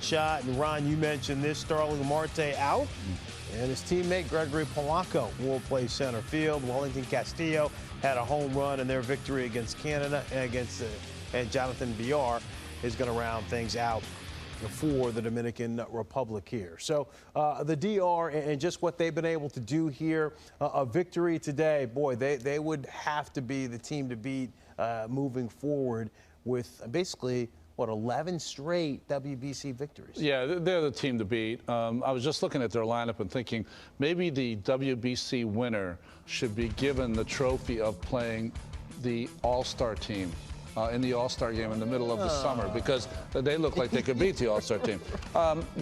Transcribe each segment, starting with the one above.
Shot, and Ron, you mentioned this, Starling Marte out, and his teammate Gregory Polanco will play center field. Wellington Castillo had a home run in their victory against Canada, and Jonathan Villar is going to round things out for the Dominican Republic here. So the DR and just what they've been able to do here, a victory today, boy, they would have to be the team to beat moving forward with basically, what, 11 straight WBC victories. Yeah, they're the team to beat. I was just looking at their lineup and thinking maybe the WBC winner should be given the trophy of playing the All-Star team in the All-Star game in the middle of the summer, because they look like they could beat the All-Star team.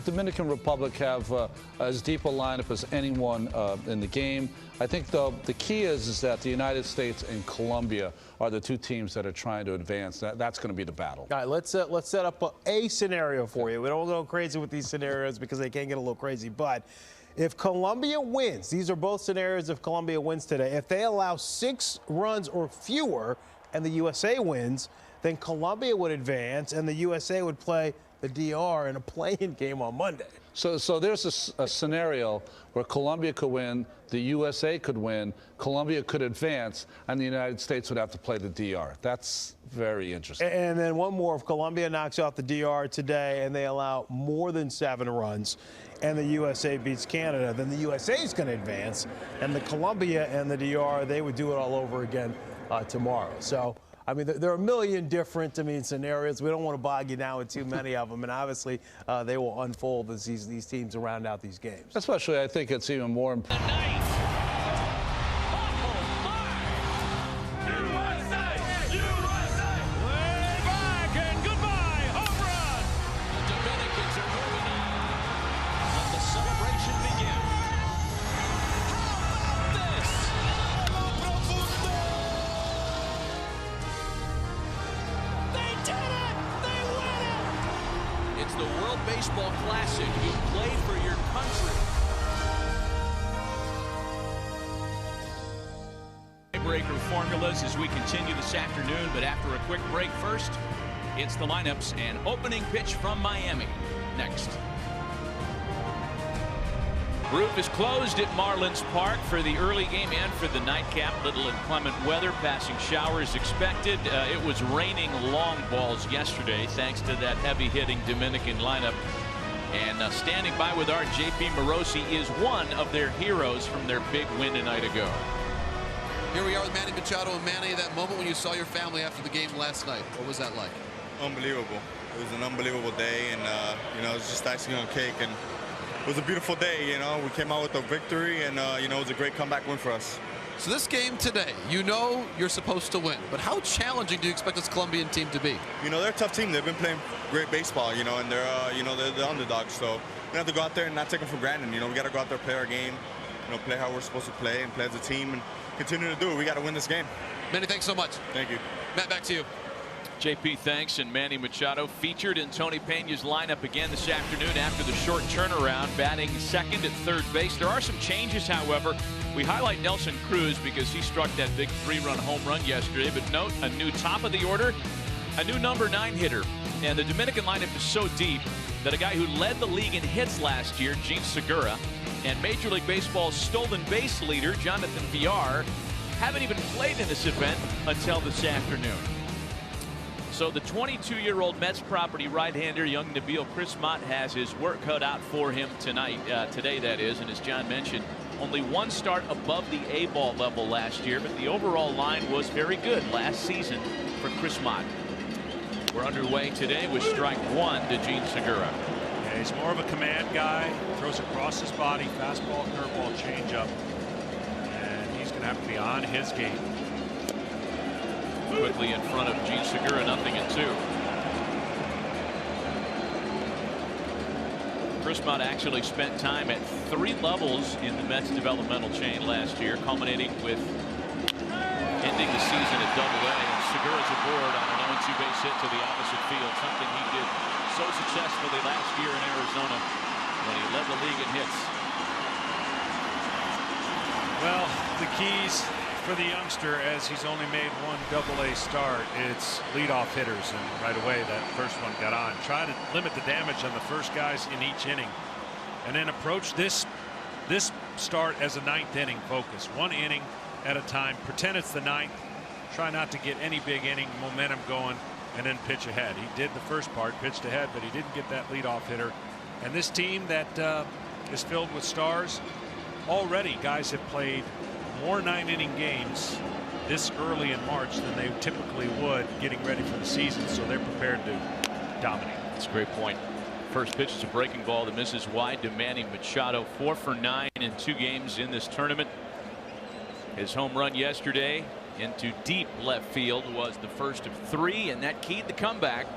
Dominican Republic have as deep a lineup as anyone in the game. I think, though, the key is that the United States and Colombia are the two teams that are trying to advance. That's going to be the battle. All right, let's set up a scenario for you. We don't go crazy with these scenarios because they can get a little crazy, but if Colombia wins, these are both scenarios if Colombia wins today, if they allow 6 runs or fewer and the USA wins, then Colombia would advance and the USA would play the DR in a play-in game on Monday. So there's a scenario where Colombia could win, the USA could win, Colombia could advance, and the United States would have to play the DR. That's very interesting. And then one more, if Colombia knocks out the DR today and they allow more than 7 runs and the USA beats Canada, then the USA is going to advance, and the Colombia and the DR, they would do it all over again tomorrow. So, I mean, there are a million different, scenarios. We don't want to bog you down with too many of them, and obviously they will unfold as these teams round out these games. Especially, I think it's even more important. The World Baseball Classic. You play for your country. Breaker formulas as we continue this afternoon, but after a quick break first, it's the lineups and opening pitch from Miami. Next. Roof is closed at Marlins Park for the early game and for the nightcap. Little inclement weather, passing showers expected. It was raining long balls yesterday thanks to that heavy-hitting Dominican lineup. And standing by with our JP Morosi is one of their heroes from their big win a night ago. Here we are with Manny Machado. And Manny, that moment when you saw your family after the game last night, what was that like? Unbelievable. It was an unbelievable day, and it was just icing on cake. And it was a beautiful day, we came out with a victory, and it was a great comeback win for us. So this game today, you're supposed to win, but how challenging do you expect this Colombian team to be? They're a tough team. They've been playing great baseball, and they're the underdogs. So we have to go out there and not take them for granted. We got to go out there, play our game, play how we're supposed to play, and play as a team, and continue to do it. We got to win this game. Manny, thanks so much. Thank you. Matt, back to you. JP, thanks. And Manny Machado featured in Tony Peña's lineup again this afternoon after the short turnaround, batting second at third base. There are some changes, however. We highlight Nelson Cruz because he struck that big 3-run home run yesterday. But note, a new top of the order, a new number 9 hitter. And the Dominican lineup is so deep that a guy who led the league in hits last year, Gene Segura, and Major League Baseball's stolen base leader, Jonathan Villar, haven't even played in this event until this afternoon. So the 22-year-old Mets property right-hander, young Nabil Crismat, has his work cut out for him tonight, today that is, and as John mentioned, only 1 start above the A-ball level last year, but the overall line was very good last season for Crismat. We're underway today with strike 1 to Gene Segura. Yeah, he's more of a command guy, throws across his body, fastball, curveball, changeup, and he's going to have to be on his game. Quickly in front of Gene Segura, 0-2. Crismat actually spent time at 3 levels in the Mets developmental chain last year, culminating with ending the season at Double-A. And Segura's aboard on an 0-2 base hit to the opposite field, something he did so successfully last year in Arizona when he led the league in hits. Well, the keys for the youngster, as he's only made one AA start, it's leadoff hitters, and right away that first one got on. Try to limit the damage on the first guys in each inning, and then approach this start as a ninth inning focus, one inning at a time. Pretend it's the ninth. Try not to get any big inning momentum going, and then pitch ahead. He did the first part, pitched ahead, but he didn't get that leadoff hitter. And this team that is filled with stars, already guys have played more 9-inning games this early in March than they typically would getting ready for the season, so they're prepared to dominate. That's a great point. First pitch is a breaking ball that misses wide to Manny Machado. 4 for 9 in 2 games in this tournament. His home run yesterday into deep left field was the first of 3, and that keyed the comeback.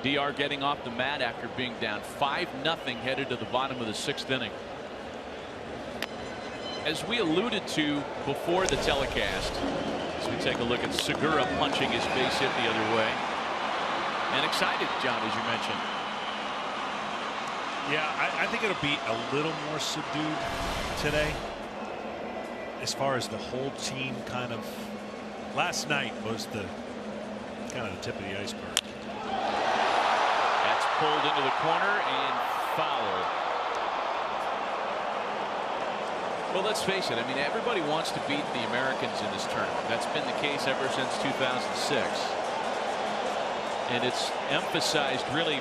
DR getting off the mat after being down 5-0 headed to the bottom of the 6th inning. As we alluded to before the telecast, as we take a look at Segura punching his base hit the other way, and excited, John, as you mentioned. Yeah, I think it'll be a little more subdued today as far as the whole team kind of. Last night was the kind of the tip of the iceberg. That's pulled into the corner and foul. Well, let's face it. I mean, everybody wants to beat the Americans in this tournament. That's been the case ever since 2006. And it's emphasized really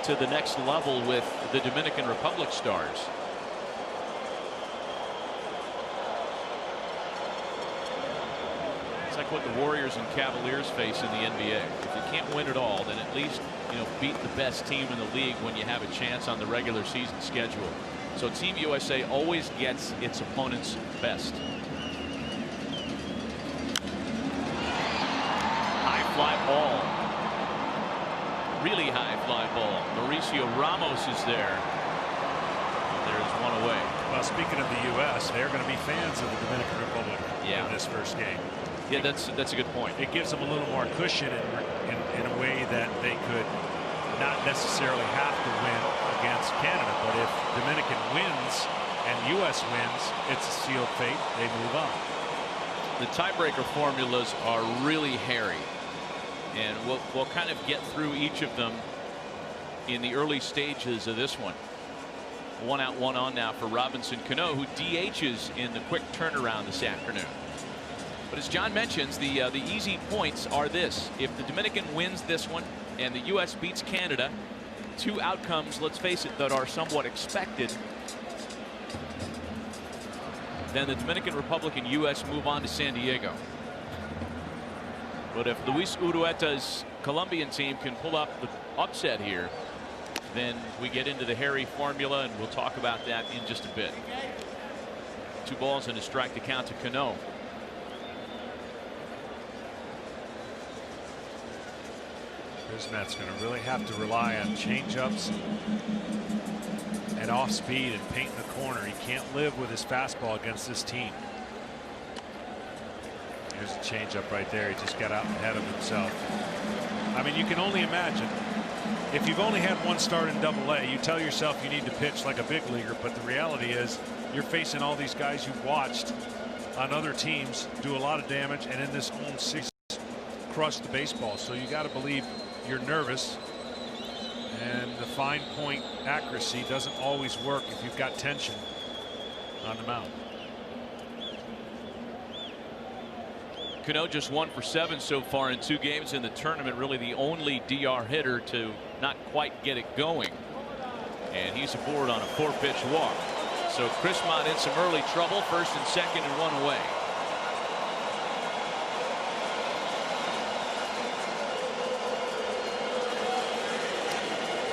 to the next level with the Dominican Republic stars. It's like what the Warriors and Cavaliers face in the NBA. If you can't win it all, then at least, you know, beat the best team in the league when you have a chance on the regular season schedule. So Team USA always gets its opponent's best. High fly ball. Really high fly ball. Mauricio Ramos is there. There's one away. Well, speaking of the U.S., they're going to be fans of the Dominican Republic in this first game. Yeah, that's a good point. It gives them a little more cushion in a way that they could not necessarily have to win against Canada. But if Dominican wins and U.S. wins, it's a sealed fate. They move on. The tiebreaker formulas are really hairy, and we'll kind of get through each of them in the early stages of this one. 1 out, 1 on now for Robinson Cano, who DHs in the quick turnaround this afternoon. But as John mentions, the easy points are this: if the Dominican wins this one and the U.S. beats Canada, 2 outcomes, let's face it, that are somewhat expected, then the Dominican Republic and U.S. move on to San Diego. But if Luis Urueta's Colombian team can pull up the upset here, then we get into the hairy formula, and we'll talk about that in just a bit. 2 balls and a strike to count to Cano. Matt's going to really have to rely on change-ups and off speed and paint in the corner. He can't live with his fastball against this team. There's a change-up right there. He just got out ahead of himself. I mean, you can only imagine if you've only had 1 start in AA, you tell yourself you need to pitch like a big leaguer, but the reality is you're facing all these guys you've watched on other teams do a lot of damage, and in this own 6 crush the baseball. So you got to believe you're nervous, and the fine point accuracy doesn't always work if you've got tension on the mound. Cano just 1 for 7 so far in 2 games in the tournament. Really the only DR hitter to not quite get it going, and he's aboard on a 4-pitch walk. So Chrismont in some early trouble, 1st and 2nd and 1 away.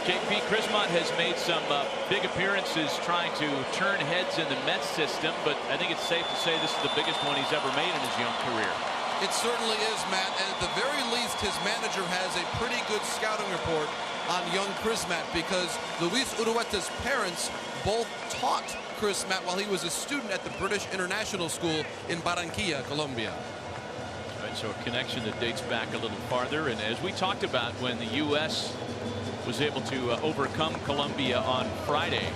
JP Chrismont has made some big appearances trying to turn heads in the Mets system, but I think it's safe to say this is the biggest one he's ever made in his young career. It certainly is, Matt, and at the very least his manager has a pretty good scouting report on young Chrismont, because Luis Urueta's parents both taught Chrismont while he was a student at the British International School in Barranquilla, Colombia. Right, so a connection that dates back a little farther, and as we talked about when the U.S. was able to overcome Colombia on Friday,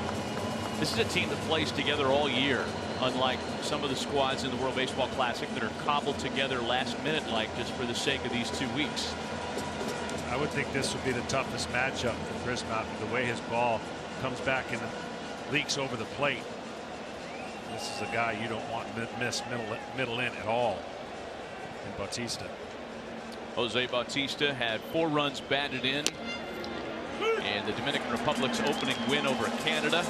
this is a team that plays together all year. unlike some of the squads in the World Baseball Classic that are cobbled together last minute like just for the sake of these 2 weeks. I would think this would be the toughest matchup for Chris Mountain. The way his ball comes back and leaks over the plate. This is a guy you don't want to miss middle in at all in Bautista. Jose Bautista had 4 runs batted in the Dominican Republic's opening win over Canada.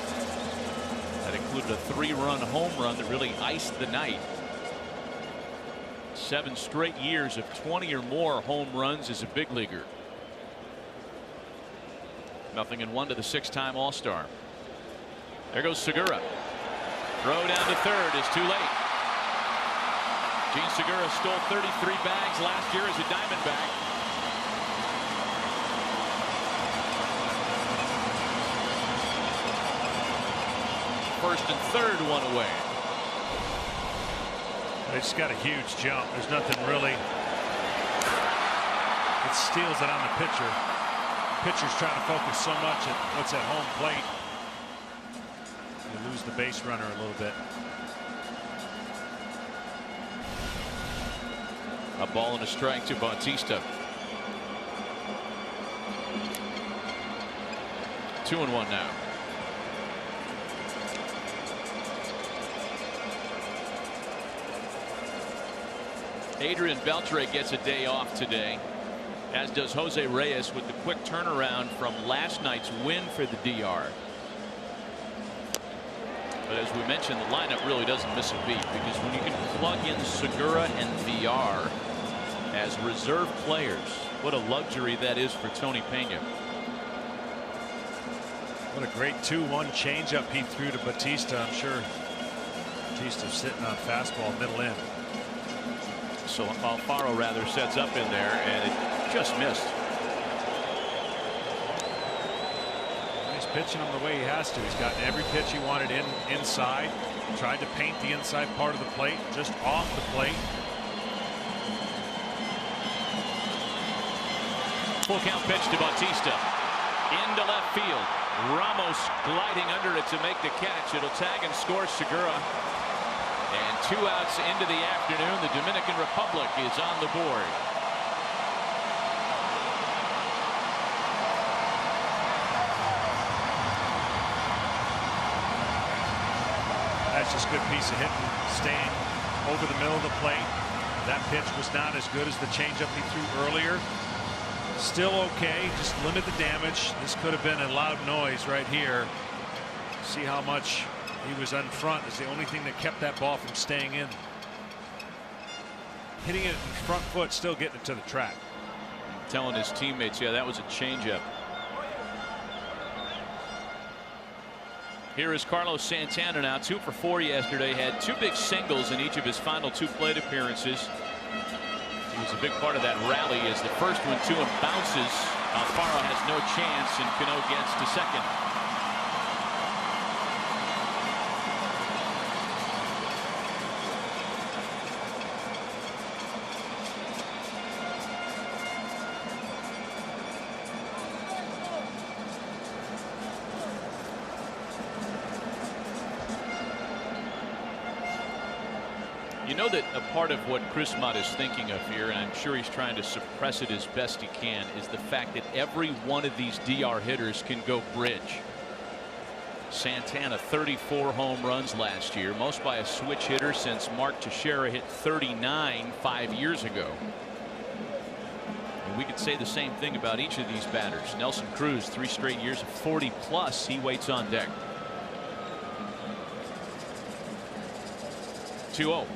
That included a 3-run home run that really iced the night. 7 straight years of 20 or more home runs as a big leaguer. 0-1 to the 6-time All-Star. There goes Segura. Throw down to third is too late. Gene Segura stole 33 bags last year as a Diamondback. First and third, 1 away. They just got a huge jump. There's nothing really. It steals it on the pitcher. Pitcher's trying to focus so much at what's at home plate. You lose the base runner a little bit. A ball and a strike to Bautista. 2-1 now. Adrian Beltre gets a day off today, as does Jose Reyes with the quick turnaround from last night's win for the DR. But as we mentioned, the lineup really doesn't miss a beat, because when you can plug in Segura and VR as reserve players, what a luxury that is for Tony Pena. What a great 2-1 changeup he threw to Bautista. I'm sure Bautista's sitting on fastball middle in. So Alfaro rather sets up in there, and it just missed. He's pitching him the way he has to. He's gotten every pitch he wanted inside. Tried to paint the inside part of the plate, just off the plate. Full count pitch to Bautista. Into left field. Ramos gliding under it to make the catch. It'll tag and score Segura. And 2 outs into the afternoon. The Dominican Republic is on the board. That's just a good piece of hitting, staying over the middle of the plate. That pitch was not as good as the changeup he threw earlier. Still okay, just limit the damage. This could have been a loud noise right here. See how much he was in front is the only thing that kept that ball from staying in. Hitting it in front foot, still getting it to the track. Telling his teammates, yeah, that was a changeup. Here is Carlos Santana now, 2 for 4 yesterday. Had 2 big singles in each of his final 2 plate appearances. He was a big part of that rally as the first one to him bounces. Alfaro has no chance, and Cano gets to second. You know that a part of what Chris Mott is thinking of here, and I'm sure he's trying to suppress it as best he can, is the fact that every one of these DR hitters can go bridge. Santana 34 home runs last year, most by a switch hitter since Mark Teixeira hit 39 5 years ago. And we could say the same thing about each of these batters. Nelson Cruz, 3 straight years of 40 plus. He waits on deck. 2-0.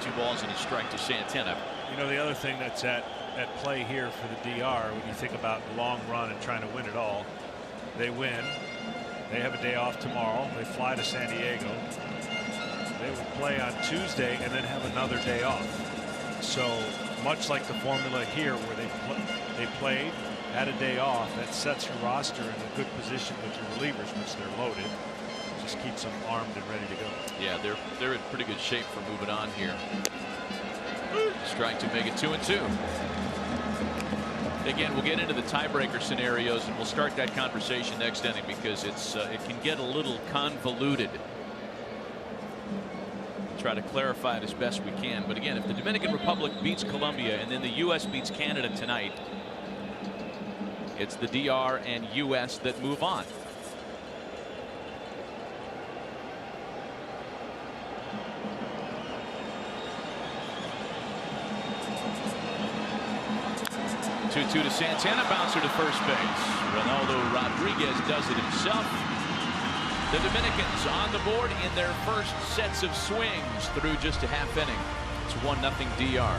2 balls and a strike to Santana. You know, the other thing that's at play here for the DR, when you think about the long run and trying to win it all, they win. They have a day off tomorrow. They fly to San Diego. They will play on Tuesday and then have another day off. So much like the formula here, where they played, had a day off, that sets your roster in a good position with your relievers, which they're loaded. Just keeps them armed and ready to go. Yeah, they're in pretty good shape for moving on here. Strike to make it 2-2. Again, we'll get into the tiebreaker scenarios, and we'll start that conversation next inning because it can get a little convoluted. Try to clarify it as best we can. But again, if the Dominican Republic beats Colombia and then the U.S. beats Canada tonight, it's the DR and U.S. that move on. Two to Santana, bouncer to first base. Ronaldo Rodriguez does it himself. The Dominicans on the board in their first sets of swings through just a half inning. It's 1-0 DR.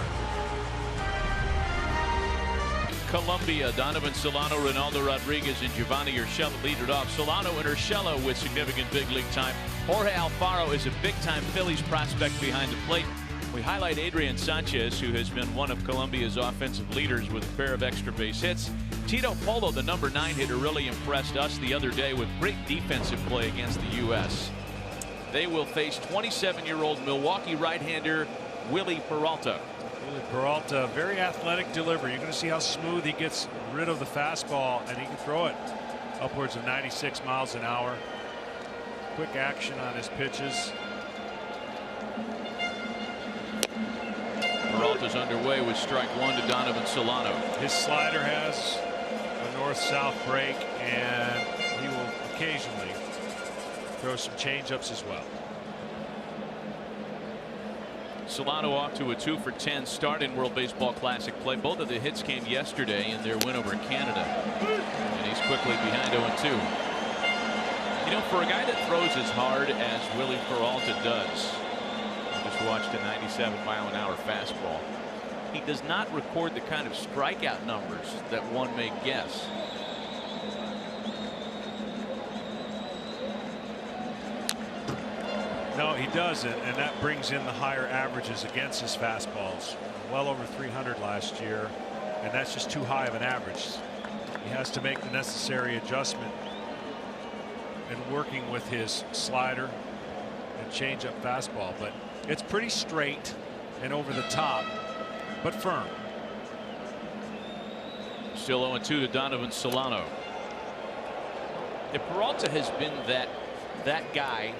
Colombia, Donovan Solano, Ronaldo Rodriguez, and Giovanni Urshela lead it off. Solano and Urshela with significant big league time. Jorge Alfaro is a big-time Phillies prospect behind the plate. We highlight Adrian Sanchez, who has been one of Colombia's offensive leaders with a pair of extra base hits. Tito Polo, the number 9 hitter, really impressed us the other day with great defensive play against the U.S. They will face 27-year-old Milwaukee right-hander Willie Peralta. Willie Peralta, very athletic delivery. You're going to see how smooth he gets rid of the fastball, and he can throw it upwards of 96 miles an hour. Quick action on his pitches. Peralta's underway with strike one to Donovan Solano. His slider has a north-south break, and he will occasionally throw some changeups as well. Solano off to a 2-for-10 start in World Baseball Classic play. Both of the hits came yesterday in their win over Canada, and he's quickly behind 0-2. You know, for a guy that throws as hard as Willie Peralta does, just watched a 97-mile-an-hour fastball. He does not record the kind of strikeout numbers that one may guess. No, he doesn't, and that brings in the higher averages against his fastballs. Well over 300 last year, and that's just too high of an average. He has to make the necessary adjustment in working with his slider and change-up fastball, but it's pretty straight and over the top, but firm. Still 0-2 to Donovan Solano. If Peralta has been that guy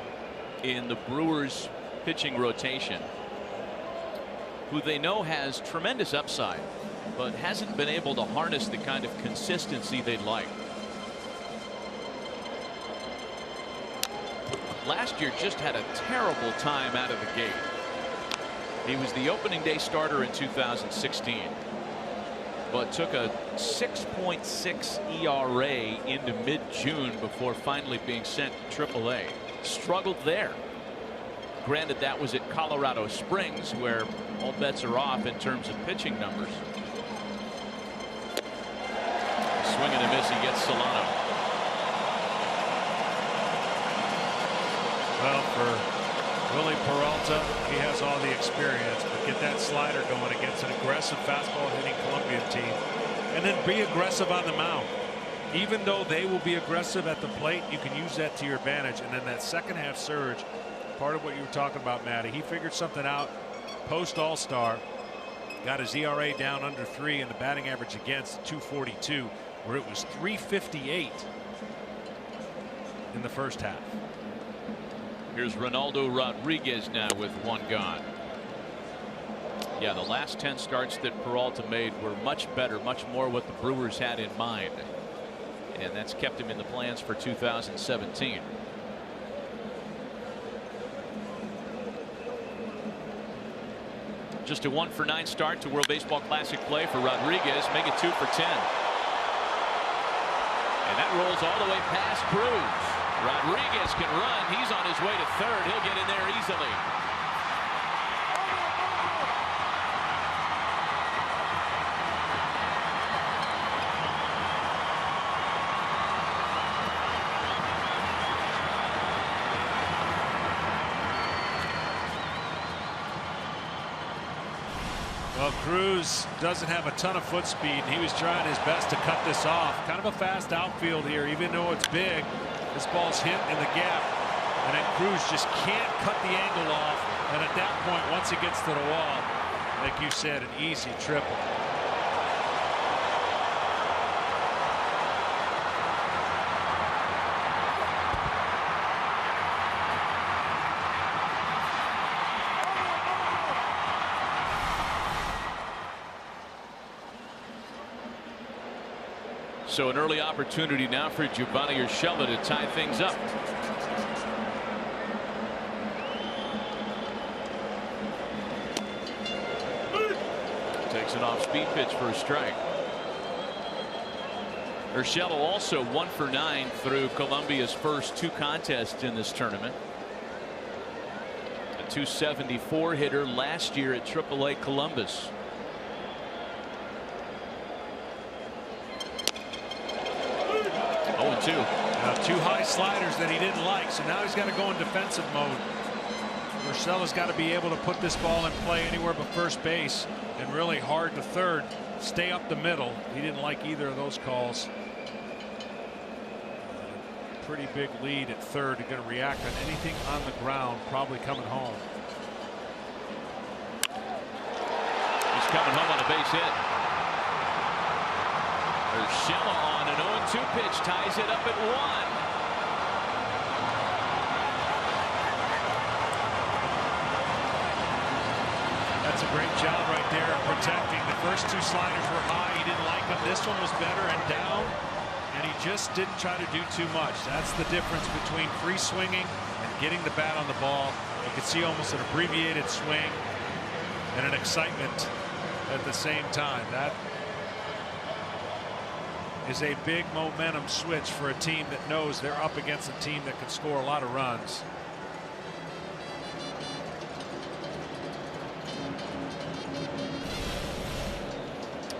in the Brewers pitching rotation, who they know has tremendous upside, but hasn't been able to harness the kind of consistency they'd like. Last year just had a terrible time out of the gate. He was the opening day starter in 2016, but took a 6.6 ERA into mid-June before finally being sent to AAA. Struggled there. Granted, that was at Colorado Springs, where all bets are off in terms of pitching numbers. Swing and a miss, he gets Solano. Well, for Willie Peralta, he has all the experience, but get that slider going against an aggressive fastball hitting Colombian team, and then be aggressive on the mound. Even though they will be aggressive at the plate, you can use that to your advantage. And then that second half surge, part of what you were talking about, Matty, he figured something out post All-Star, got his ERA down under 3 and the batting average against 242, where it was 358 in the first half. Here's Ronaldo Rodriguez now with one gone. Yeah, the last 10 starts that Peralta made were much better, much more what the Brewers had in mind. And that's kept him in the plans for 2017. Just a 1-for-9 start to World Baseball Classic play for Rodriguez. Make it 2 for 10. And that rolls all the way past Cruz. Rodriguez can run. He's on his way to third. He'll get in there easily. Well, Cruz doesn't have a ton of foot speed, and he was trying his best to cut this off. Kind of a fast outfield here, even though it's big. This ball's hit in the gap, and then Cruz just can't cut the angle off. And at that point, once it gets to the wall, like you said, an easy triple. So an early opportunity now for Giovanni Urshela to tie things up. Takes an off-speed pitch for a strike. Urshela also 1 for 9 through Colombia's first 2 contests in this tournament. A .274 hitter last year at AAA Columbus. Two high sliders that he didn't like, so now he's got to go in defensive mode. Urshela's got to be able to put this ball in play anywhere but first base and really hard to third. Stay up the middle. He didn't like either of those calls. Pretty big lead at third. He's going to react on anything on the ground, probably coming home. He's coming home on a base hit. Urshela on an 0-2 pitch ties it up at 1. That's a great job right there of protecting. The first 2 sliders were high. He didn't like them. This one was better and down, and he just didn't try to do too much. That's the difference between free swinging and getting the bat on the ball. You can see almost an abbreviated swing and an excitement at the same time. That is a big momentum switch for a team that knows they're up against a team that can score a lot of runs.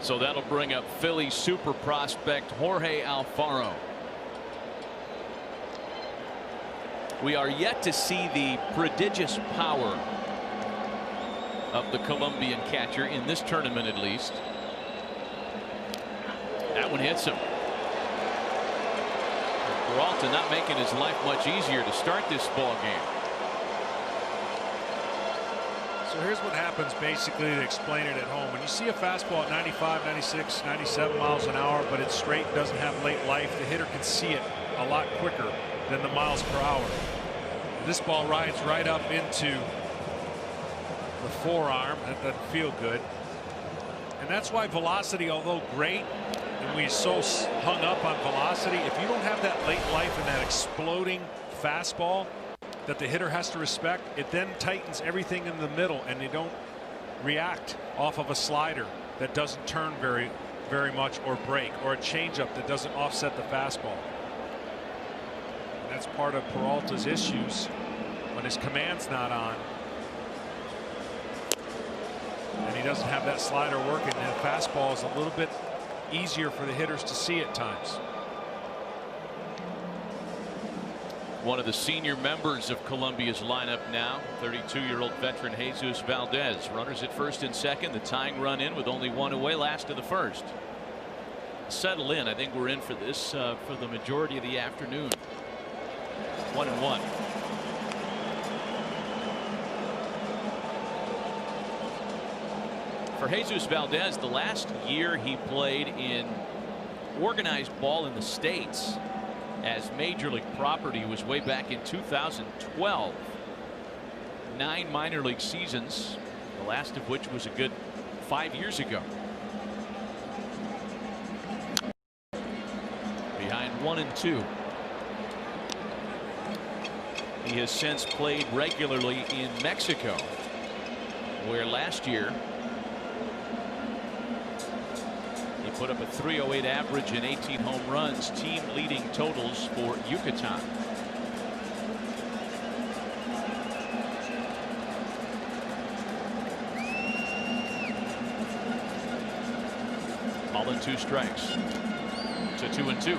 So that'll bring up Philly super prospect Jorge Alfaro. We are yet to see the prodigious power of the Colombian catcher in this tournament, at least. That one hits him. Peralta not making his life much easier to start this ball game. So here's what happens basically to explain it at home. When you see a fastball at 95, 96, 97 miles an hour, but it's straight, doesn't have late life, the hitter can see it a lot quicker than the miles per hour. This ball rides right up into the forearm. That doesn't feel good. And that's why velocity, although great, and we're so hung up on velocity, if you don't have that late life and that exploding fastball that the hitter has to respect, it then tightens everything in the middle, and they don't react off of a slider that doesn't turn very much or break, or a changeup that doesn't offset the fastball. And that's part of Peralta's issues when his command's not on and he doesn't have that slider working, and the fastball is a little bit easier for the hitters to see at times. One of the senior members of Colombia's lineup now, 32-year-old veteran Jesus Valdez. Runners at first and second, the tying run in with only 1 away, last of the first. Settle in. I think we're in for this for the majority of the afternoon. 1-1. For Jesus Valdez, the last year he played in organized ball in the States as major league property was way back in 2012. 9 minor league seasons, the last of which was a good 5 years ago. Behind 1-2. He has since played regularly in Mexico, where last year he put up a .308 average and 18 home runs, team leading totals for Yucatan. All in 2 strikes to 2-2.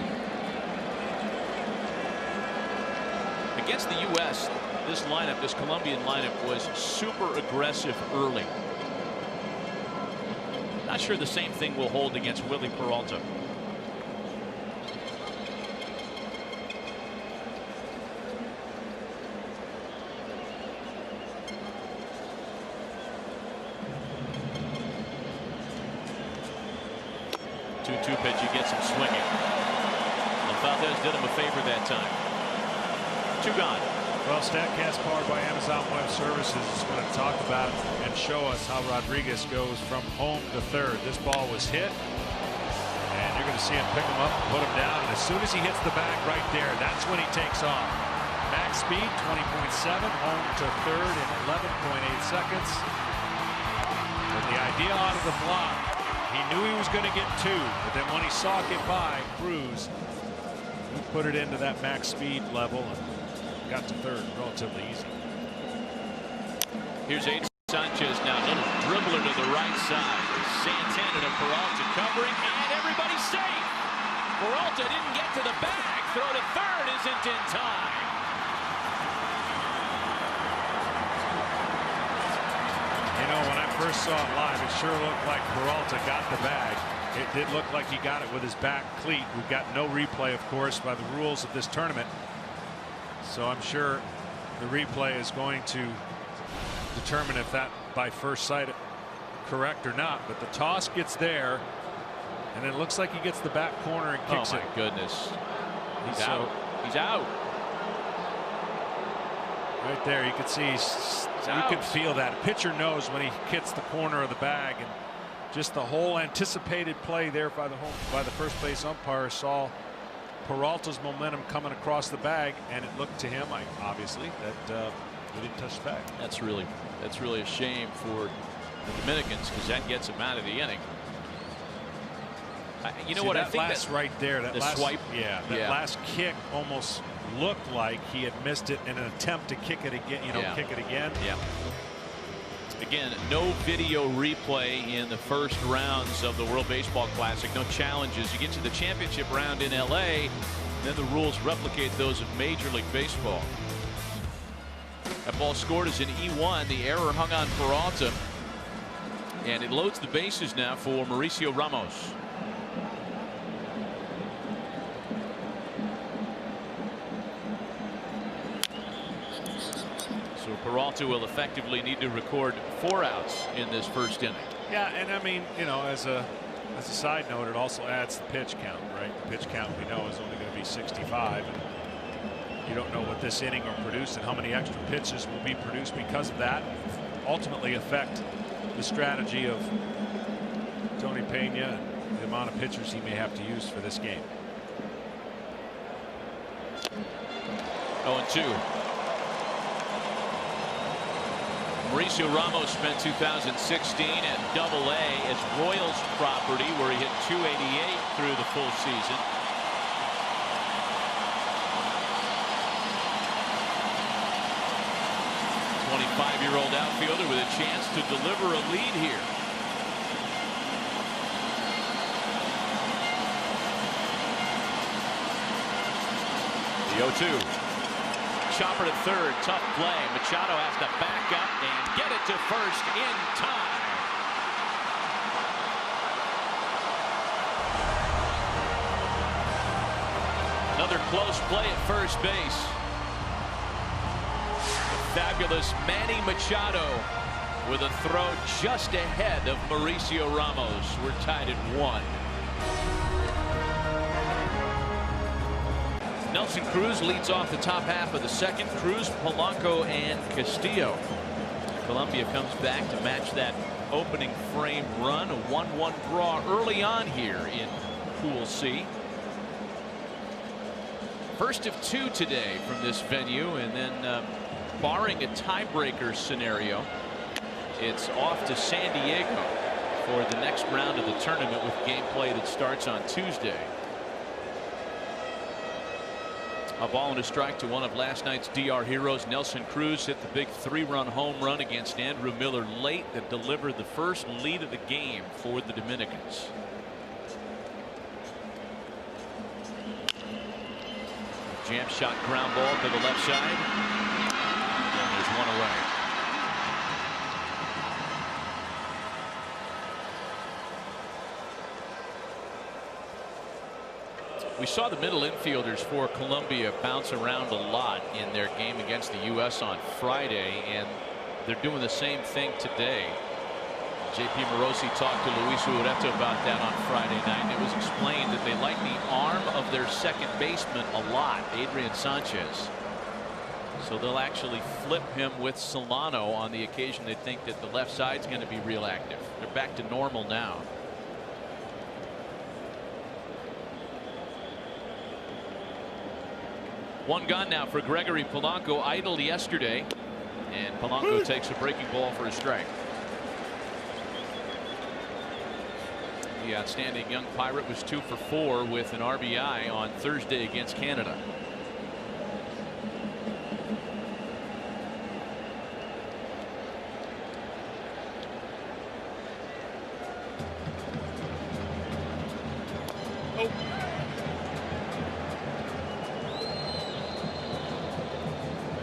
Against the U.S., this lineup, this Colombian lineup, was super aggressive early. Not sure the same thing will hold against Willie Peralta. Two pitch, he gets him swinging. Valdez did him a favor that time. 2 gone. Well, StatCast powered by Amazon Web Services is going to talk about and show us how Rodriguez goes from home to third. This ball was hit, and you're going to to see him pick him up and put him down. And as soon as he hits the bag right there, that's when he takes off. Max speed 20.7, home to third in 11.8 seconds. But the idea out of the block, he knew he was going to get 2, but then when he saw it get by, Cruz, he put it into that max speed level and got to third relatively easy. Here's Adrian Sanchez now, little dribbler to the right side. Santana to Peralta covering, and everybody's safe. Peralta didn't get to the bag. Throw to third isn't in time. You know, when I first saw it live, it sure looked like Peralta got the bag. It did look like he got it with his back cleat. We've got no replay, of course, by the rules of this tournament. So I'm sure the replay is going to determine if that by first sight correct or not. But the toss gets there, and it looks like he gets the back corner and kicks it. Oh my goodness. He's out. He's out. Right there, you can see you can feel that. Pitcher knows when he hits the corner of the bag, and just the whole anticipated play there by the first base umpire saw Peralta's momentum coming across the bag, and it looked to him, obviously, that he didn't touch the bag. That's really a shame for the Dominicans, because that gets him out of the inning. You know what? I think that's right there. That last swipe. Yeah. That last kick almost looked like he had missed it in an attempt to kick it again. Kick it again. Yeah. Again, no video replay in the first rounds of the World Baseball Classic. No challenges. You get to the championship round in LA, then the rules replicate those of Major League Baseball. That ball scored as an E1. The error hung on Peralta, and it loads the bases now for Mauricio Ramos. So Peralta will effectively need to record 4 outs in this first inning. Yeah, and I mean, you know, as a side note, it also adds the pitch count, right? The pitch count we know is only going to be 65. And you don't know what this inning will produce and how many extra pitches will be produced because of that. Ultimately affect the strategy of Tony Pena and the amount of pitchers he may have to use for this game. 0-2. Mauricio Ramos spent 2016 at Double-A as Royals property, where he hit .288 through the full season. A 25-year-old outfielder with a chance to deliver a lead here. The 0-2. Chopper to third, tough play. Machado has to back up and get it to first in time. Another close play at first base. The fabulous Manny Machado with a throw just ahead of Mauricio Ramos. We're tied at 1. Nelson Cruz leads off the top half of the second. Cruz, Polanco, and Castillo. Colombia comes back to match that opening frame run. A 1-1 draw early on here in Pool C. First of 2 today from this venue, and then barring a tiebreaker scenario, it's off to San Diego for the next round of the tournament with gameplay that starts on Tuesday. A ball and a strike to one of last night's DR heroes. Nelson Cruz hit the big 3-run home run against Andrew Miller late that delivered the first lead of the game for the Dominicans. Jam shot ground ball to the left side. And there's one away. We saw the middle infielders for Colombia bounce around a lot in their game against the U.S. on Friday, and they're doing the same thing today. J.P. Morosi talked to Luis Ureta about that on Friday night, and it was explained that they like the arm of their second baseman a lot, Adrian Sanchez. So they'll actually flip him with Solano on the occasion they think that the left side's going to be real active. They're back to normal now. One gone now for Gregory Polanco, idled yesterday, and Polanco takes a breaking ball for a strike. The outstanding young Pirate was 2 for 4 with an RBI on Thursday against Canada.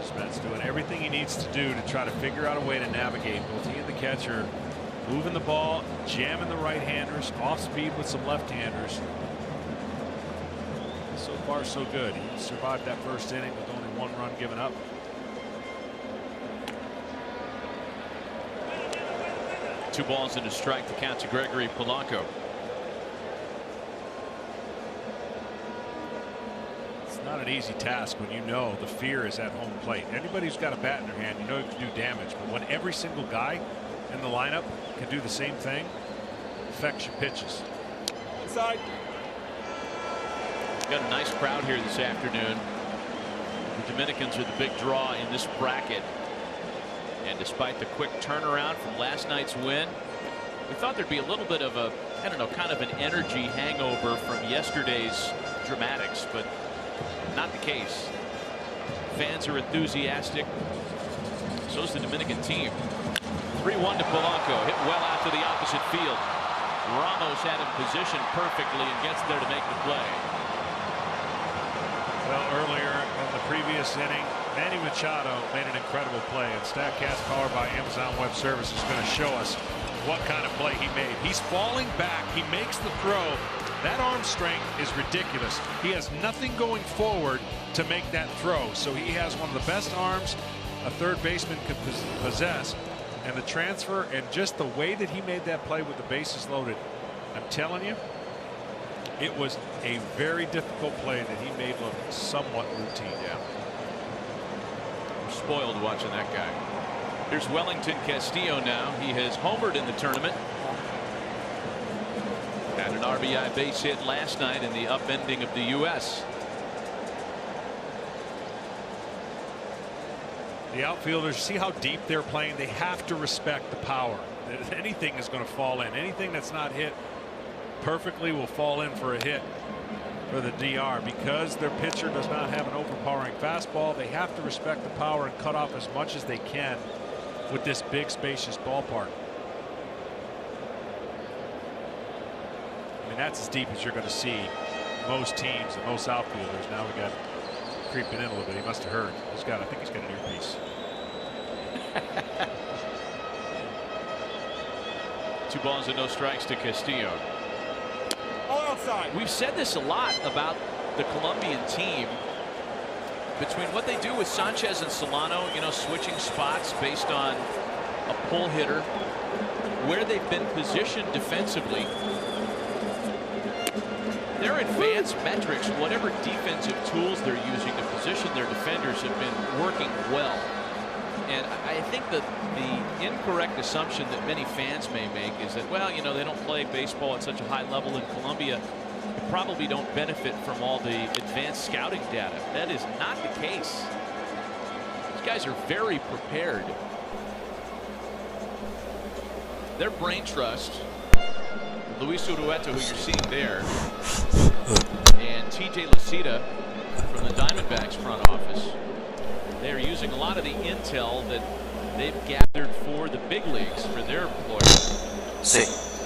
Smith's doing everything he needs to do to try to figure out a way to navigate. Both he and the catcher moving the ball, jamming the right-handers, off speed with some left-handers. So far, so good. He survived that first inning with only 1 run given up. Two balls and a strike. The count to Gregory Polanco. It's not an easy task when you know the fear is at home plate. Anybody who's got a bat in their hand, you know you can do damage. But when every single guy in the lineup can do the same thing, affects your pitches. Inside. Got a nice crowd here this afternoon. The Dominicans are the big draw in this bracket. And despite the quick turnaround from last night's win, we thought there'd be a little bit of a, I don't know, kind of an energy hangover from yesterday's dramatics, but not the case. Fans are enthusiastic. So is the Dominican team. 3-1 to Polanco, hit well out to the opposite field. Ramos had him positioned perfectly and gets there to make the play. Well, earlier in the previous inning, Manny Machado made an incredible play, and StatCast powered by Amazon Web Services is going to show us what kind of play he made. He's falling back. He makes the throw. That arm strength is ridiculous. He has nothing going forward to make that throw. So he has one of the best arms a third baseman could possess. And the transfer and just the way that he made that play with the bases loaded, I'm telling you, it was a very difficult play that he made look somewhat routine. Yeah. We're spoiled watching that guy. Here's Wellington Castillo now. He has homered in the tournament. Had an RBI base hit last night in the upending of the U.S. The outfielders, see how deep they're playing. They have to respect the power. Anything is going to fall in. Anything that's not hit perfectly will fall in for a hit for the DR. Because their pitcher does not have an overpowering fastball, they have to respect the power and cut off as much as they can with this big spacious ballpark. I mean, that's as deep as you're going to see most teams and most outfielders. Now we got creeping in a little bit. He must have heard. I think he's got an earpiece. 2 balls and no strikes to Castillo. All outside. We've said this a lot about the Colombian team. Between what they do with Sanchez and Solano, you know, switching spots based on a pull hitter, where they've been positioned defensively, their advanced metrics, whatever defensive tools they're using to position their defenders, have been working well. And I think that the incorrect assumption that many fans may make is that, well, you know, they don't play baseball at such a high level in Colombia. They probably don't benefit from all the advanced scouting data. That is not the case. These guys are very prepared. Their brain trust, Luis Urueta, who you're seeing there, and TJ Lucida from the Diamondbacks front office, they're using a lot of the intel that they've gathered for the big leagues for their employees.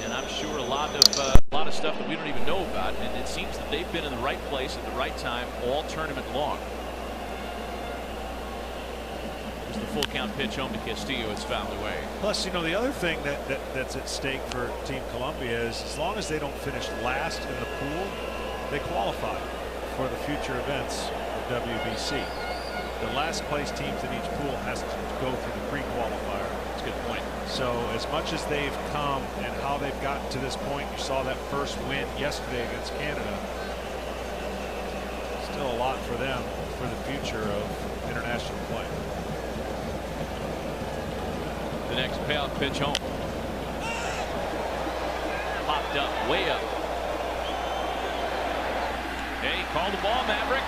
And I'm sure a lot of stuff that we don't even know about. And it seems that they've been in the right place at the right time all tournament long. There's the full count pitch home to Castillo. It's fouled away. Plus, you know, the other thing that's at stake for Team Colombia is as long as they don't finish last in the pool, they qualify for the future events of WBC. The last place teams in each pool has to go through the pre-qualifier. That's a good point. So as much as they've come and how they've gotten to this point, you saw that first win yesterday against Canada. Still a lot for them for the future of international play. The next payout pitch home. Popped up, way up. Hey, call the ball, Maverick.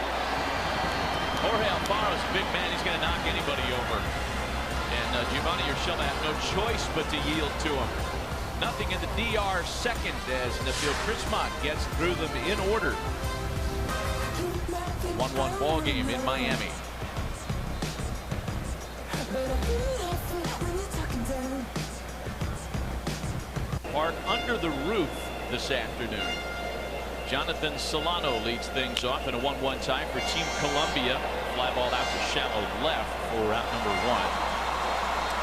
Jorge Alfaro's a big man. He's going to knock anybody over. And Giovanni Urshela had no choice but to yield to him. Nothing in the DR second as Nabil Prismat gets through them in order. 1-1 ball game in Miami. Park under the roof this afternoon. Jonathan Solano leads things off in a 1-1 tie for Team Colombia. Fly ball out to shallow left for route number 1.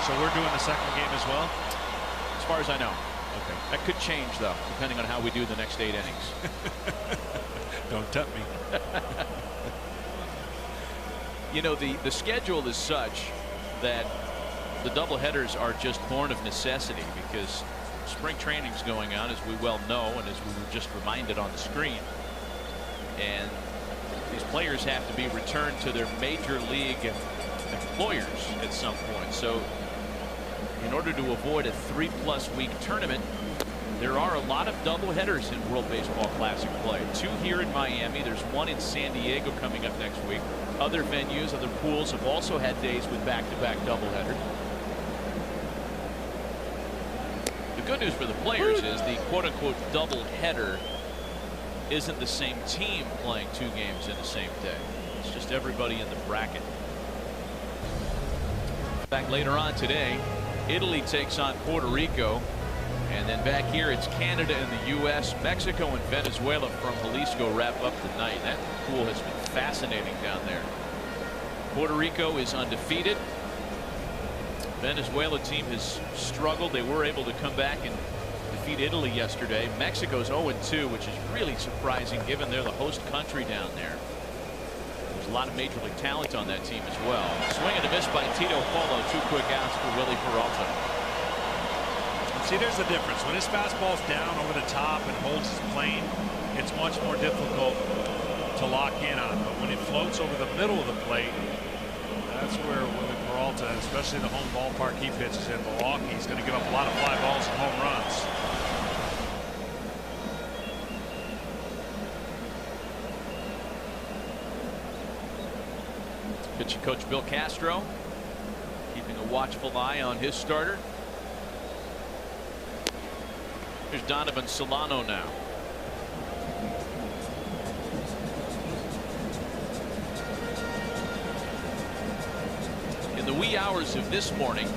So we're doing the second game as well? As far as I know. Okay. That could change, though, depending on how we do the next 8 innings. Don't tempt me. You know, the schedule is such that the doubleheaders are just born of necessity because spring training's going on, as we well know, and as we were just reminded on the screen. And these players have to be returned to their major league employers at some point. So in order to avoid a 3+ week tournament, there are a lot of doubleheaders in World Baseball Classic play. 2 here in Miami. There's 1 in San Diego coming up next week. Other venues, other pools have also had days with back-to-back doubleheaders. The good news for the players is the quote-unquote doubleheader isn't the same team playing 2 games in the same day. It's just everybody in the bracket. Back later on today, Italy takes on Puerto Rico. And then back here, it's Canada and the U.S. Mexico and Venezuela from Jalisco wrap up the night. That pool has been fascinating down there. Puerto Rico is undefeated. Venezuela team has struggled. They were able to come back and defeat Italy yesterday. Mexico's 0-2, which is really surprising given they're the host country down there. There's a lot of major league talent on that team as well. Swing and a miss by Tito Polo. 2 quick outs for Willie Peralta. See, there's a difference. When his fastball's down over the top and holds his plane, it's much more difficult to lock in on. But when it floats over the middle of the plate, that's where Willie Peralta, especially the home ballpark he pitches in Milwaukee, he's going to give up a lot of fly balls and home runs. Pitching coach Bill Castro keeping a watchful eye on his starter. Here's Donovan Solano now. In the wee hours of this morning,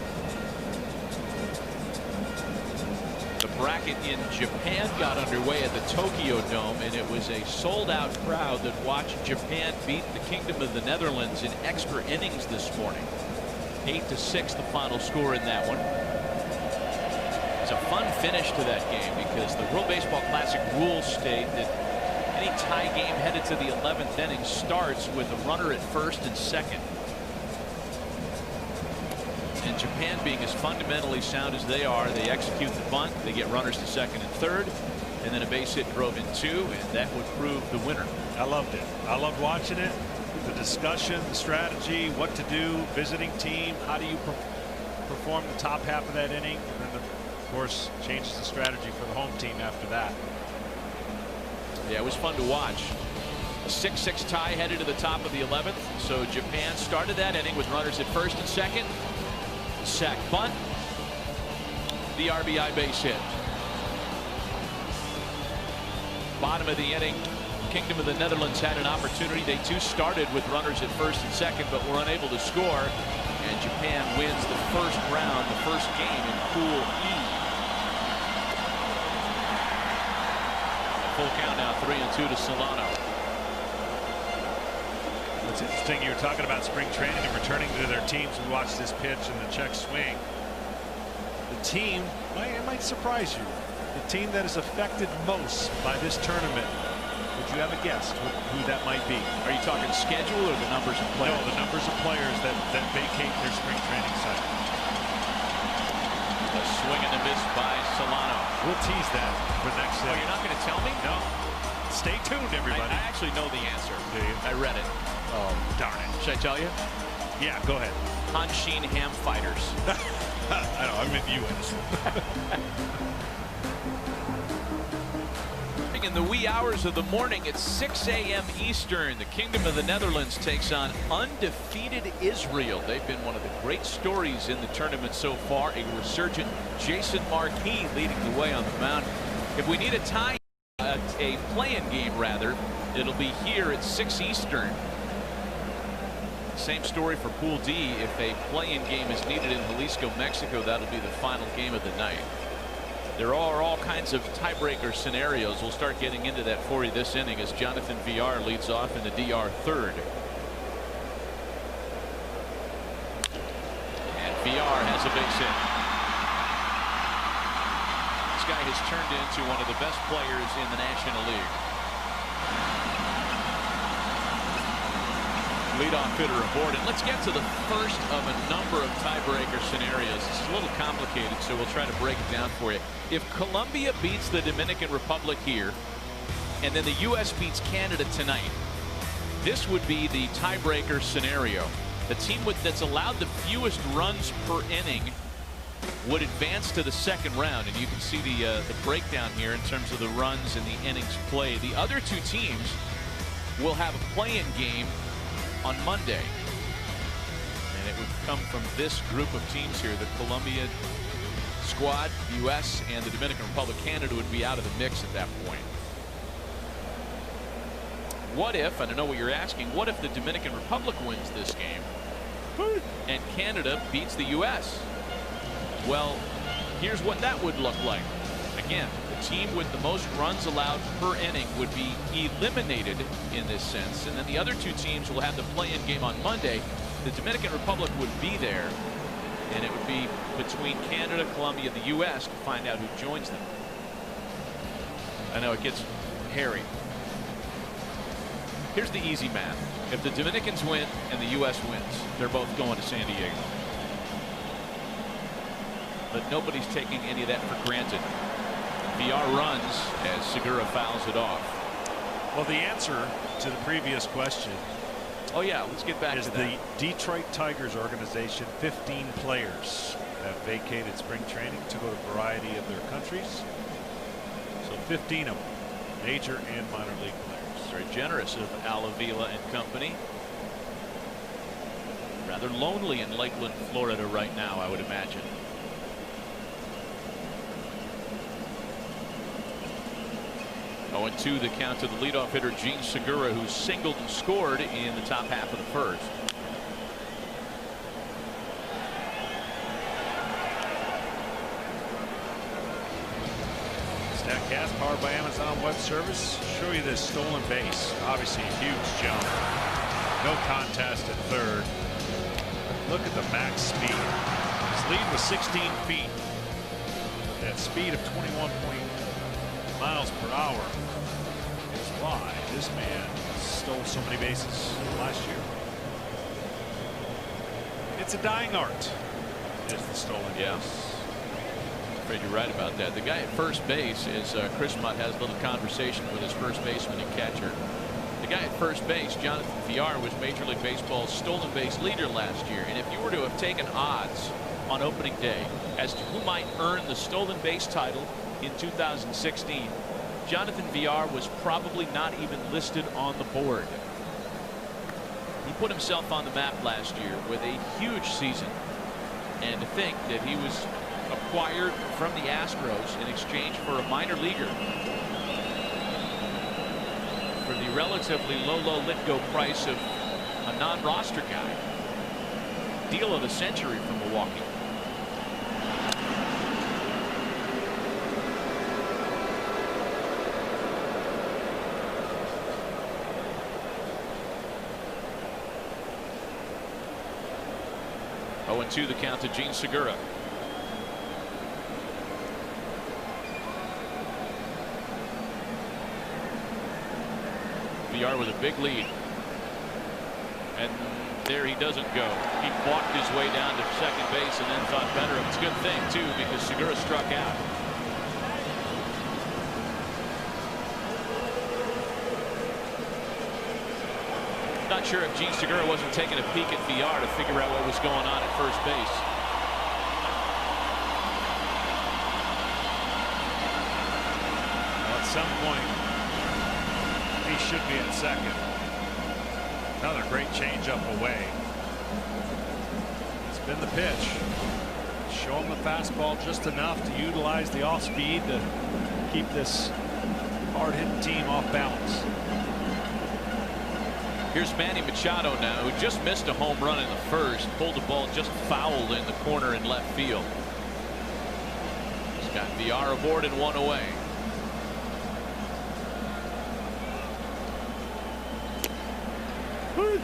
the bracket in Japan got underway at the Tokyo Dome, and it was a sold-out crowd that watched Japan beat the Kingdom of the Netherlands in extra innings this morning. 8-6 the final score in that one. It's a fun finish to that game because the World Baseball Classic rules state that any tie game headed to the 11th inning starts with a runner at first and second. And Japan, being as fundamentally sound as they are, they execute the bunt, they get runners to second and third, and then a base hit drove in 2, and that would prove the winner. I loved it. I loved watching it. The discussion, the strategy, what to do, visiting team, how do you perform the top half of that inning, and then of course changes the strategy for the home team after that. Yeah, it was fun to watch. A 6-6 tie headed to the top of the 11th. So Japan started that inning with runners at first and second. Sack bunt. The RBI base hit. Bottom of the inning, Kingdom of the Netherlands had an opportunity. They too started with runners at first and second, but were unable to score. And Japan wins the first round, the first game in Pool E. Full count now, 3-2 to Solano. It's interesting you were talking about spring training and returning to their teams. We watched this pitch and the check swing. The team, it might surprise you, the team that is affected most by this tournament. Would you have a guess who that might be? Are you talking schedule or the numbers of players? No, the numbers of players that vacate their spring training site. A swing and a miss by Solano. We'll tease that for next Oh, you're not going to tell me? No. Stay tuned, everybody. I actually know the answer. Do you? I read it. Oh, darn it. Should I tell you? Yeah, go ahead. Hanshin Ham Fighters. I know, I'm in U.S. starting in the wee hours of the morning at 6 a.m. Eastern. The Kingdom of the Netherlands takes on undefeated Israel. They've been one of the great stories in the tournament so far. A resurgent Jason Marquis leading the way on the mound. If we need a tie, a play-in game rather, it'll be here at 6 Eastern. Same story for Pool D. If a play-in game is needed in Jalisco, Mexico, that'll be the final game of the night. There are all kinds of tiebreaker scenarios. We'll start getting into that for you this inning as Jonathan Villar leads off in the DR third. And Villar has a base hit. This guy has turned into one of the best players in the National League. Leadoff hitter aboard, and let's get to the first of a number of tiebreaker scenarios. This is a little complicated, so we'll try to break it down for you. If Colombia beats the Dominican Republic here, and then the U.S. beats Canada tonight, this would be the tiebreaker scenario. The team that's allowed the fewest runs per inning would advance to the second round, and you can see the breakdown here in terms of the runs and the innings played. The other two teams will have a play-in game on Monday, and it would come from this group of teams here. The Colombia squad, the U.S. and the Dominican Republic. Canada would be out of the mix at that point. What if, and I know what you're asking, what if the Dominican Republic wins this game and Canada beats the U.S.? Well, here's what that would look like. Again, the team with the most runs allowed per inning would be eliminated in this sense, and then the other two teams will have the play-in game on Monday. The Dominican Republic would be there, and it would be between Canada, Colombia, and the U.S. to find out who joins them. I know it gets hairy. Here's the easy math. If the Dominicans win and the U.S. wins, they're both going to San Diego. But nobody's taking any of that for granted. Villar runs as Segura fouls it off. Well, the answer to the previous question. Oh yeah, let's get back to that. The Detroit Tigers organization, 15 players have vacated spring training to go to a variety of their countries. So 15 of them, major and minor league players. Very generous of Al Avila and company. Rather lonely in Lakeland, Florida right now, I would imagine. Oh, and 2 the count to the leadoff hitter Gene Segura, who singled and scored in the top half of the first. StatCast powered by Amazon Web Service. Show you this stolen base. Obviously a huge jump. No contest at third. Look at the max speed. His lead was 16 feet. That speed of 21 miles per hour is why this man stole so many bases last year. It's a dying art, is the stolen base. I'm afraid you're right about that. The guy at first base is Chris Mott has a little conversation with his first baseman and catcher. The guy at first base, Jonathan Villar, was Major League Baseball's stolen base leader last year, and if you were to have taken odds on opening day as to who might earn the stolen base title in 2016, Jonathan Villar was probably not even listed on the board. He put himself on the map last year with a huge season, and to think that he was acquired from the Astros in exchange for a minor leaguer for the relatively low Litgo price of a non-roster guy. Deal of the century for Milwaukee. Oh, and 2 the count to Gene Segura. Villar with a big lead. And there he doesn't go. He walked his way down to second base and then thought better of it. It's a good thing, too, because Segura struck out. Not sure if Gene Segura wasn't taking a peek at Villar to figure out what was going on at first base. Well, at some point, second. Another great changeup away. It's been the pitch. Show him the fastball just enough to utilize the off speed to keep this hard-hitting team off balance. Here's Manny Machado now, who just missed a home run in the first, pulled the ball just foul in the corner in left field. He's got VR aboard and one away. VR's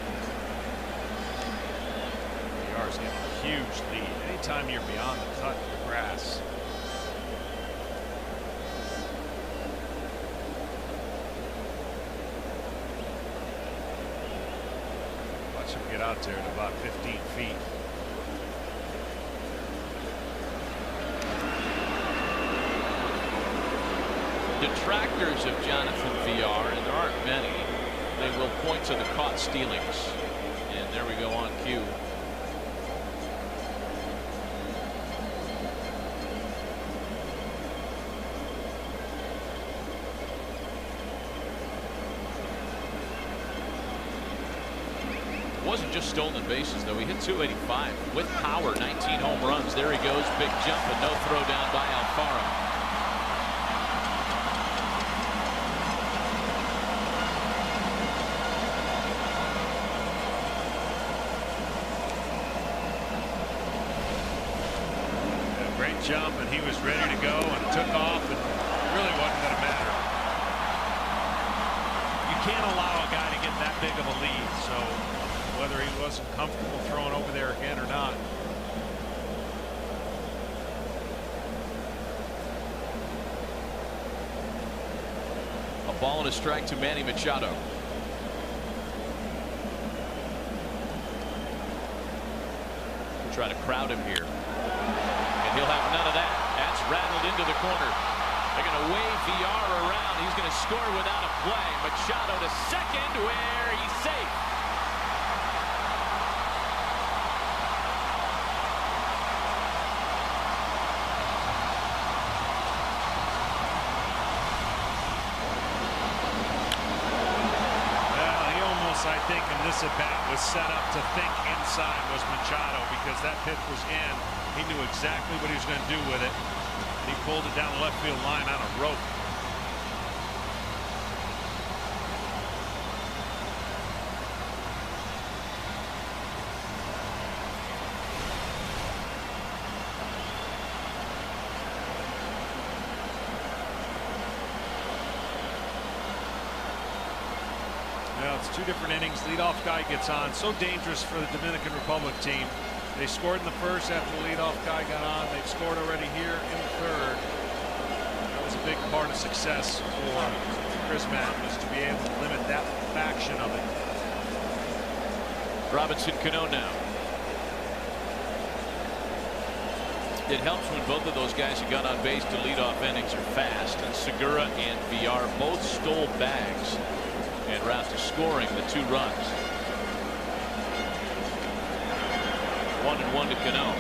getting a huge lead. Anytime you're beyond the cut of the grass. Watch him get out there at about 15 feet. Detractors of Jonathan VR, and there aren't many, they will point to the caught stealings. And there we go on cue. Wasn't just stolen bases, though. He hit 285 with power, 19 home runs. There he goes, big jump, and no throw down by Alfaro. Jump, and he was ready to go and took off, and it really wasn't going to matter. You can't allow a guy to get that big of a lead, so whether he wasn't comfortable throwing over there again or not. A ball and a strike to Manny Machado. We'll try to crowd him here. He'll have none of that. That's rattled into the corner. They're going to wave VR around. He's going to score without a play. Machado to second, where he's safe. Well, he almost, I think, in this at bat was set up to think inside was Machado, because that pitch was in. He knew exactly what he was going to do with it. He pulled it down the left field line on a rope. Well, it's two different innings. Leadoff guy gets on. So dangerous for the Dominican Republic team. They scored in the first after the leadoff guy got on. They've scored already here in the third. That was a big part of success for Crismatt, was to be able to limit that faction of it. Robinson Cano now. It helps when both of those guys who got on base to lead off innings are fast, and Segura and VR both stole bags en route to scoring the 2 runs. 1-1 to Cano.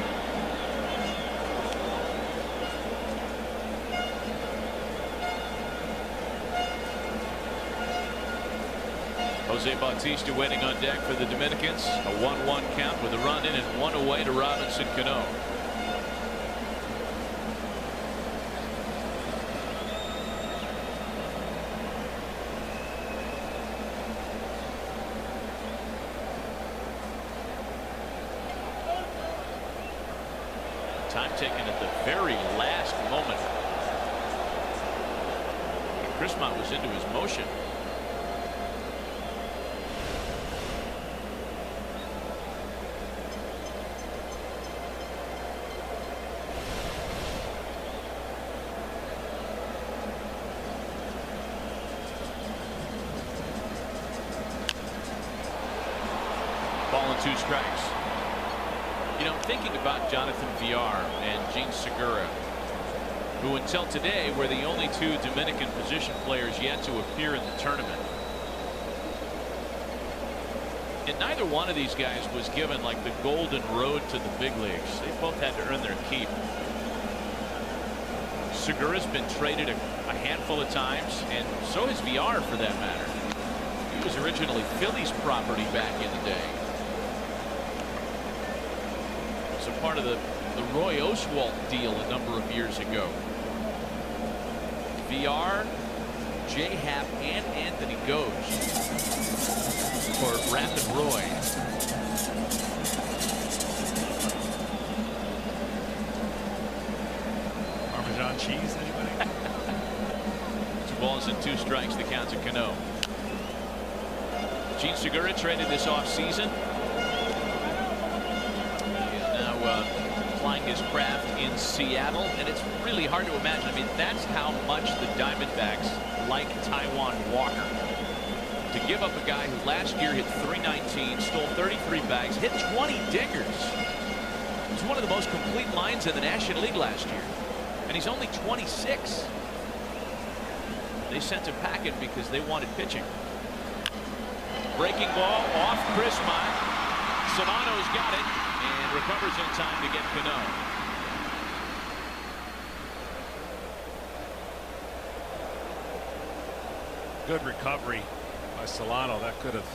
Jose Bautista waiting on deck for the Dominicans. A 1-1 count with a run in and 1 away to Robinson Cano. Time taken at the very last moment. Crismatt was into his motion. Ball and 2 strikes. You know, thinking about Jonathan VR and Gene Segura, who until today were the only 2 Dominican position players yet to appear in the tournament. And neither one of these guys was given like the golden road to the big leagues. They both had to earn their keep. Segura's been traded a handful of times, and so has VR for that matter. He was originally Phillies property back in the day. It was a part of the Roy Oswalt deal a number of years ago. VR, J-Hap, and Anthony Ghosh for Rapid Roy. Parmesan cheese, anybody? 2 balls and 2 strikes. The count's a Cano. Gene Segura traded this offseason. He is now applying his craft in Seattle, and it's really hard to imagine. I mean, that's how much the Diamondbacks like Taijuan Walker. To give up a guy who last year hit .319, stole 33 bags, hit 20 dingers. It was one of the most complete lines in the National League last year, and he's only 26. They sent him packing because they wanted pitching. Breaking ball off Chrismont. Solano's got it and recovers in time to get Cano. Good recovery by Solano. That could have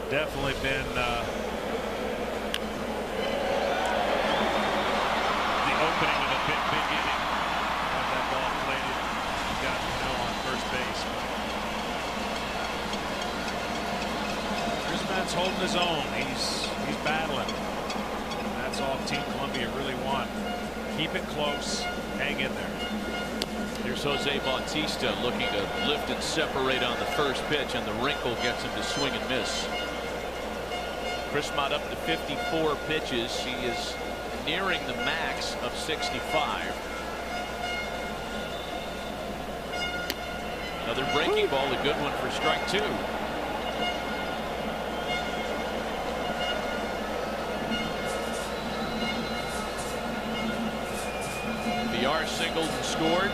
definitely been the opening of a big inning. Got that ball plated. He got Cano on first base. Chrismont's holding his own. He's battling. And that's all Team Colombia really want. Keep it close. Hang in there. Here's Jose Bautista looking to lift and separate on the first pitch, and the wrinkle gets him to swing and miss. Chrismont up to 54 pitches. He is nearing the max of 65. Another breaking ball, a good one for strike 2. VR singled and scored.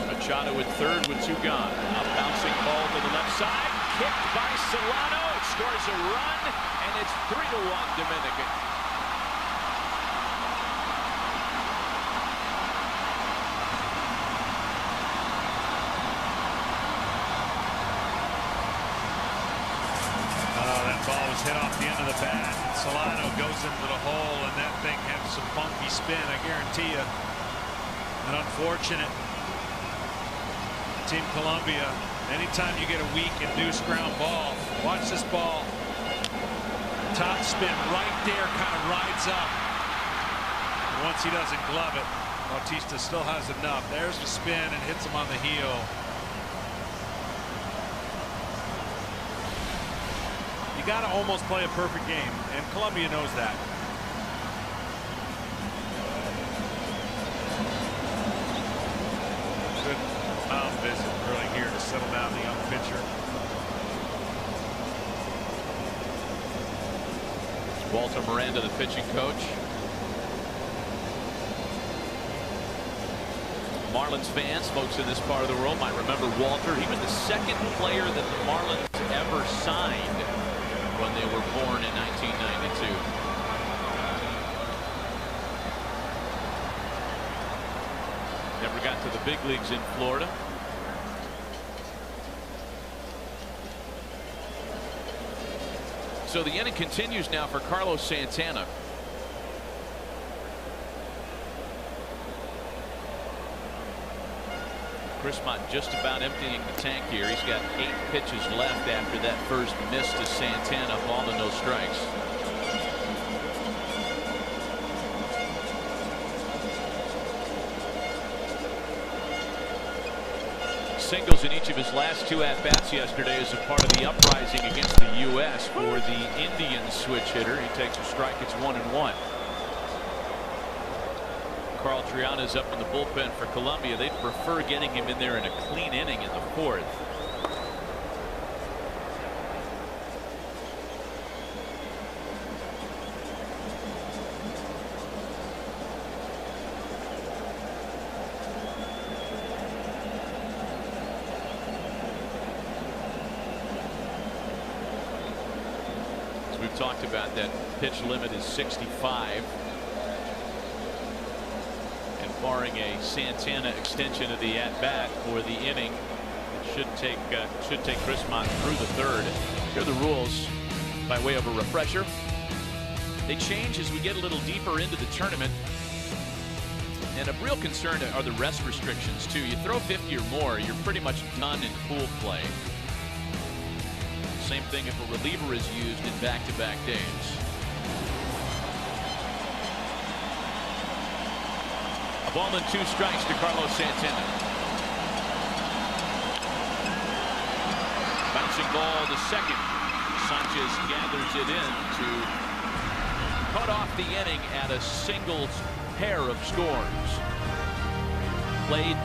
Machado at third with 2 gone. A bouncing ball to the left side, kicked by Solano. It scores a run, and it's 3-1 Dominican. That ball was hit off the end of the bat. And Solano goes into the hole, and that thing has some funky spin, I guarantee you. And unfortunate. Team Colombia, anytime you get a weak induced ground ball, watch this ball. Top spin right there, kind of rides up. And once he doesn't glove it, Bautista still has enough. There's the spin and hits him on the heel. You got to almost play a perfect game, and Colombia knows that. Good mound visit early here to settle down the young pitcher. Walter Miranda, the pitching coach. Marlins fans, folks in this part of the world, might remember Walter. He was the second player that the Marlins ever signed when they were born in 1992. Never got to the big leagues in Florida. So the inning continues now for Carlos Santana. Chrismont just about emptying the tank here. He's got 8 pitches left after that first miss to Santana, ball and no strikes. Singles in each of his last 2 at-bats yesterday as a part of the uprising against the U.S. for the Indians switch hitter. He takes a strike. It's 1-1. Carl Triana's up in the bullpen for Colombia. They'd prefer getting him in there in a clean inning in the 4th. We've talked about that pitch limit is 65. And barring a Santana extension of the at-bat or the inning. It should take Chris Mott through the third. Here are the rules by way of a refresher. They change as we get a little deeper into the tournament. And a real concern are the rest restrictions, too. You throw 50 or more, you're pretty much done in pool play. Same thing if a reliever is used in back-to-back days. A ball and 2 strikes to Carlos Santana. Bouncing ball to second. Sanchez gathers it in to cut off the inning at a single pair of scores. Played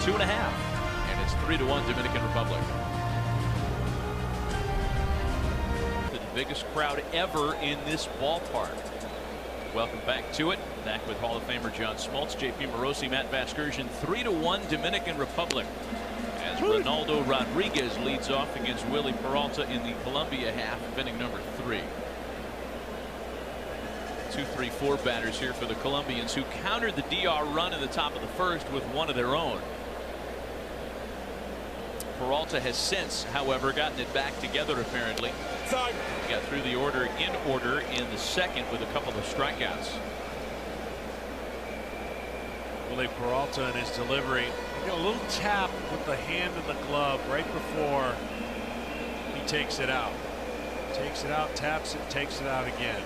2.5, and it's 3-1 Dominican Republic. The biggest crowd ever in this ballpark. Welcome back to it. Back with Hall of Famer John Smoltz, JP Morosi, Matt Vasgersian. 3-1 Dominican Republic as Ronaldo Rodriguez leads off against Willie Peralta in the Colombia half, inning number 3. 2-3-4 batters here for the Colombians, who countered the DR run in the top of the first with one of their own. Peralta has since, however, gotten it back together apparently. Got through the order in the second with a couple of strikeouts. Willie Peralta and his delivery. You know, a little tap with the hand in the glove right before he takes it out. Takes it out, taps it, takes it out again.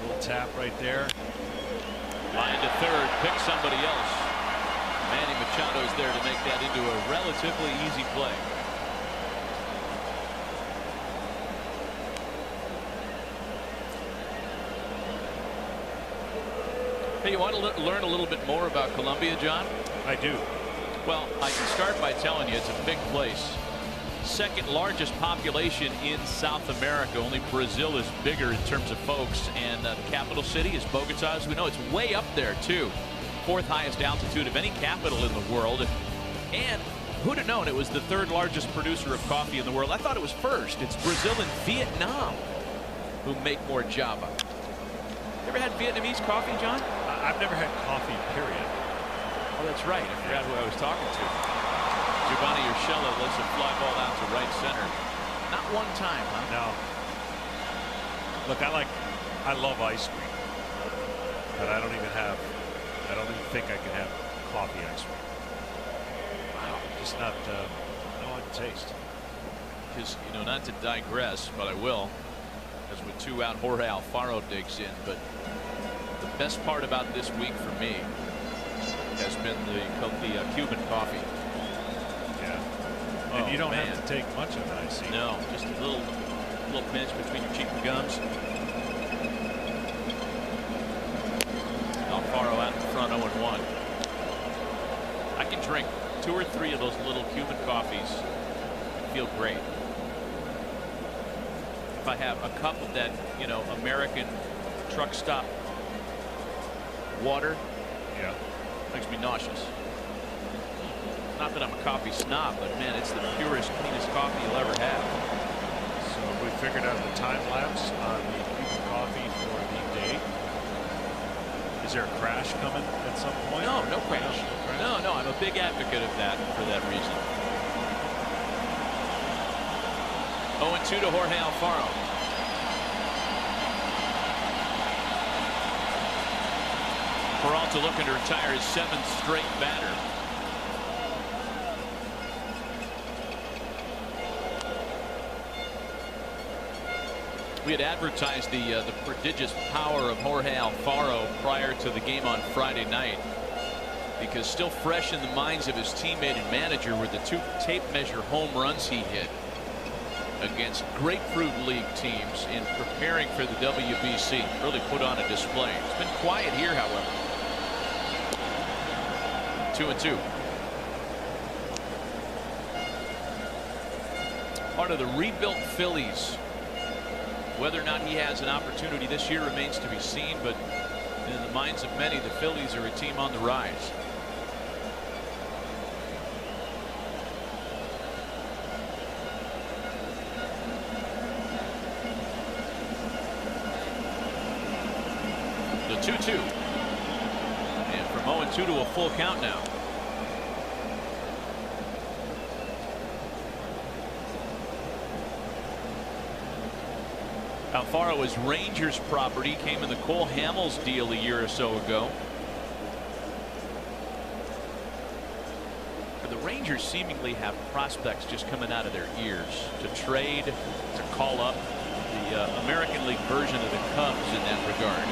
Little tap right there. Line to third, pick somebody else. Manny Machado's there to make that into a relatively easy play. Hey, you want to learn a little bit more about Colombia, John? I do. Well, I can start by telling you it's a big place. Second largest population in South America. Only Brazil is bigger in terms of folks, and the capital city is Bogota, as we know. It's way up there too. 4th highest altitude of any capital in the world. And who'd have known it was the 3rd largest producer of coffee in the world? I thought it was first. It's Brazil and Vietnam who make more Java. You ever had Vietnamese coffee, John? I've never had coffee, period. Oh, that's right. I forgot who I was talking to. Giovanni Urshela lets a fly ball out to right center. Not one time, huh? No. Look, I love ice cream, but I don't even think I can have coffee ice cream. Wow, just not no one taste. Because, you know, not to digress, but I will, as with 2 out, Jorge Alfaro digs in. But the best part about this week for me has been the Cuban coffee. Yeah. And you don't have to take much of it, I see. No, just a little pinch between your cheek and gums. Alfaro out in front, 0-1. I can drink 2 or 3 of those little Cuban coffees and feel great. If I have a cup of that, you know, American truck stop water, yeah, makes me nauseous. Not that I'm a coffee snob, but man, it's the purest, cleanest coffee you'll ever have. So we figured out the time lapse on the Cuban coffee for the day. Is there a crash coming at some point? No, no crash. No, I'm a big advocate of that for that reason. 0-2 to Jorge Alfaro. Peralta looking to retire his 7th straight batter. We had advertised the prodigious power of Jorge Alfaro prior to the game on Friday night, because still fresh in the minds of his teammate and manager were the 2 tape measure home runs he hit against Grapefruit League teams in preparing for the WBC. Really put on a display. It's been quiet here, however. 2-2. Part of the rebuilt Phillies. Whether or not he has an opportunity this year remains to be seen, but in the minds of many, the Phillies are a team on the rise. The 2-2. And from 0-2 to a full count now. Alfaro is Rangers property, came in the Cole Hamels deal a year or so ago. The Rangers seemingly have prospects just coming out of their ears to trade, to call up. The American League version of the Cubs in that regard.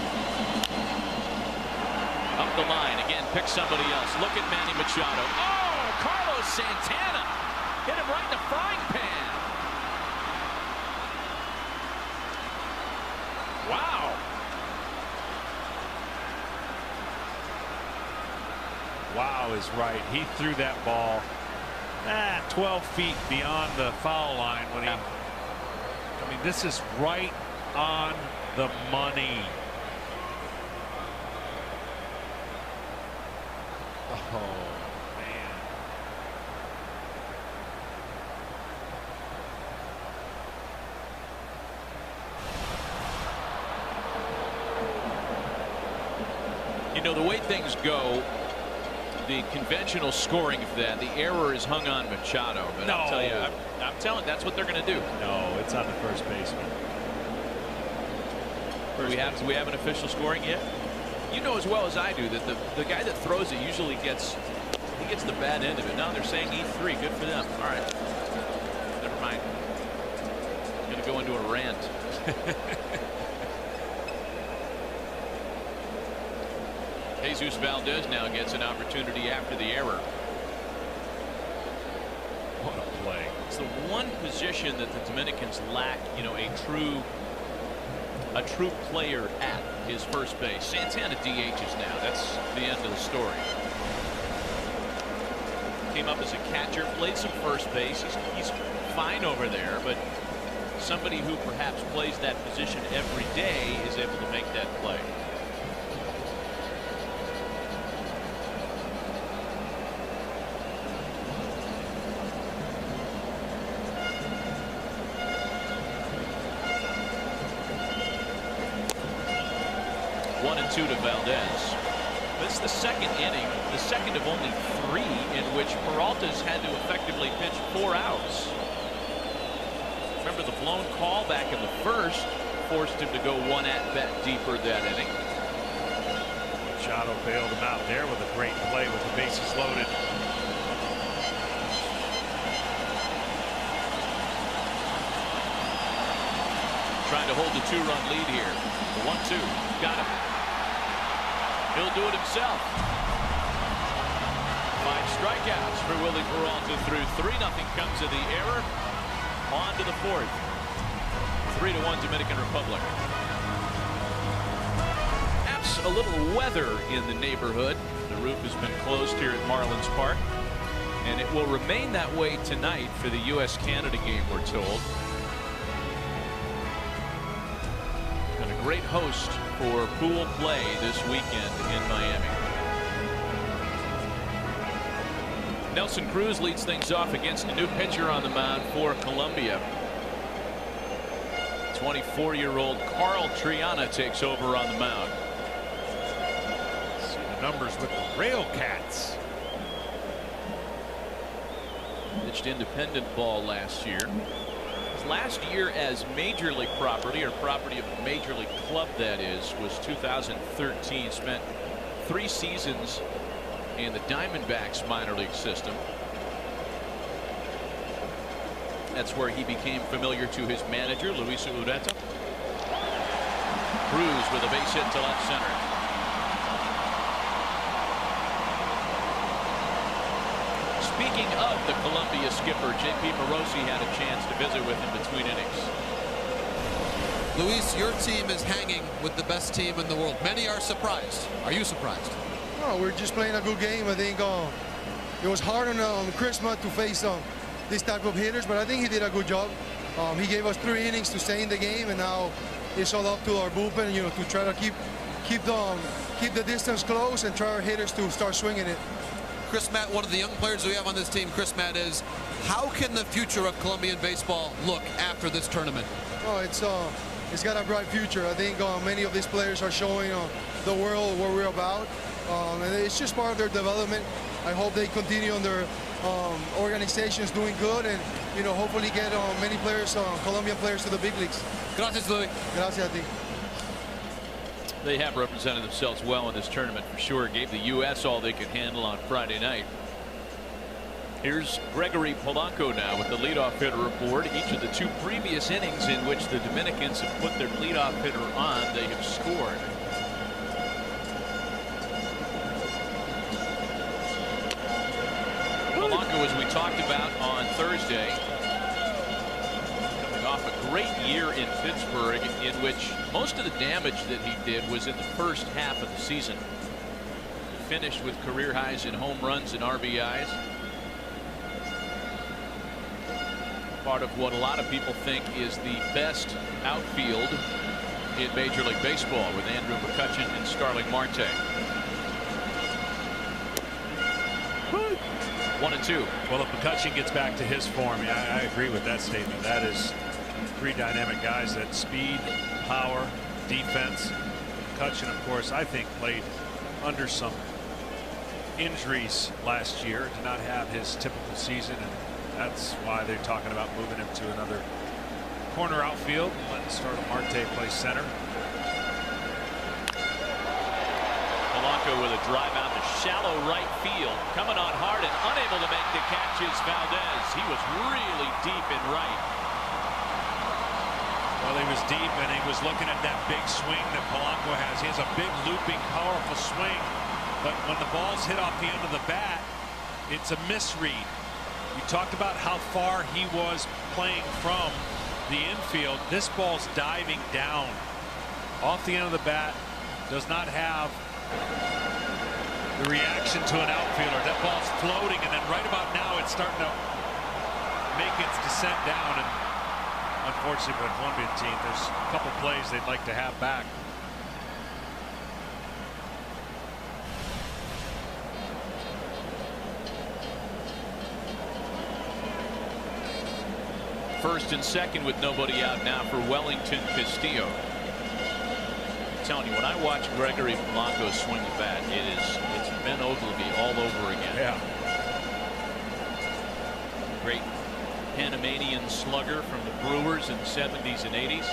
Up the line again, pick somebody else. Look at Manny Machado. Oh, Carlos Santana hit him right in the frying pan. Wow. Wow is right. He threw that ball 12 feet beyond the foul line when he. I mean, this is right on the money. Oh, man. You know, the way things go, the conventional scoring of that, the error is hung on Machado. But No. I'll tell you, I'm telling, that's what they're going to do. No, it's on the first baseman. Do we have an official scoring yet? You know as well as I do that the guy that throws it usually gets the bad end of it. No, they're saying E3. Good for them. All right. Never mind. I'm going to go into a rant. Jesus Valdez now gets an opportunity after the error. What a play. It's the one position that the Dominicans lack, you know, a true player at his first base. Santana DHs now. That's the end of the story. Came up as a catcher, played some first base. He's fine over there, but somebody who perhaps plays that position every day is able to make that play. Two to Valdez. This is the second inning, the second of only 3 in which Peralta's had to effectively pitch 4 outs. Remember the blown call back in the first forced him to go 1 at-bat deeper that inning. Machado bailed him out there with a great play with the bases loaded. Trying to hold the 2-run lead here. The 1-2. Got him. He'll do it himself. 5 strikeouts for Willie Peralta through 3. Nothing comes of the error. On to the 4th. 3-1 Dominican Republic. Perhaps a little weather in the neighborhood. The roof has been closed here at Marlins Park. And it will remain that way tonight for the U.S.-Canada game, we're told. And a great host for pool play this weekend in Miami. Nelson Cruz leads things off against a new pitcher on the mound for Colombia. 24-year-old Carl Triana takes over on the mound. See the numbers with the Rail Cats. Pitched independent ball last year. Last year as major league property, or property of a major league club that is, was 2013. Spent 3 seasons in the Diamondbacks minor league system. That's where he became familiar to his manager, Luis Ureta. Cruz with a base hit to left center. Speaking of the Colombia skipper, J.P. Morosi had a chance to visit with him between innings. Luis, your team is hanging with the best team in the world. Many are surprised. Are you surprised? No, we're just playing a good game. I think it was hard on Christmas to face this type of hitters, but I think he did a good job. He gave us 3 innings to stay in the game, and now it's all up to our bullpen, you know, to try to keep the distance close and try our hitters to start swinging it. Chris Matt, one of the young players we have on this team, Chris Matt, is how can the future of Colombian baseball look after this tournament? Oh, it's got a bright future. I think many of these players are showing the world what we're about. And it's just part of their development. I hope they continue on their organizations doing good, and hopefully get many players, Colombian players, to the big leagues. Gracias, Luis. Gracias a ti. They have represented themselves well in this tournament for sure. Gave the U.S. all they could handle on Friday night. Here's Gregory Polanco now with the leadoff hitter report. Each of the 2 previous innings in which the Dominicans have put their leadoff hitter on, they have scored. Polanco, as we talked about on Thursday, coming off a great year in Pittsburgh, in which most of the damage that he did was in the first half of the season. He finished with career highs in home runs and RBIs. Part of what a lot of people think is the best outfield in Major League Baseball, with Andrew McCutchen and Starling Marte. 1-2. Well, if McCutchen gets back to his form, I agree with that statement. That is 3 dynamic guys. That speed, power, defense. McCutchen, of course, I think played under some injuries last year. Did not have his typical season, and that's why they're talking about moving him to another corner outfield and letting Starling Marte play center. Polanco with a drive out to shallow right field. Coming on hard and unable to make the catch is Valdez. He was really deep in right. Well, he was deep, and he was looking at that big swing that Polanco has. He has a big looping, powerful swing, but when the ball's hit off the end of the bat, it's a misread. We talked about how far he was playing from the infield. This ball's diving down off the end of the bat. Does not have the reaction to an outfielder. That ball's floating, and then right about now it's starting to make its descent down. And unfortunately for the Colombian team, there's a couple plays they'd like to have back. First and second with nobody out now for Wellington Castillo. I'm telling you, when I watch Gregory Polanco swing the bat, it's Ben Oglivie all over again. Yeah. Great Panamanian slugger from the Brewers in the 70s and 80s.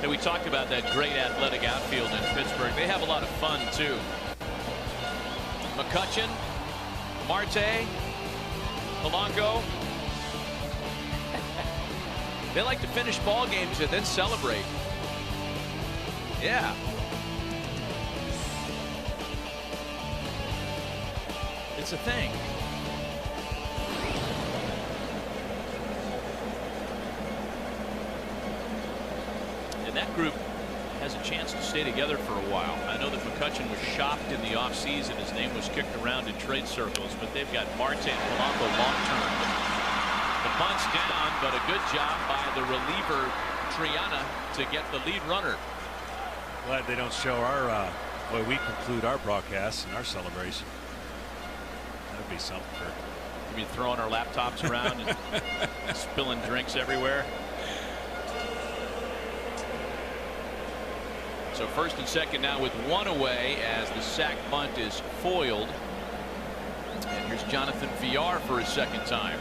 And we talked about that great athletic outfield in Pittsburgh. They have a lot of fun too. McCutchen, Marte, Polanco. They like to finish ball games and then celebrate. Yeah. It's a thing. And that group has a chance to stay together for a while. I know that McCutchen was shopped in the offseason. His name was kicked around in trade circles, but they've got Marte and Polanco long-term. The bunt's down, but a good job by the reliever Triana to get the lead runner. Glad they don't show our way we conclude our broadcast and our celebration. That'd be something for. I mean, throwing our laptops around and spilling drinks everywhere. So first and second now with one away as the sac bunt is foiled. And here's Jonathan Villar for his second time.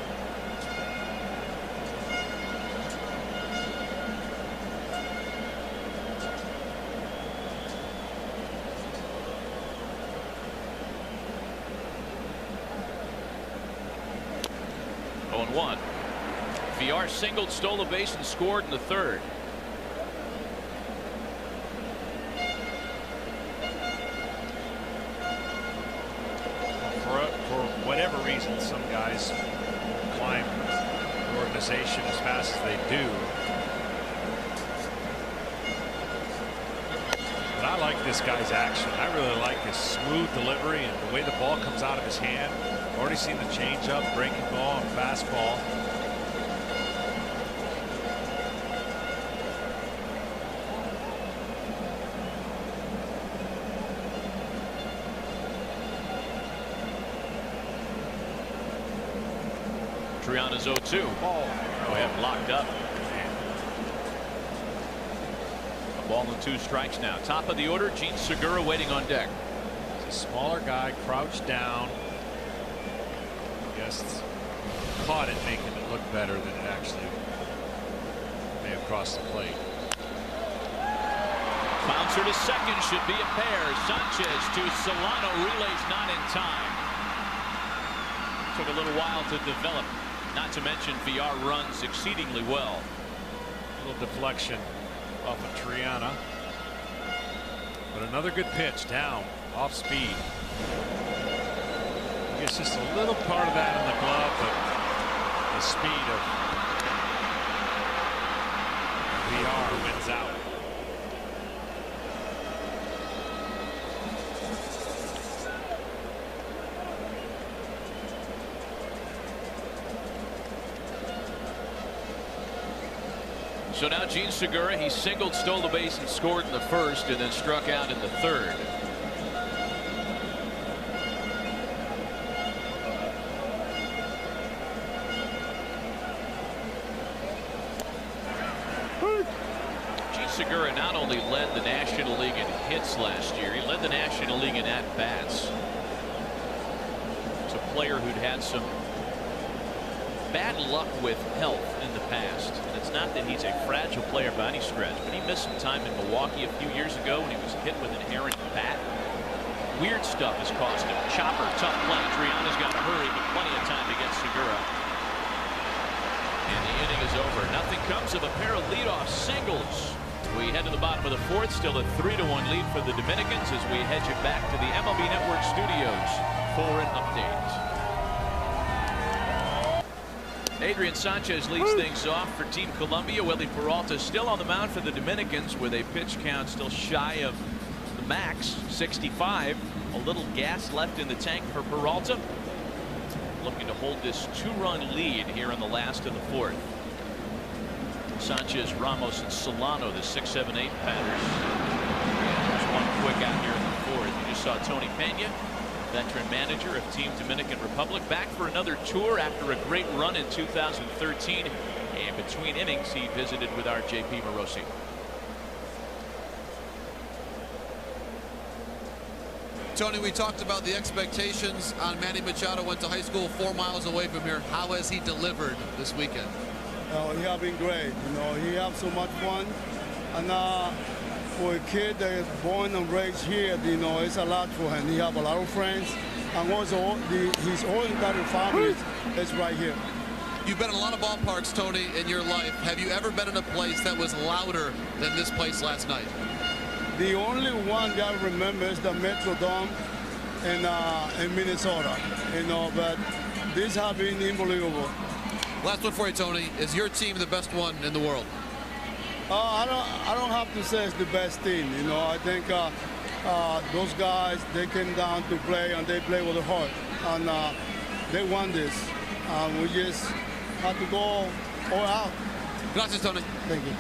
Villar singled, stole a base, and scored in the third. For whatever reason, some guys climb the organization as fast as they do. But I like this guy's action. I really like his smooth delivery and the way the ball comes out of his hand. Already seen the changeup, breaking ball, and fastball. Triana's 0-2. Oh, we have locked up. Ball and 2 strikes now. Top of the order, Gene Segura waiting on deck. He's a smaller guy, crouched down. I guess caught it, making it look better than it actually may have crossed the plate. Bouncer to second, should be a pair. Sanchez to Solano, relays not in time. Took a little while to develop. Not to mention VR runs exceedingly well. A little deflection off of Triana. But another good pitch down, off speed. I guess just a little part of that in the glove, but the speed of VR wins out. So now Gene Segura, he singled, stole the base, and scored in the first, and then struck out in the third. Gene Segura not only led the National League in hits last year, he led the National League in at-bats. It's a player who'd had some bad luck with health in the past. And it's not that he's a fragile player by any stretch, but he missed some time in Milwaukee a few years ago when he was hit with an errant bat. Weird stuff has cost him. Chopper, tough play. Triana's got to hurry, but plenty of time to get Segura. And the inning is over. Nothing comes of a pair of leadoff singles. We head to the bottom of the fourth. Still a 3-1 lead for the Dominicans as we head you back to the MLB Network studios for an update. Adrian Sanchez leads things off for Team Colombia. Willie Peralta still on the mound for the Dominicans with a pitch count still shy of the max, 65. A little gas left in the tank for Peralta. Looking to hold this 2-run lead here in the last of the fourth. Sanchez, Ramos, and Solano, the 6, 7, 8 batters. There's one quick out here in the fourth. You just saw Tony Pena, veteran manager of Team Dominican Republic, back for another tour after a great run in 2013. And between innings, he visited with our JP Morosi. Tony, we talked about the expectations on Manny Machado. Went to high school 4 miles away from here. How has he delivered this weekend? He has been great. You know, he has so much fun. And for a kid that is born and raised here, you know, it's a lot for him. He has a lot of friends. And also, his whole entire family is right here. You've been in a lot of ballparks, Tony, in your life. Have you ever been in a place that was louder than this place last night? The only one that I remember is the Metrodome in Minnesota. You know, but this has been unbelievable. Last one for you, Tony. Is your team the best one in the world? I don't have to say it's the best team. You know, I think those guys, they came down to play and they play with the heart, and they won this. We just have to go all out. Gracias, Tony. Thank you.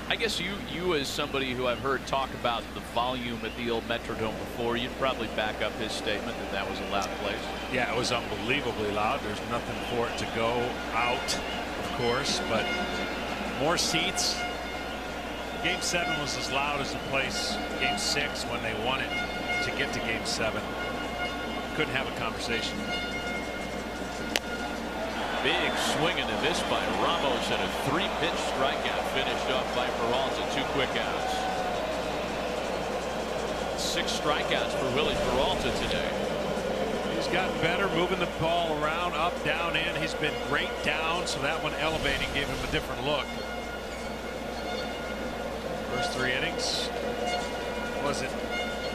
I guess you as somebody who I've heard talk about the volume at the old Metrodome before, you'd probably back up his statement that that was a loud place. Yeah, it was unbelievably loud. There's nothing for it to go out, of course, but more seats. Game 7 was as loud as the place Game 6 when they won it to get to Game 7. Couldn't have a conversation. Big swing and a miss by Ramos and a 3-pitch strikeout finished off by Peralta. 2 quick outs. 6 strikeouts for Willie Peralta today. He's gotten better moving the ball around, up, down, in. He's been great down, so that one elevating gave him a different look. First 3 innings wasn't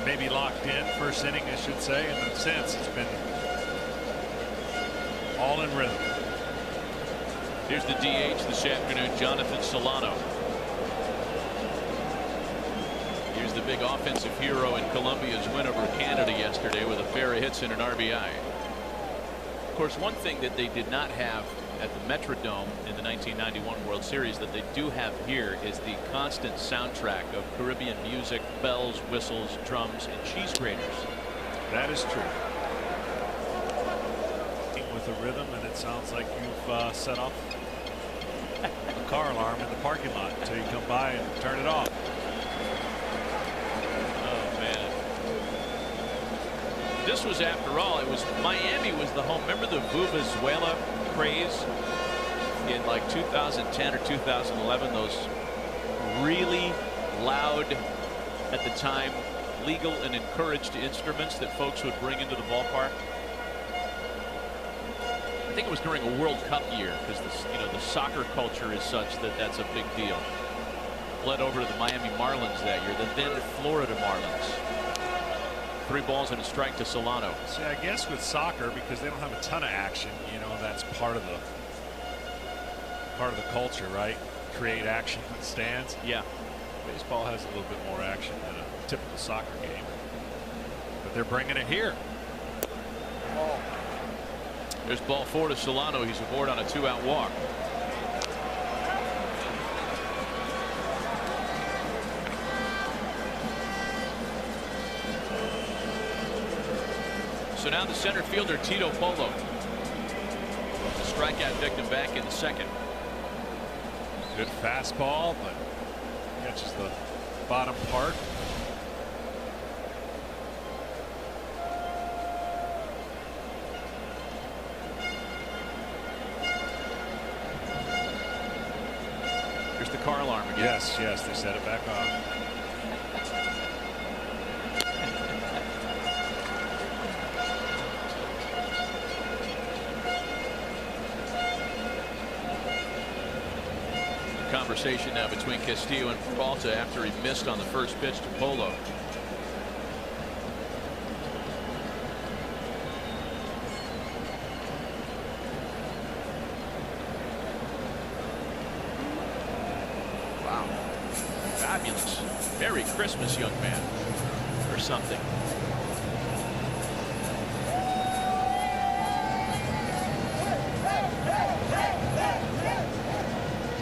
maybe locked in. First inning, I should say, and then since it's been all in rhythm. Here's the DH this afternoon, Jonathan Solano. Here's the big offensive hero in Colombia's win over Canada yesterday with a pair of hits and an RBI. Of course, one thing that they did not have at the Metrodome in the 1991 World Series that they do have here is the constant soundtrack of Caribbean music, bells, whistles, drums, and cheese graters. That is true. With the rhythm, and it sounds like you've set off a car alarm in the parking lot until you come by and turn it off. Oh man. This was, after all, it was Miami was the home. Remember the Vuvuzuela craze in like 2010 or 2011? Those really loud, at the time, legal and encouraged instruments that folks would bring into the ballpark. I think it was during a World Cup year, because the soccer culture is such that that's a big deal. Bled over to the Miami Marlins that year, the then Florida Marlins. 3 balls and a strike to Solano. See, I guess with soccer, because they don't have a ton of action, that's part of the culture, right? Create action in the stands. Yeah. Baseball has a little bit more action than a typical soccer game, but they're bringing it here. There's ball 4 to Solano. He's aboard on a 2-out walk. So now the center fielder, Tito Polo. The strikeout victim back in the second. Good fastball, but catches the bottom part. Here's the car alarm again. Yes, they set it back off. Conversation now between Castillo and Peralta after he missed on the first pitch to Polo. Wow. Fabulous. Merry Christmas, young man. Or something.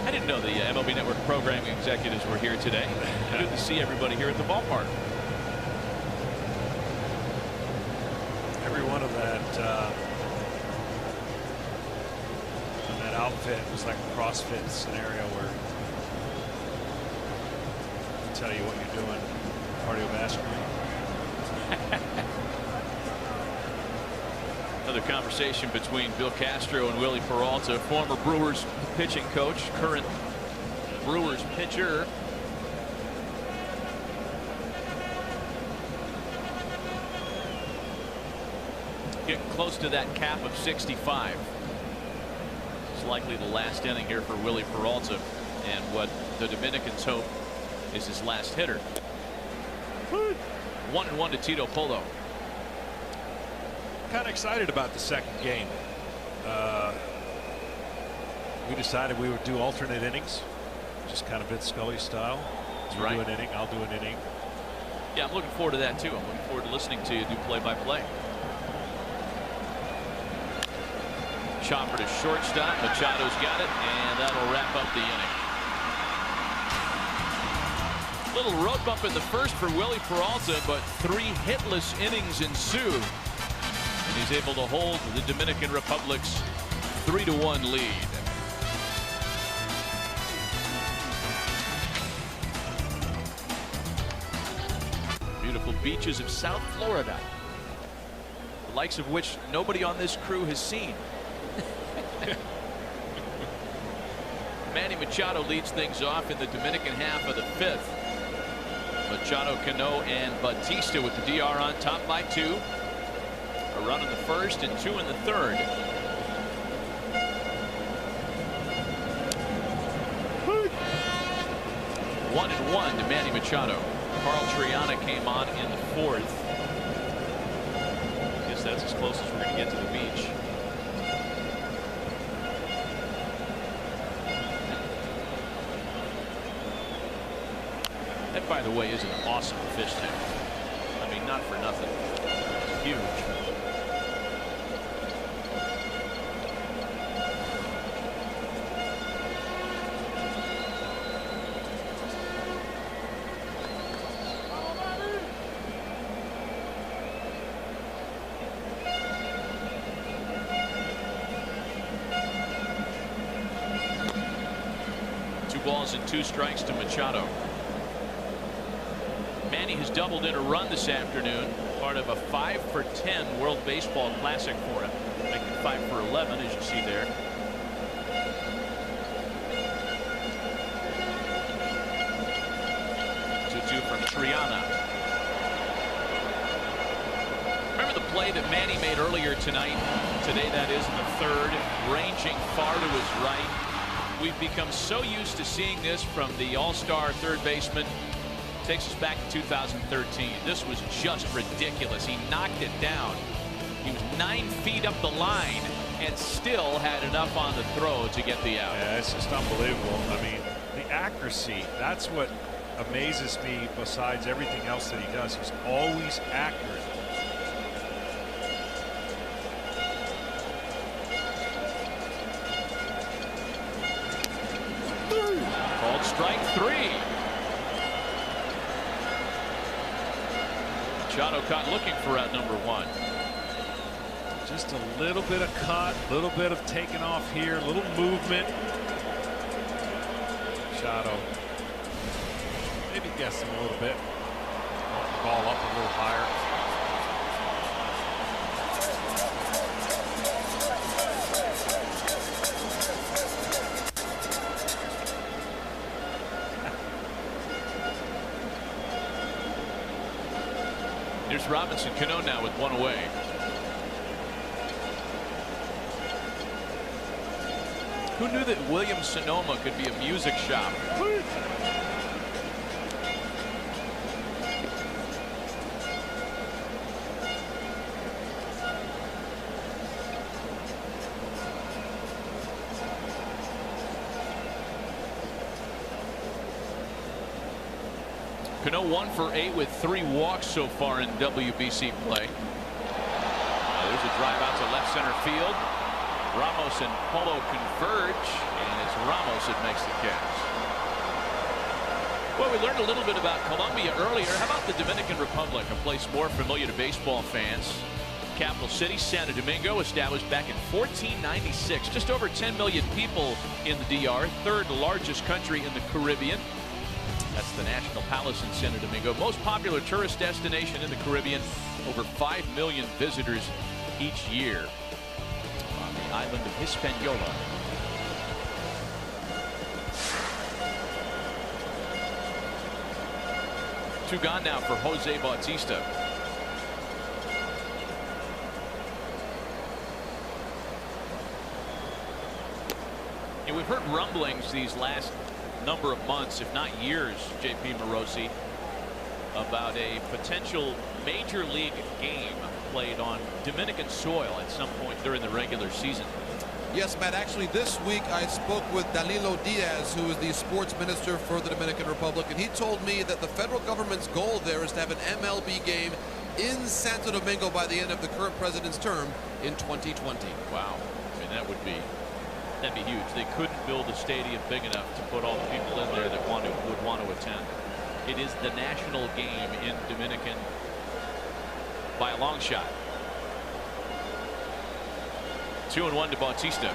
I didn't know the MLB Network programming executives were here today. Good to see everybody here at the ballpark. Every one of that outfit was like a CrossFit scenario where they tell you what you're doing cardiovascularly. Another conversation between Bill Castro and Willie Peralta, former Brewers pitching coach, current Brewers pitcher. Getting close to that cap of 65. It's likely the last inning here for Willie Peralta, and what the Dominicans hope is his last hitter. 1-1 to Tito Polo. Kind of excited about the second game. We decided we would do alternate innings, just kind of Vince Scully style. You do an inning, I'll do an inning. Yeah, I'm looking forward to that too. I'm looking forward to listening to you do play-by-play. Chopper to shortstop. Machado's got it, and that'll wrap up the inning. Little road bump in the first for Willie Peralta, but 3 hitless innings ensue. And he's able to hold the Dominican Republic's 3-1 lead. Beautiful beaches of South Florida, the likes of which nobody on this crew has seen. Manny Machado leads things off in the Dominican half of the 5th. Machado, Cano, and Batista with the DR on top by 2. A run in the first and 2 in the third. One and 1 to Manny Machado. Carl Triana came on in the 4th. I guess that's as close as we're going to get to the beach. That, by the way, is an awesome fish tank. I mean, not for nothing. It's huge. 2 balls and 2 strikes to Machado. Manny has doubled in a run this afternoon, part of a 5 for 10 World Baseball Classic for him, making 5 for 11 as you see there. From Triana. Remember the play that Manny made earlier tonight? Today, that is, in the 3rd, ranging far to his right. We've become so used to seeing this from the all-star third baseman. Takes us back to 2013. This was just ridiculous. He knocked it down. He was 9 feet up the line and still had enough on the throw to get the out. Yeah, it's just unbelievable. I mean, the accuracy, that's what amazes me besides everything else that he does. He's always accurate. Called strike 3. Machado caught looking for out number 1. Just a little bit of cut, a little bit of taking off here, a little movement. Machado maybe guessed him a little bit. Want the ball up a little higher. Here's Robinson Cano now with 1 away. Who knew that Williams-Sonoma could be a music shop? Cano 1 for 8 with 3 walks so far in WBC play. There's a drive out to left center field. Ramos and Polo converge, and it's Ramos that makes the catch. Well, we learned a little bit about Colombia earlier. How about the Dominican Republic, a place more familiar to baseball fans? Capital city, Santo Domingo, established back in 1496. Just over 10 million people in the DR, 3rd largest country in the Caribbean. That's the National Palace in Santo Domingo. Most popular tourist destination in the Caribbean. Over 5 million visitors each year on the island of Hispaniola. Two gone now for Jose Bautista. And we've heard rumblings these last number of months, if not years, J.P. Morosi, about a potential major league game played on Dominican soil at some point during the regular season. Yes, Matt, actually this week I spoke with Danilo Diaz, who is the sports minister for the Dominican Republic, and he told me that the federal government's goal there is to have an MLB game in Santo Domingo by the end of the current president's term in 2020. Wow. I mean, that'd be huge. They couldn't build a stadium big enough to put all the people in there that would want to attend. It is the national game in Dominican by a long shot. 2-1 to Bautista.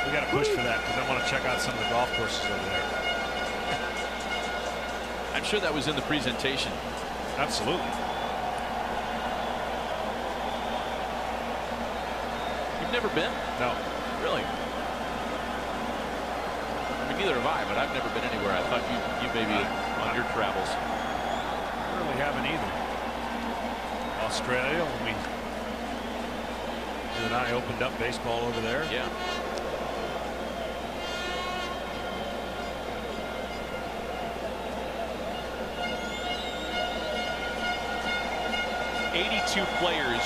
We got to push for that because I want to check out some of the golf courses over there. I'm sure that was in the presentation. Absolutely. You've never been? No. Really? I mean, neither have I, but I've never been anywhere. I thought you maybe on your travels. I really haven't either. Australia, when you and I opened up baseball over there. Yeah. Two players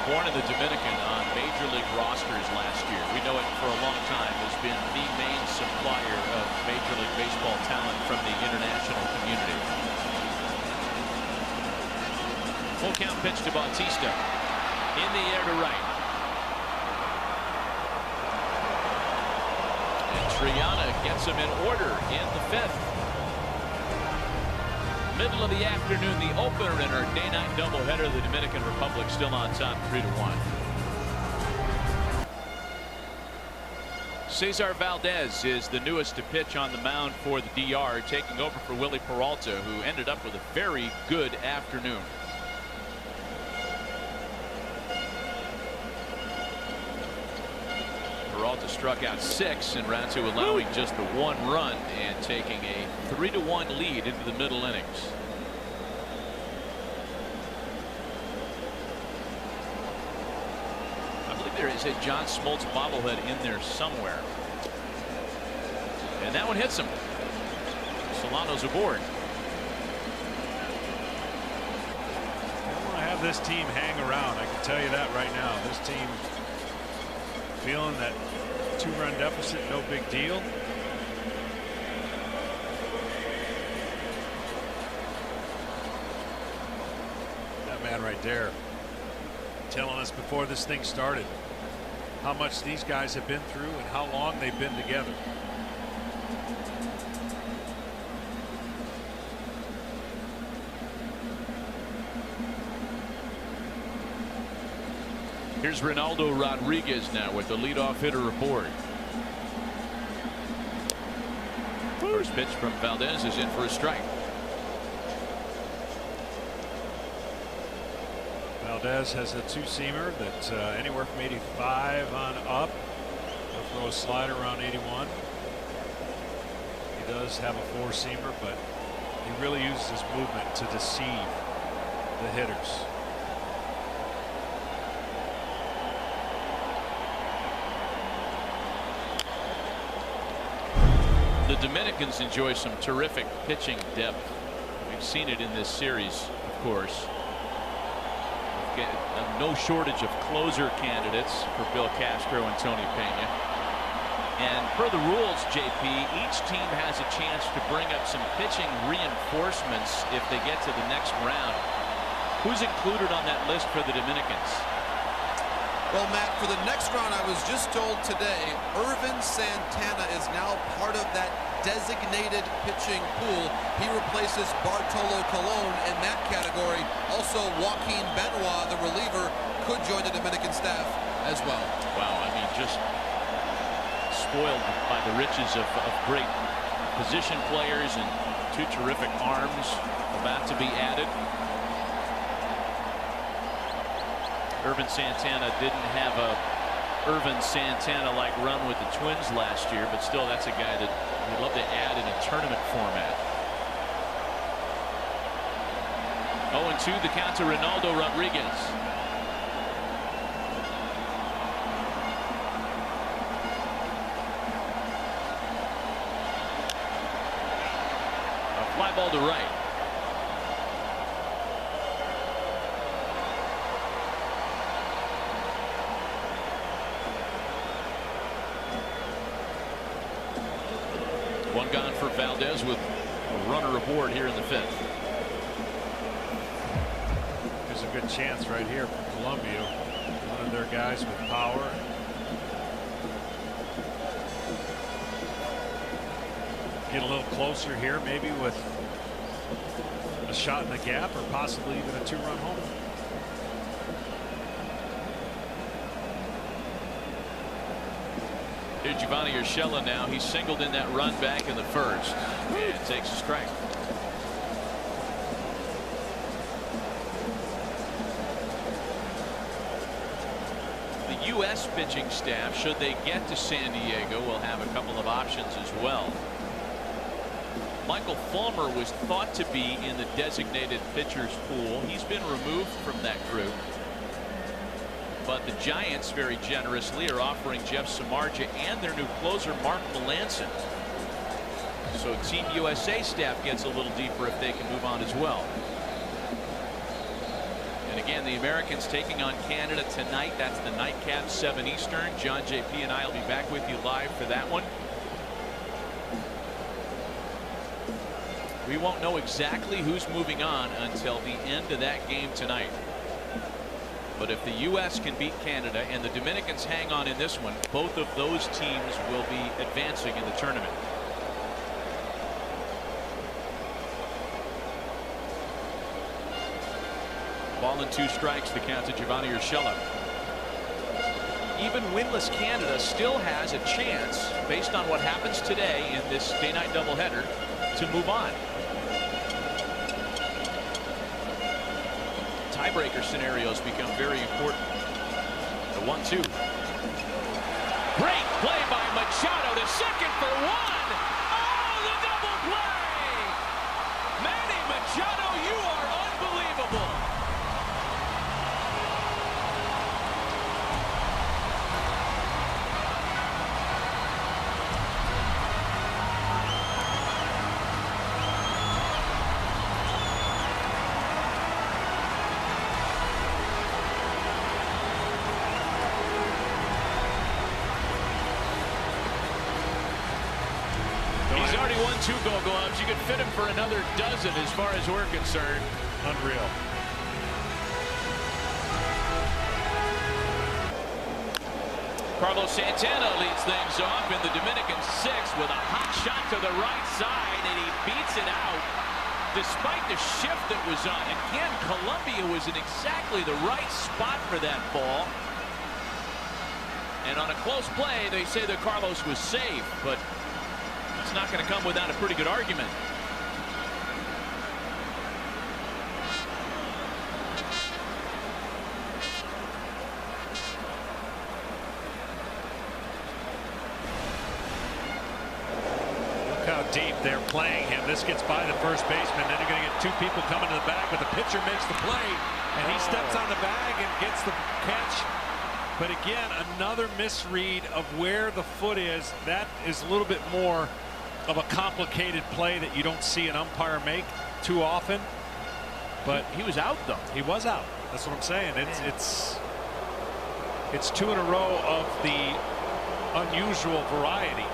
born in the Dominican on major league rosters last year. We know it for a long time has been the main supplier of Major League Baseball talent from the international community. Full count pitch to Bautista. In the air to right. And Triana gets him in order in the 5th. Middle of the afternoon, the opener in our day-night doubleheader. The Dominican Republic still on top, 3-1. Cesar Valdez is the newest to pitch on the mound for the DR, taking over for Willie Peralta, who ended up with a very good afternoon. Peralta struck out 6 in round 2, allowing just the 1 run and taking a 3-1 lead into the middle innings. There is a John Smoltz bobblehead in there somewhere, and that one hits him. Solano's aboard. I don't want to have this team hang around. I can tell you that right now. This team feeling that 2-run deficit, no big deal. That man right there telling us before this thing started how much these guys have been through and how long they've been together. Here's Ronaldo Rodriguez now with the leadoff hitter aboard. First pitch from Valdez is in for a strike. Valdez has a 2-seamer that's anywhere from 85 on up. He'll throw a slider around 81. He does have a 4-seamer, but he really uses his movement to deceive the hitters. The Dominicans enjoy some terrific pitching depth. We've seen it in this series, of course. No shortage of closer candidates for Bill Castro and Tony Pena. And per the rules, JP, each team has a chance to bring up some pitching reinforcements if they get to the next round. Who's included on that list for the Dominicans? Well, Matt, for the next round, I was just told today, Irvin Santana is now part of that designated pitching pool. He replaces Bartolo Colon in that category. Also, Joaquin Benoit, the reliever, could join the Dominican staff as well. Wow, I mean, just spoiled by the riches of great position players and 2 terrific arms about to be added. Irvin Santana didn't have a Irvin Santana-like run with the Twins last year, but still, that's a guy that we'd love to add in a tournament format. 0-2 the count to Ronaldo Rodriguez. A fly ball to right. One gone for Valdez with a runner aboard here in the 5th. There's a good chance right here for Colombia. One of their guys with power. Get a little closer here, maybe with a shot in the gap or possibly even a 2-run home. Here's Giovanni Urshela now. He singled in that run back in the 1st and takes a strike. The U.S. pitching staff, should they get to San Diego, will have a couple of options as well. Michael Fulmer was thought to be in the designated pitchers pool. He's been removed from that group. But the Giants very generously are offering Jeff Samardzija and their new closer Mark Melancon. So Team USA staff gets a little deeper if they can move on as well. And again, the Americans taking on Canada tonight. That's the nightcap, 7 Eastern. John, JP, and I will be back with you live for that one. We won't know exactly who's moving on until the end of that game tonight. But if the U.S. can beat Canada and the Dominicans hang on in this one, both of those teams will be advancing in the tournament. Ball and 2 strikes. The count to Giovanni Urshela. Even winless Canada still has a chance, based on what happens today in this day-night doubleheader, to move on. Tiebreaker scenarios become very important. The 1-2. Great play by Machado to second for 1. Oh, the double play! Manny Machado, you are unbelievable. He's already won 2 Gold Gloves. You could fit him for another dozen as far as we're concerned. Unreal. Carlos Santana leads things off in the Dominican 6th with a hot shot to the right side, and he beats it out despite the shift that was on. Again, Colombia was in exactly the right spot for that ball. And on a close play, they say that Carlos was safe, but it's not going to come without a pretty good argument. Look how deep they're playing him. This gets by the first baseman. Then you're going to get 2 people coming to the bag, but the pitcher makes the play, and he steps on the bag and gets the catch. But again, another misread of where the foot is. That is a little bit more of a complicated play that you don't see an umpire make too often. But he was out, though. He was out. That's what I'm saying. It's 2 in a row of the unusual variety.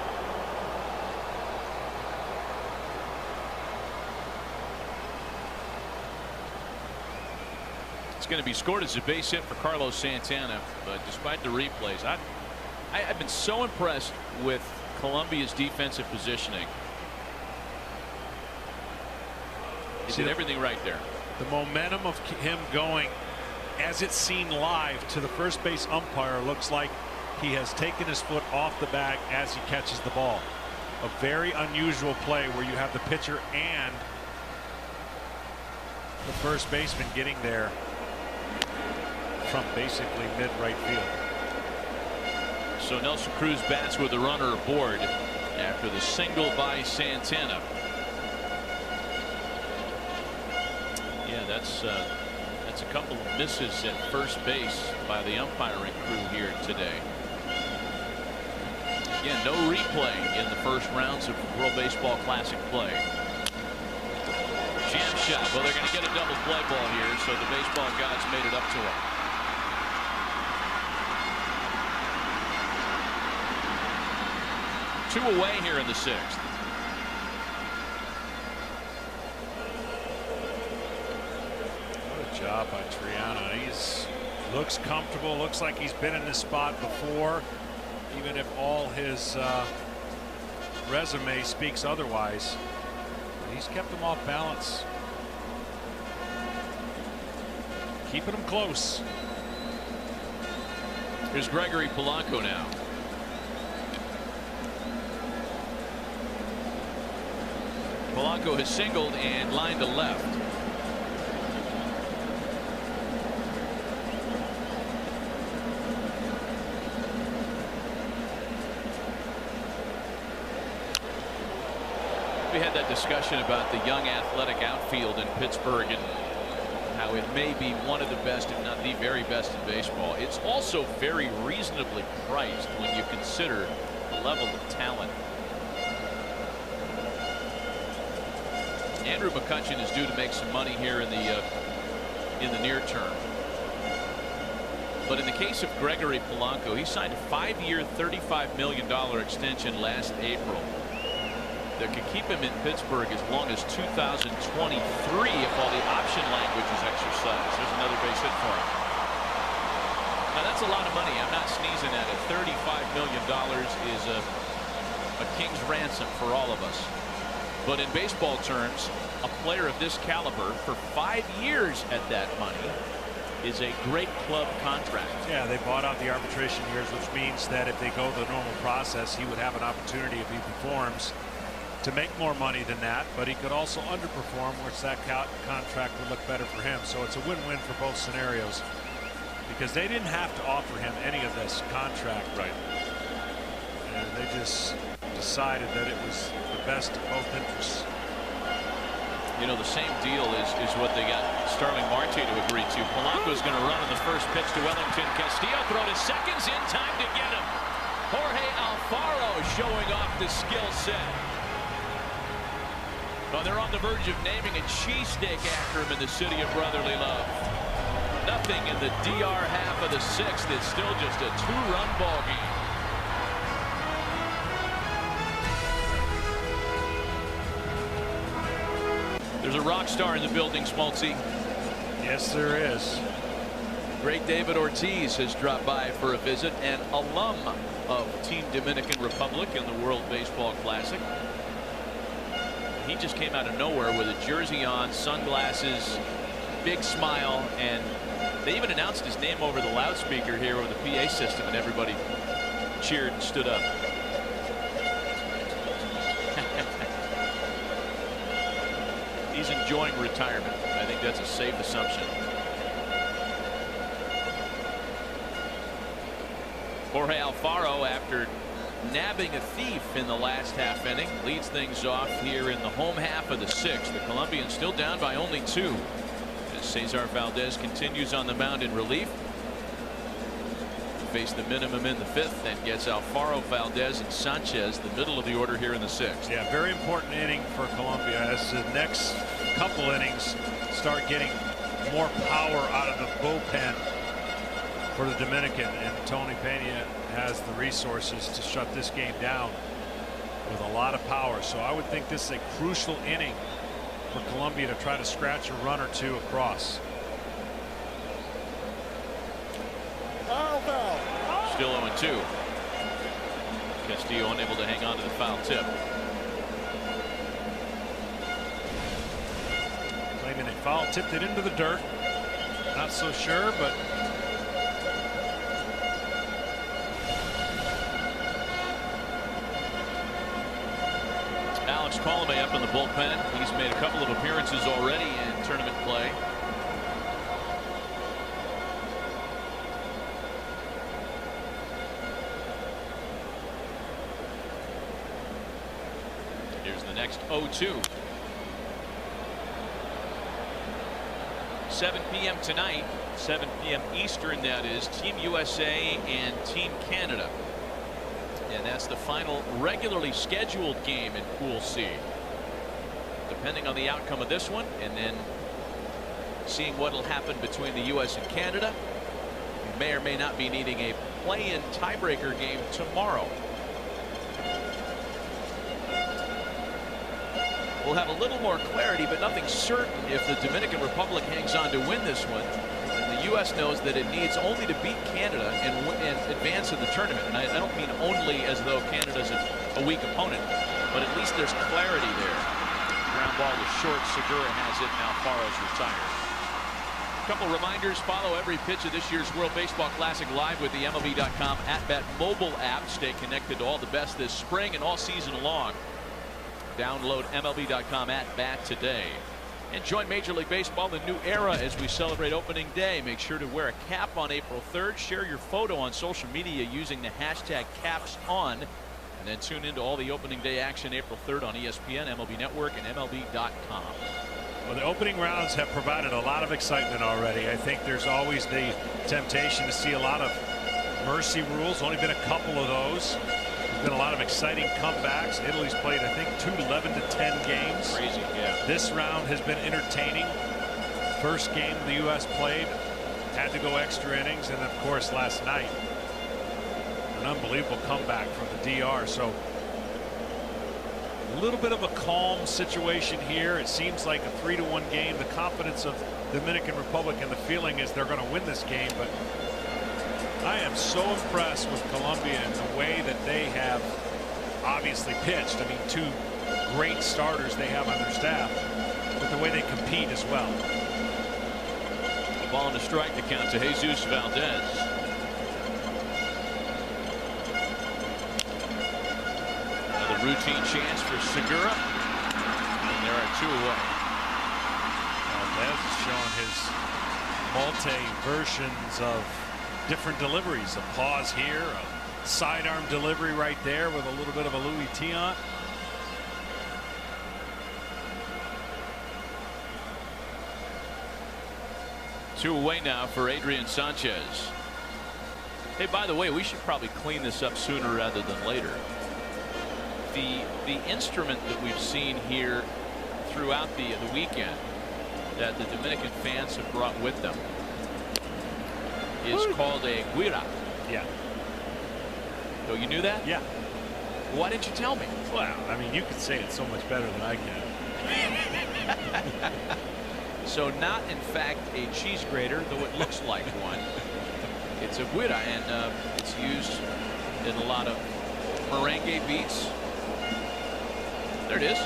It's going to be scored as a base hit for Carlos Santana, but despite the replays, I've been so impressed with Colombia's defensive positioning. He did everything right there. The momentum of him going, as it's seen live, to the first base umpire looks like he has taken his foot off the bag as he catches the ball. A very unusual play where you have the pitcher and the first baseman getting there from basically mid-right field. So Nelson Cruz bats with a runner aboard after the single by Santana. Yeah, that's a couple of misses at first base by the umpiring crew here today. Again, no replay in the first rounds of World Baseball Classic play. Jam shot. Well, they're going to get a double play ball here, so the baseball gods made it up to him. Two away here in the 6th. Good job by Triana. He's looks comfortable. Looks like he's been in this spot before, even if all his resume speaks otherwise. He's kept him off balance, keeping him close. Here's Gregory Polanco now. Polanco has singled and lined to left. We had that discussion about the young athletic outfield in Pittsburgh and how it may be one of the best, if not the very best in baseball. It's also very reasonably priced when you consider the level of talent. Andrew McCutchen is due to make some money here in the near term. But in the case of Gregory Polanco, he signed a 5-year, $35 million extension last April that could keep him in Pittsburgh as long as 2023 if all the option language is exercised. There's another base hit for him. Now that's a lot of money. I'm not sneezing at it. $35 million is a king's ransom for all of us. But in baseball terms, a player of this caliber for 5 years at that money is a great club contract. Yeah, they bought out the arbitration years, which means that if they go the normal process, he would have an opportunity if he performs to make more money than that, but he could also underperform, which that contract would look better for him. So it's a win-win for both scenarios, because they didn't have to offer him any of this contract. Right. And they just decided that it was the best of both interests. You know, the same deal is what they got Starling Marte to agree to. Polanco's going to run on the first pitch to Wellington. Castillo throw to seconds, in time to get him. Jorge Alfaro showing off the skill set. Well, they're on the verge of naming a cheesesteak after him in the city of brotherly love. Nothing in the DR half of the sixth. It's still just a 2-run ball game. There's a rock star in the building, Smoltzy. Yes, there is. Great David Ortiz has dropped by for a visit, an alum of Team Dominican Republic in the World Baseball Classic. He just came out of nowhere with a jersey on, sunglasses, big smile, and they even announced his name over the loudspeaker here over the PA system, and everybody cheered and stood up. He's enjoying retirement. I think that's a safe assumption. Jorge Alfaro, after nabbing a thief in the last half inning, leads things off here in the home half of the sixth. The Colombians still down by only 2 as Cesar Valdez continues on the mound in relief. Face the minimum in the fifth and gets Alfaro, Valdez, and Sanchez the middle of the order here in the sixth. Yeah, very important inning for Colombia as the next couple innings start getting more power out of the bullpen for the Dominican, and Tony Pena has the resources to shut this game down with a lot of power. So I would think this is a crucial inning for Colombia to try to scratch a run or two across. Still 0-2. Castillo unable to hang on to the foul tip. Claiming they foul tipped it into the dirt. Not so sure, but Alex Colomé up in the bullpen. He's made a couple of appearances already in tournament play. Here's the next 0-2. 7 p.m. tonight, 7 p.m. Eastern, that is, Team USA and Team Canada. And that's the final regularly scheduled game in Pool C. Depending on the outcome of this one, and then seeing what will happen between the U.S. and Canada, we may or may not be needing a play-in tiebreaker game tomorrow. We'll have a little more clarity, but nothing certain if the Dominican Republic hangs on to win this one. The U.S. knows that it needs only to beat Canada and advance in the tournament. And I don't mean only as though Canada's a weak opponent, but at least there's clarity there. Ground ball is short. Segura has it. Now Alfaro's retired. A couple reminders. Follow every pitch of this year's World Baseball Classic live with the MLB.com @bat mobile app. Stay connected to all the best this spring and all season long. Download MLB.com @bat today. And join Major League Baseball in a new era as we celebrate opening day. Make sure to wear a cap on April 3rd. Share your photo on social media using the hashtag #CapsOn. And then tune into all the opening day action April 3rd on ESPN, MLB Network, and MLB.com. Well, the opening rounds have provided a lot of excitement already. I think there's always the temptation to see a lot of mercy rules. Only been a couple of those. There's been a lot of exciting comebacks. Italy's played, I think, 2 11-10 games. Crazy, yeah. This round has been entertaining. First game the U.S. played had to go extra innings, and of course last night an unbelievable comeback from the DR. So a little bit of a calm situation here. It seems like a 3-1 game. The confidence of the Dominican Republic and the feeling is they're going to win this game, but I am so impressed with Colombia and the way that they have obviously pitched. I mean, 2 great starters they have on their staff, but the way they compete as well. Ball and a strike to count to Jesus Valdez. Another routine chance for Segura, and there are 2 away. Valdez is showing his multi-versions of different deliveries. A pause here, a sidearm delivery right there with a little bit of a Louis Tiant. Two away now for Adrian Sanchez. Hey, by the way, we should probably clean this up sooner rather than later. The instrument that we've seen here throughout the weekend that the Dominican fans have brought with them is called a guira. Yeah. Oh, you knew that? Yeah. Why didn't you tell me? Well, I mean, you could say it so much better than I can. So not in fact a cheese grater, though it looks like one. It's a guira, and it's used in a lot of merengue beats. There it is.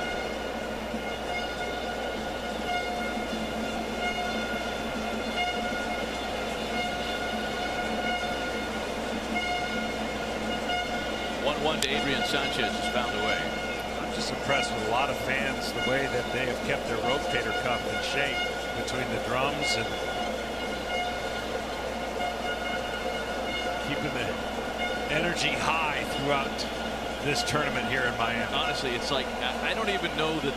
One to Adrian Sanchez is found away. I'm just impressed with a lot of fans, the way that they have kept their rotator cuff in shape between the drums and keeping the energy high throughout this tournament here in Miami. Honestly, it's like I don't even know that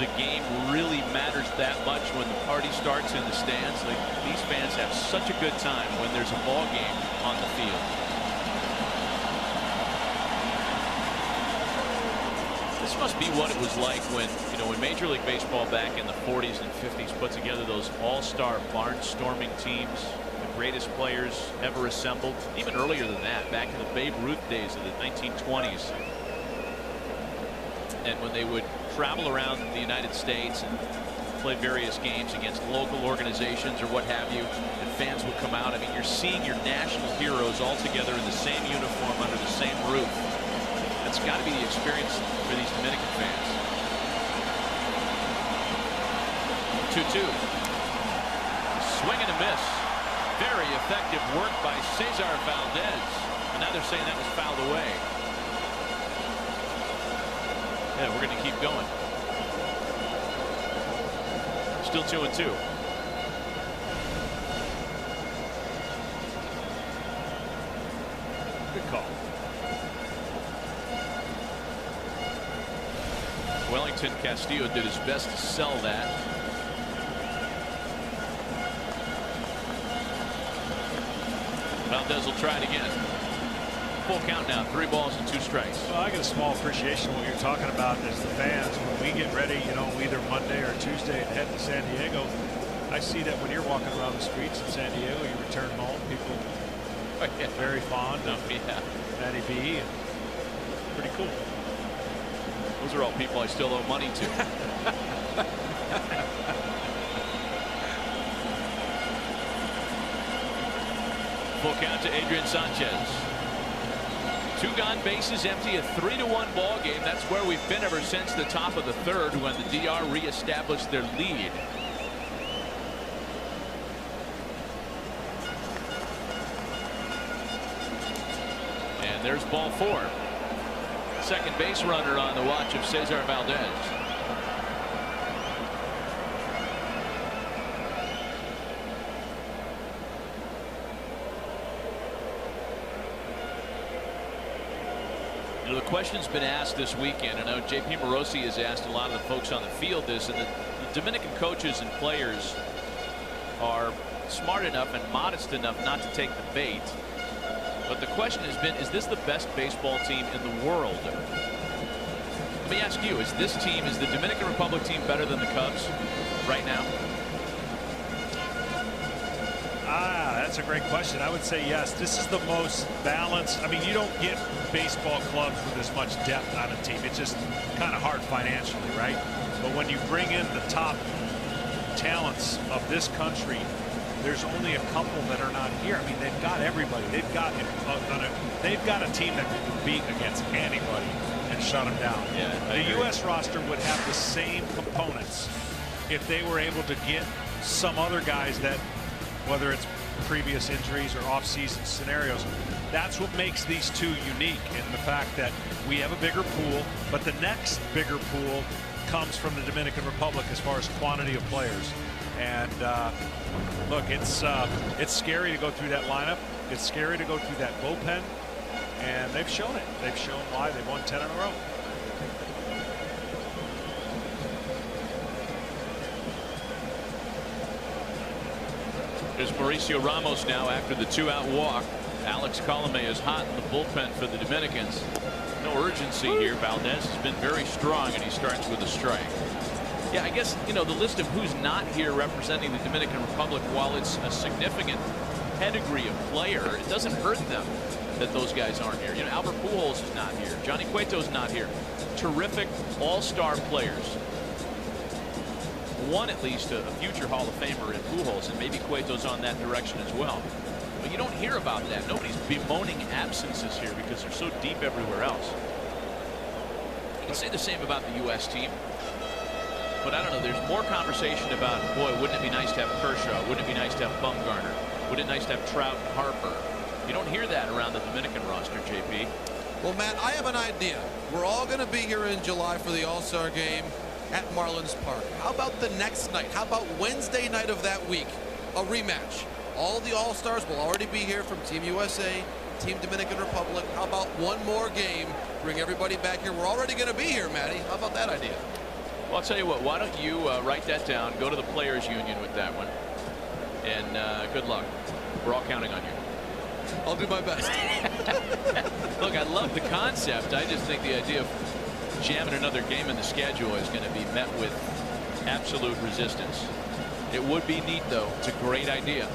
the game really matters that much when the party starts in the stands. Like, these fans have such a good time when there's a ball game on the field. This must be what it was like when, when Major League Baseball back in the 40s and 50s put together those all-star barnstorming teams, the greatest players ever assembled. Even earlier than that, back in the Babe Ruth days of the 1920s. And when they would travel around the United States and play various games against local organizations or what have you, and fans would come out. I mean, you're seeing your national heroes all together in the same uniform under the same roof. That's got to be the experience for these Dominican fans. 2-2. Swing and a miss. Very effective work by Cesar Valdez. And now they're saying that was fouled away. Yeah, we're going to keep going. Still 2-2. Good call. Wellington Castillo did his best to sell that. Valdez will try it again. Full count now, 3 balls and 2 strikes. Well, I get a small appreciation of what you're talking about as the fans. When we get ready, either Monday or Tuesday and head to San Diego, I see that when you're walking around the streets in San Diego, you return home, people very fond of Matty B. And pretty cool. Those are all people I still owe money to. Full count to Adrian Sanchez. 2 gone, bases empty, a 3-1 ball game. That's where we've been ever since the top of the 3rd when the DR reestablished their lead. And there's ball 4. Second base runner on the watch of Cesar Valdez. The question's been asked this weekend. I know JP Morosi has asked a lot of the folks on the field this, and the Dominican coaches and players are smart enough and modest enough not to take the bait. But the question has been, is this the best baseball team in the world? Let me ask you, is the Dominican Republic team better than the Cubs right now? That's a great question. I would say yes. This is the most balanced. I mean, you don't get baseball clubs with as much depth on a team. It's just kind of hard financially, right? But when you bring in the top talents of this country there's only a couple that are not here. I mean, they've got everybody. They've got a team that can compete against anybody and shut them down. Yeah, the U.S. roster would have the same components if they were able to get some other guys that, whether it's previous injuries or off-season scenarios, that's what makes these two unique in the fact that we have a bigger pool, but the next bigger pool comes from the Dominican Republic as far as quantity of players. And look, it's scary to go through that lineup. It's scary to go through that bullpen, and they've shown it. They've shown why they've won 10 in a row. There's Mauricio Ramos now after the 2-out walk. Alex Colomé is hot in the bullpen for the Dominicans. No urgency here. Valdez has been very strong, and he starts with a strike. Yeah, I guess, you know, the list of who's not here representing the Dominican Republic, while it's a significant pedigree of player, it doesn't hurt them that those guys aren't here. You know, Albert Pujols is not here. Johnny Cueto's not here. Terrific all-star players. One, at least, a future Hall of Famer in Pujols, and maybe Cueto's on that direction as well. But you don't hear about that. Nobody's bemoaning absences here because they're so deep everywhere else. You can say the same about the U.S. team. But I don't know, there's more conversation about, boy, wouldn't it be nice to have Kershaw? Wouldn't it be nice to have Bumgarner? Wouldn't it be nice to have Trout and Harper? You don't hear that around the Dominican roster, JP. Well, Matt, I have an idea. We're all going to be here in July for the All-Star game at Marlins Park. How about the next night? How about Wednesday night of that week? A rematch. All the All-Stars will already be here from Team USA, Team Dominican Republic. How about one more game? Bring everybody back here. We're already going to be here, Matty. How about that idea? Well, I'll tell you what, why don't you write that down, go to the Players Union with that one, and good luck. We're all counting on you. I'll do my best. Look, I love the concept. I just think the idea of jamming another game in the schedule is going to be met with absolute resistance. It would be neat, though. It's a great idea.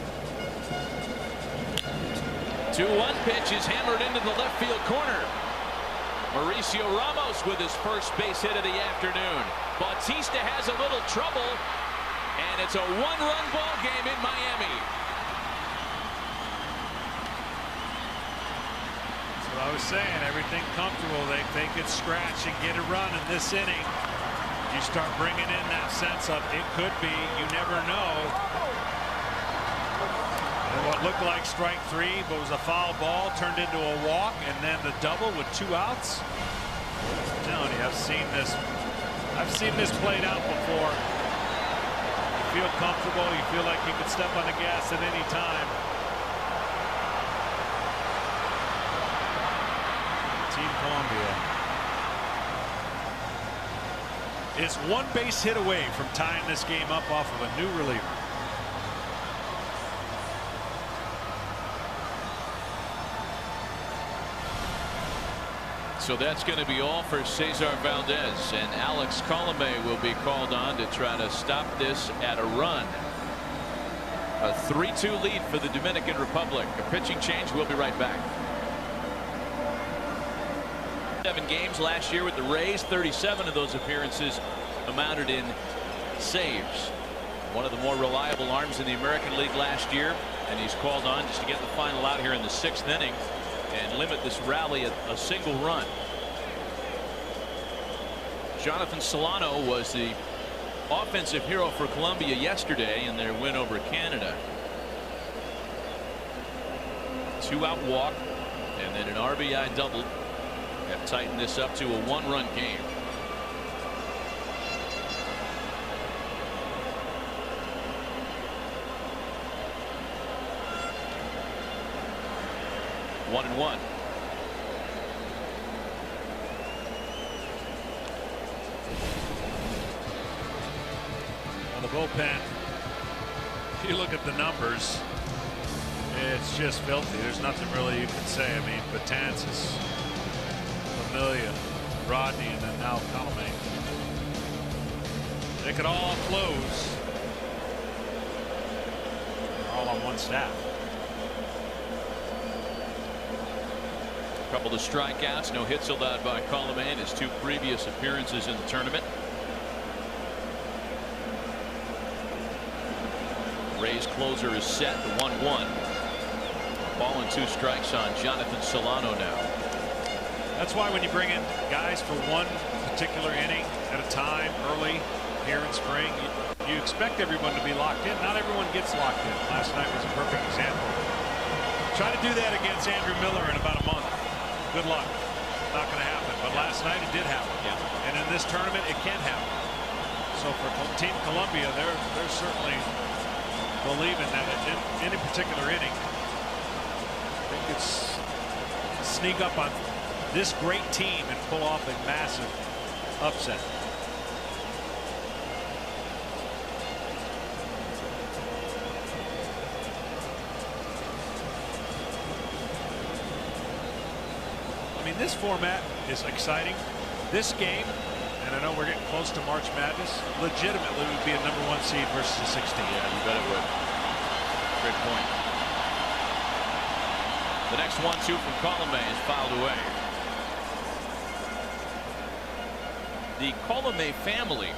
2-1 pitch is hammered into the left field corner. Mauricio Ramos with his first base hit of the afternoon. Bautista has a little trouble, and it's a one-run ball game in Miami. That's what I was saying. Everything comfortable. They could scratch and get a run in this inning. You start bringing in that sense of it could be. You never know. And what looked like strike three, but was a foul ball, turned into a walk, and then the double with 2 outs. I'm telling you, I've seen this played out before. You feel comfortable. You feel like you could step on the gas at any time. Team Colombia is 1 base hit away from tying this game up off of a new reliever. So that's going to be all for Cesar Valdez, and Alex Colomé will be called on to try to stop this at a run. A 3-2 lead for the Dominican Republic. A pitching change. We'll be right back. 7 games last year with the Rays. 37 of those appearances amounted in saves. One of the more reliable arms in the American League last year, and he's called on just to get the final out here in the 6th inning and limit this rally at a single run. Jonathan Solano was the offensive hero for Colombia yesterday in their win over Canada. 2-out walk and then an RBI double have tightened this up to a 1-run game. One and one. On the bullpen, if you look at the numbers, it's just filthy. There's nothing really you can say. I mean, Betances, Familia, Rodney, and then now Colomé. They could all close. All on one staff. A couple of strikeouts, no hits allowed by Colomé in his 2 previous appearances in the tournament. Ray's closer is set, the 1-1. Ball and 2 strikes on Jonathan Solano now. That's why when you bring in guys for one particular inning at a time early here in spring, you expect everyone to be locked in. Not everyone gets locked in. Last night was a perfect example. Try to do that against Andrew Miller in about a month. Good luck. Not going to happen. But last night it did happen. Yeah. And in this tournament it can happen. So for Team Colombia, they're certainly believing that in any particular inning they could sneak up on this great team and pull off a massive upset. I mean, this format is exciting. This game, and I know we're getting close to March Madness, legitimately would be a #1 seed versus a 16. Yeah, you bet it would. Great point. The next 1-2 from Colombe is fouled away. The Colombe family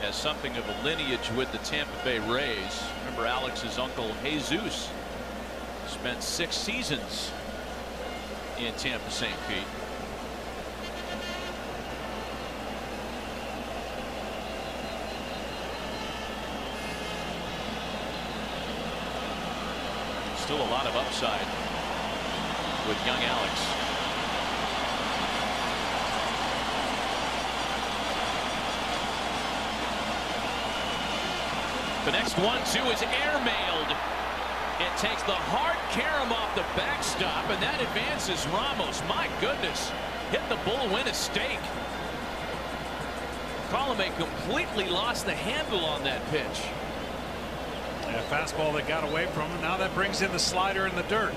has something of a lineage with the Tampa Bay Rays. Remember, Alex's uncle Jesus spent 6 seasons in Tampa St. Pete. Still a lot of upside with young Alex. The next 1-2 is airmailed. It takes the hard carom off the backstop, and that advances Ramos. My goodness, hit the bull, win a stake. Colombe completely lost the handle on that pitch. Yeah, fastball that got away from him. Now that brings in the slider in the dirt.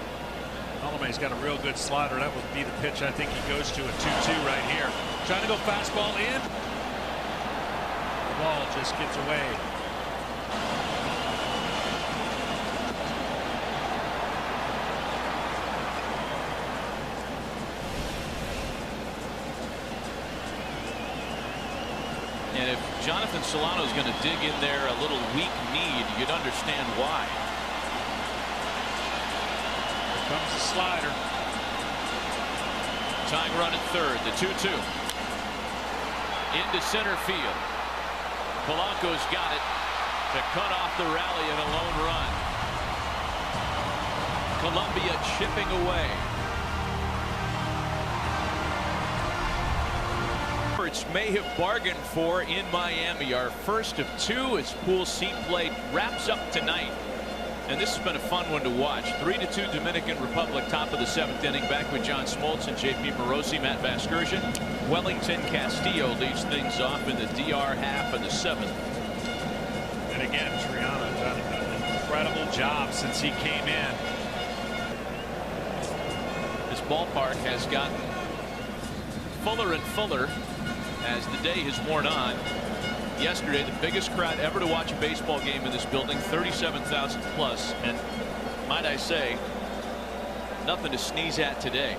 Colombe's got a real good slider. That would be the pitch I think he goes to, a 2-2 right here. Trying to go fastball in. The ball just gets away. And if Jonathan Solano is going to dig in there a little weak kneed, you'd understand why. Here comes the slider. Tying run at third, the 2-2. Into center field. Polanco's got it to cut off the rally in a lone run. Colombia chipping away. May have bargained for in Miami. Our first of 2 as pool C play wraps up tonight. And this has been a fun one to watch. 3-2 Dominican Republic, top of the 7th inning. Back with John Smoltz and JP Morosi, Matt Vasgersian. Wellington Castillo leads things off in the DR half of the 7th. And again, Triana done an incredible job since he came in. This ballpark has gotten fuller and fuller as the day has worn on. Yesterday, the biggest crowd ever to watch a baseball game in this building, 37,000 plus, and might I say, nothing to sneeze at today.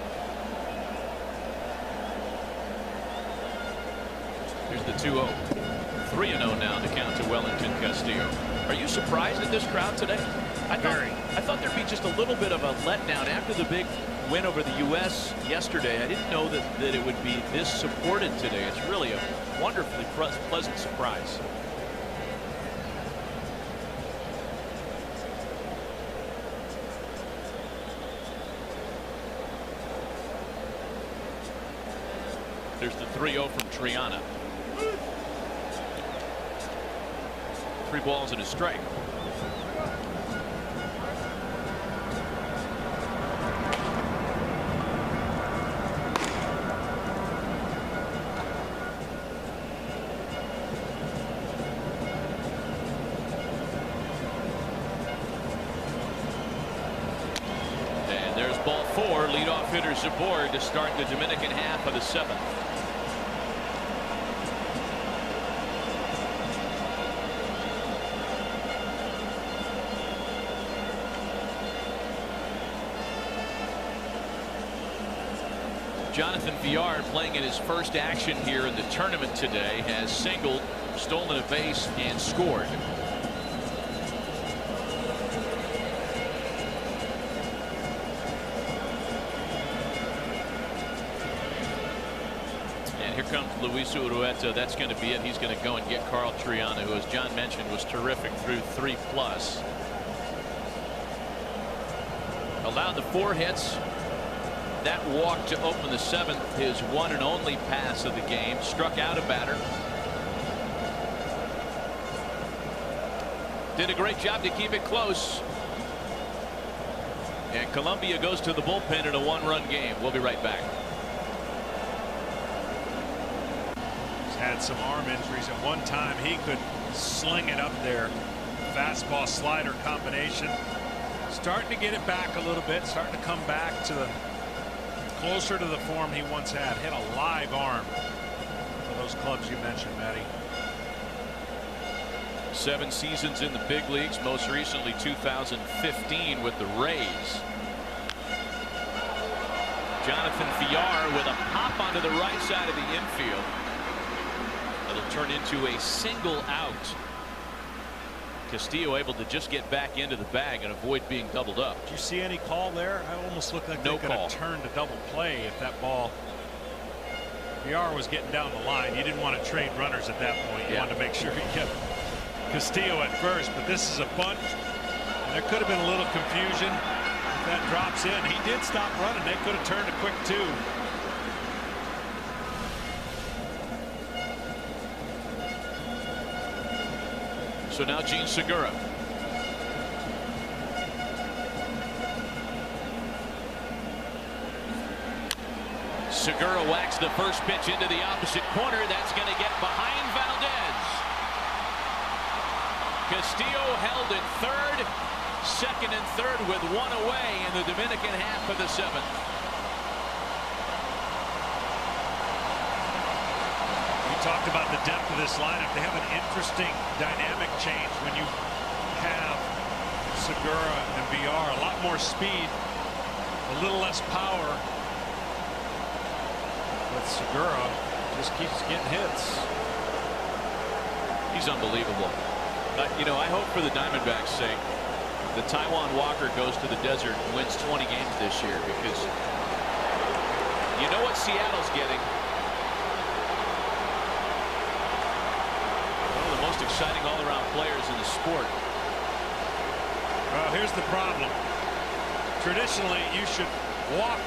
Here's the 2-0. 3-0 now to count to Wellington Castillo. Are you surprised at this crowd today? I thought there'd be just a little bit of a letdown after the big win over the U.S. yesterday. I didn't know that it would be this supported today. It's really a wonderfully pleasant surprise. There's the 3-0 from Triana. 3 balls and a strike. Ball 4, leadoff hitters aboard to start the Dominican half of the 7th. Jonathan Villar, playing in his first action here in the tournament today, has singled, stolen a base, and scored. Luis Urueta, that's going to be it. He's going to go and get Carl Triana, who, as John mentioned, was terrific through 3+. Allowed the 4 hits. That walk to open the 7th, his one and only pass of the game. Struck out a batter. Did a great job to keep it close. And Colombia goes to the bullpen in a 1-run game. We'll be right back. He's had some arm injuries. At one time, he could sling it up there. Fastball slider combination. Starting to get it back a little bit. Starting to come back to the closer to the form he once had. Hit a live arm for those clubs you mentioned, Matty. 7 seasons in the big leagues, most recently 2015 with the Rays. Jonathan Villar with a pop onto the right side of the infield. It'll turn into a single out. Castillo able to just get back into the bag and avoid being doubled up. Did you see any call there? I almost looked like no they could have turned to double play if that ball. Villar was getting down the line. You didn't want to trade runners at that point. You wanted to make sure he kept Castillo at first, but this is a bunt, and there could have been a little confusion if that drops in. He did stop running. They could have turned a quick 2. So now Gene Segura. Segura whacks the first pitch into the opposite corner. That's going to get behind Valdez. Castillo held at third, second and third with 1 away in the Dominican half of the 7th. You talked about the depth of this lineup. They have an interesting dynamic change when you have Segura and Villar. A lot more speed, a little less power. But Segura just keeps getting hits. He's unbelievable. You know, I hope for the Diamondbacks' sake that Taijuan Walker goes to the desert and wins 20 games this year, because you know what Seattle's getting? One of the most exciting all-around players in the sport. Well, here's the problem. Traditionally, you should walk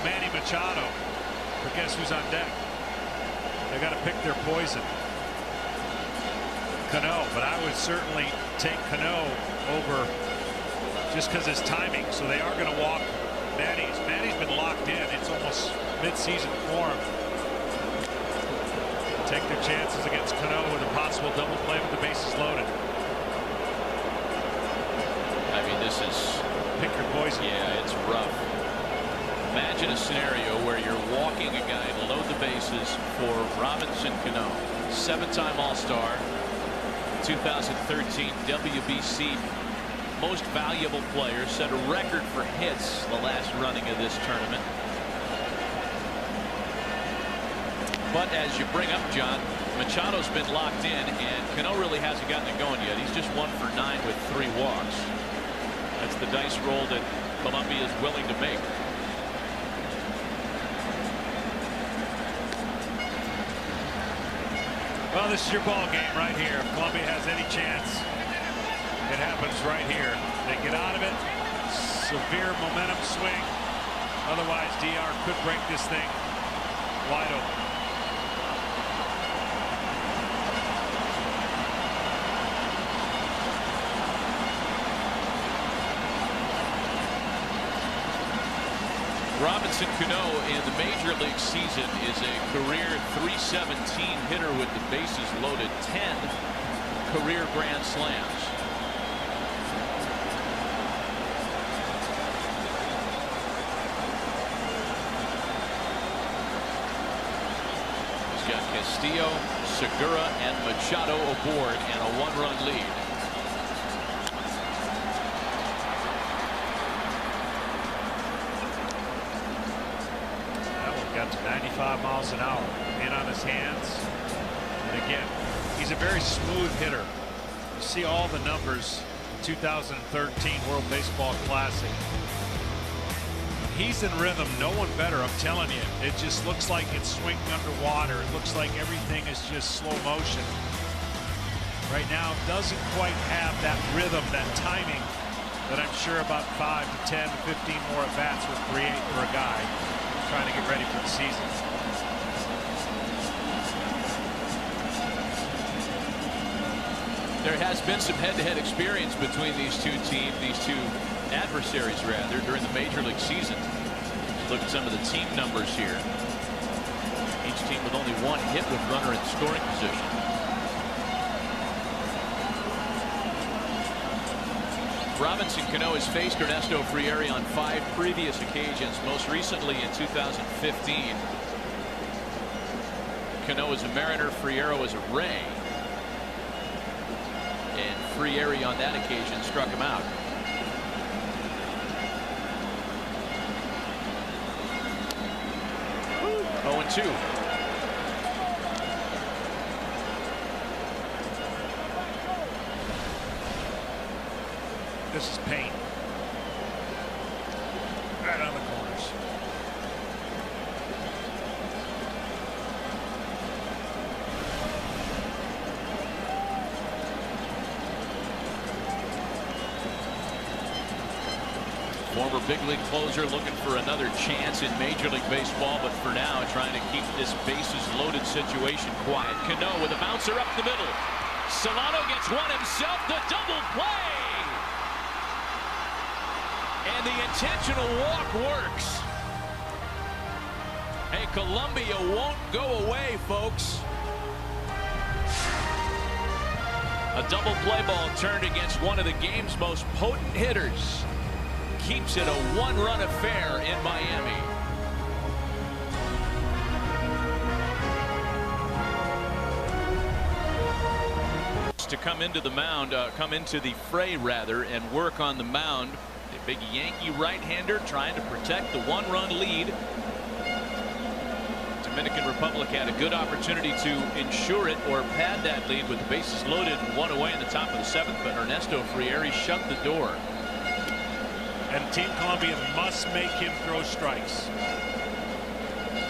Manny Machado, but guess who's on deck? They got to pick their poison. Cano, but I would certainly take Cano over just because his timing. So they are going to walk Manny's. Manny's been locked in. It's almost mid-season form. Take their chances against Cano with a possible double play with the bases loaded. I mean, this is pick your poison. Yeah, it's rough. Imagine a scenario where you're walking a guy to load the bases for Robinson Cano, 7-time All-Star. 2013 WBC most valuable player, set a record for hits the last running of this tournament. But as you bring up, John, Machado's been locked in, and Cano really hasn't gotten it going yet. He's just 1 for 9 with 3 walks. That's the dice roll that Colombia is willing to make. Well, this is your ball game right here. If Colombia has any chance, it happens right here. They get out of it. Severe momentum swing. Otherwise, DR could break this thing wide open. Robinson Cano in the major league season is a career .317 hitter with the bases loaded, 10 career grand slams. He's got Castillo, Segura, and Machado aboard and a 1-run lead. Got to 95 miles an hour in on his hands. And again, he's a very smooth hitter. You see all the numbers in 2013 World Baseball Classic. When he's in rhythm. No one better, I'm telling you. It just looks like it's swinging underwater. It looks like everything is just slow motion. Right now, doesn't quite have that rhythm, that timing that I'm sure about 5 to 10 to 15 more at-bats would create for a guy trying to get ready for the season. There has been some head-to-head experience between these two teams, these two adversaries rather, during the Major League season. Look at some of the team numbers here. Each team with only one hit with runner in scoring position. Robinson Cano has faced Ernesto Frieri on 5 previous occasions, most recently in 2015. Cano as a Mariner, Friero as a Ray. And Frieri on that occasion struck him out. Oh, and 2. This is Payne. Right on the corners. Former big league closer looking for another chance in Major League Baseball, but for now trying to keep this bases loaded situation quiet. Cano with a bouncer up the middle. Solano gets one himself. The double play. And the intentional walk works. Hey, Colombia won't go away, folks. A double play ball turned against one of the game's most potent hitters. Keeps it a 1-run affair in Miami. To come into the mound, come into the fray rather, and work on the mound. A big Yankee right-hander trying to protect the 1-run lead. Dominican Republic had a good opportunity to ensure it or pad that lead with the bases loaded and 1 away in the top of the 7th, but Ernesto Frieri shut the door. And Team Colombia must make him throw strikes.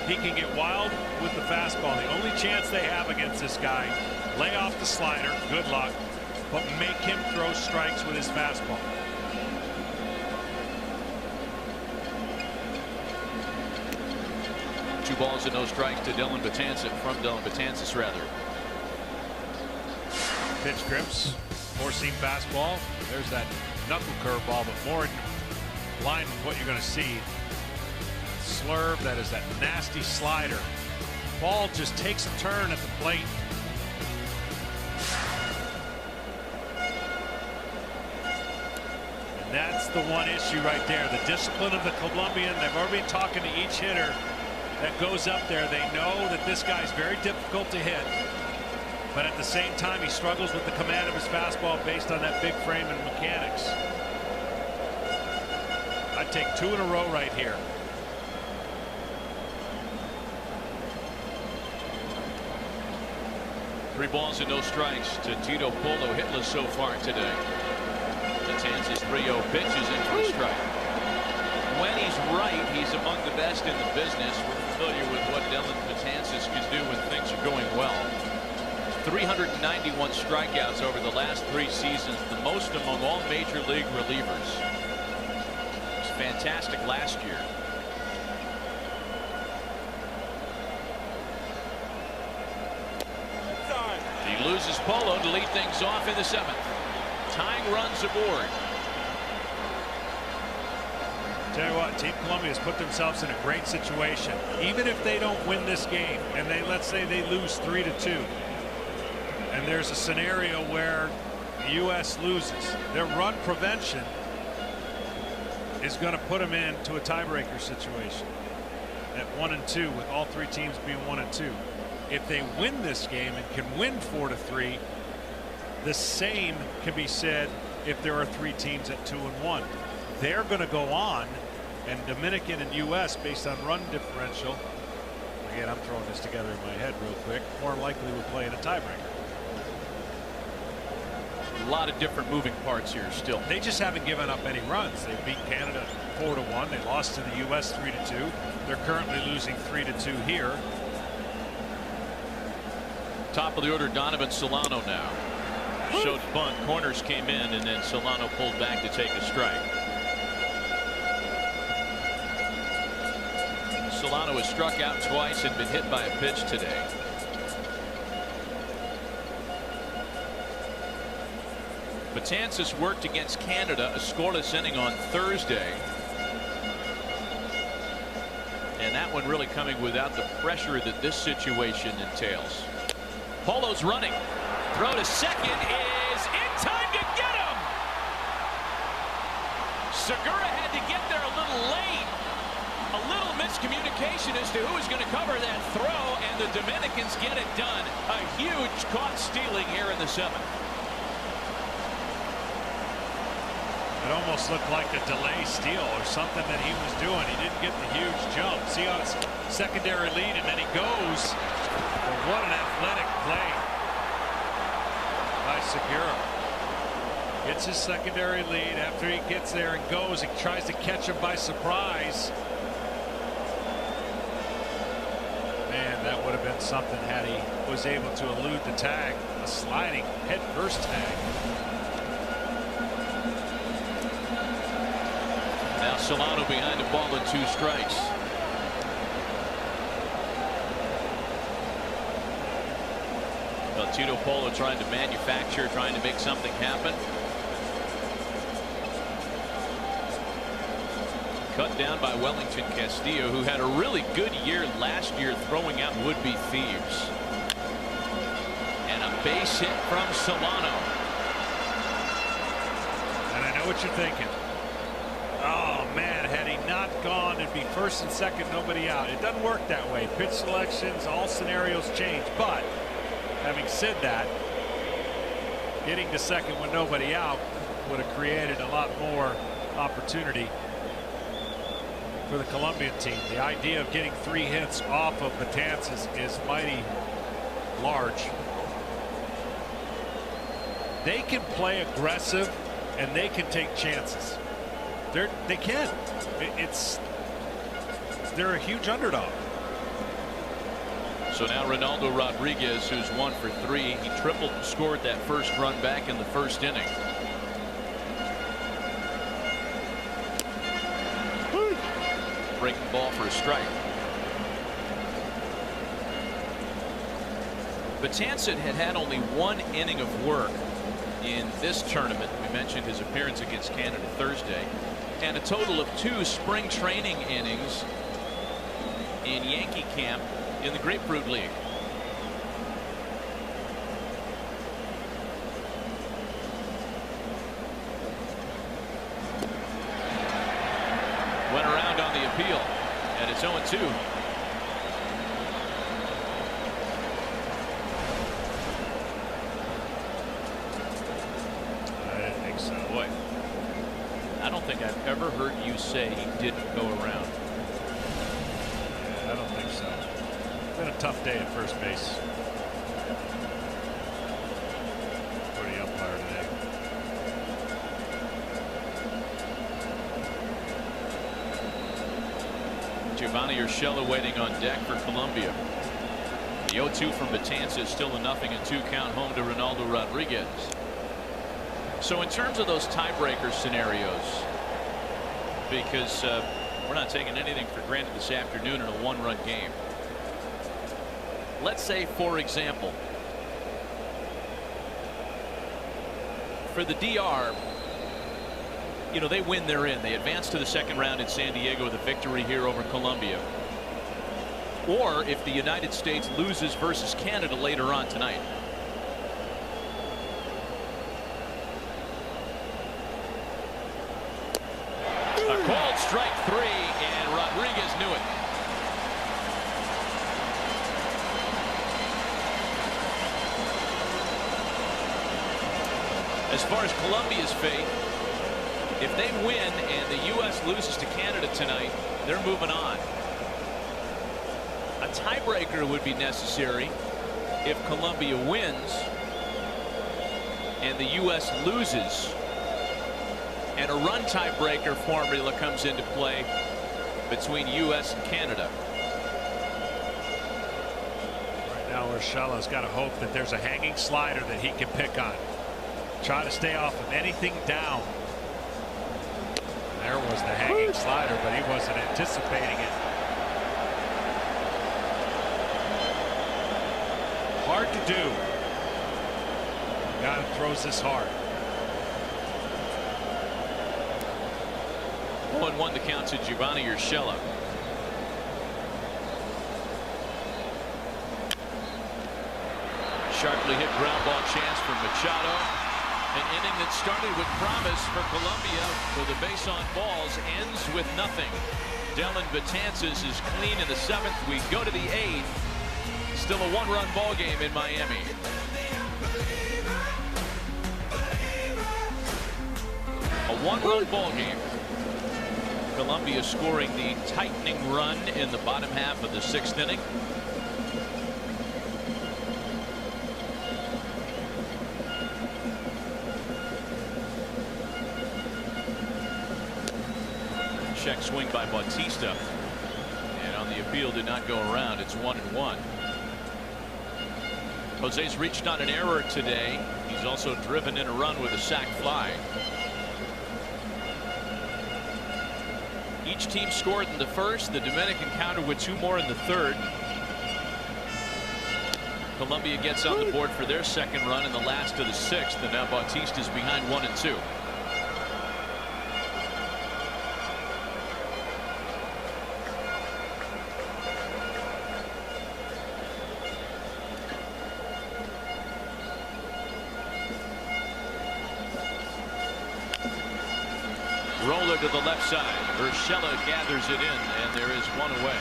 He can get wild with the fastball. The only chance they have against this guy, lay off the slider, good luck, but make him throw strikes with his fastball. Two balls and no strikes to Dylan Betances, from Dylan Betances rather. Pitch grips, 4-seam fastball. There's that knuckle curveball, but more in line with what you're going to see. Slurve, that is that nasty slider. Ball just takes a turn at the plate. And that's the one issue right there. The discipline of the Colombian. They've already been talking to each hitter that goes up there. They know that this guy's very difficult to hit, but at the same time he struggles with the command of his fastball based on that big frame and mechanics. I'd take 2 in a row right here. Three balls and no strikes to Tito Polo, hitless so far today. Betances 3-0 pitches in for a strike. When he's right, he's among the best in the business. We're familiar with what Dylan Betances can do when things are going well. 391 strikeouts over the last 3 seasons, the most among all major league relievers. It was fantastic last year. He loses Polo to lead things off in the 7th. Tying runs aboard. Tell you what, Team Colombia has put themselves in a great situation. Even if they don't win this game, and let's say they lose 3-2, and there's a scenario where the U.S. loses, their run prevention is going to put them into a tiebreaker situation at 1-2, with all 3 teams being 1-2. If they win this game and can win 4-3, the same can be said if there are 3 teams at 2-1. They're going to go on, and Dominican and U.S. based on run differential, again I'm throwing this together in my head real quick, more likely will play in a tiebreaker. A lot of different moving parts here still. They just haven't given up any runs. They beat Canada 4-1. They lost to the U.S. 3-2. They're currently losing 3-2 here. Top of the order, Donovan Solano now. Showed bunt. Corners came in, and then Solano pulled back to take a strike. Solano has struck out twice and been hit by a pitch today. Betances worked against Canada, a scoreless inning on Thursday. And that one really coming without the pressure that this situation entails. Polo's running. Throw to second is in time to get him. Segura had to get there a little late. A little miscommunication as to who is going to cover that throw, and the Dominicans get it done. A huge caught stealing here in the 7th. It almost looked like a delay steal or something that he was doing. He didn't get the huge jump. See on his secondary lead, and then he goes. But what an athletic play by Segura. Gets his secondary lead. After he gets there and goes, he tries to catch him by surprise. Man, that would have been something had he was able to elude the tag. A sliding head-first tag. Now Solano behind the ball and 2 strikes. Well, Tito Polo trying to manufacture, trying to make something happen. Cut down by Wellington Castillo, who had a really good year last year throwing out would-be thieves. And a base hit from Solano. And I know what you're thinking. Oh man, had he not gone, it'd be first and second, nobody out. It doesn't work that way. Pitch selections, all scenarios change. But having said that, getting to second with nobody out would have created a lot more opportunity for the Colombian team. The idea of getting 3 hits off of Betances is mighty large. They can play aggressive and they can take chances. They can. They're a huge underdog. So now Ronaldo Rodriguez, who's 1 for 3, he tripled and scored that first run back in the first inning. Breaking ball for a strike. Betances had only 1 inning of work in this tournament. We mentioned his appearance against Canada Thursday, and a total of 2 spring training innings in Yankee camp in the Grapefruit League. Went around on the appeal, and it's 0-2. Boy, I don't think I've ever heard you say he didn't go around. I don't think so. It's been a tough day at first base for the umpire today. Giovanni Urshela waiting on deck for Colombia. The 0-2 from Betances, still a 0 and 2 count home to Ronaldo Rodriguez. So in terms of those tiebreaker scenarios, because we're not taking anything for granted this afternoon in a 1-run game. Let's say, for example, for the DR, you know, they win, they're in. They advance to the 2nd round in San Diego with a victory here over Colombia. Or if the United States loses versus Canada later on tonight. A called strike 3, and Rodriguez knew it. As far as Colombia's fate, if they win and the U.S. loses to Canada tonight, they're moving on. A tiebreaker would be necessary if Colombia wins. and the U.S. loses, and a run tiebreaker formula comes into play between U.S. and Canada. Right now, Urshela's got to hope that there's a hanging slider that he can pick on. Try to stay off of anything down. There was the hanging slider, but he wasn't anticipating it. Hard to do. The guy who throws this hard. 1-1 the count to Giovanni Urshela. Sharply hit ground ball chance for Machado. An inning that started with promise for Colombia, where the base on balls ends with nothing. Dylan Betances is clean in the 7th. We go to the 8th. Still a 1-run ball game in Miami. A 1-run ball game. Colombia scoring the tightening run in the bottom half of the 6th inning. Check swing by Bautista, and on the appeal did not go around. It's 1-1. Jose's reached on an error today. He's also driven in a run with a sac fly. Each team scored in the 1st. The Dominican countered with 2 more in the 3rd. Colombia gets on the board for their 2nd run in the last of the 6th, and now Bautista's behind 1-2. Roller to the left side. Urshela gathers it in, and there is 1 away.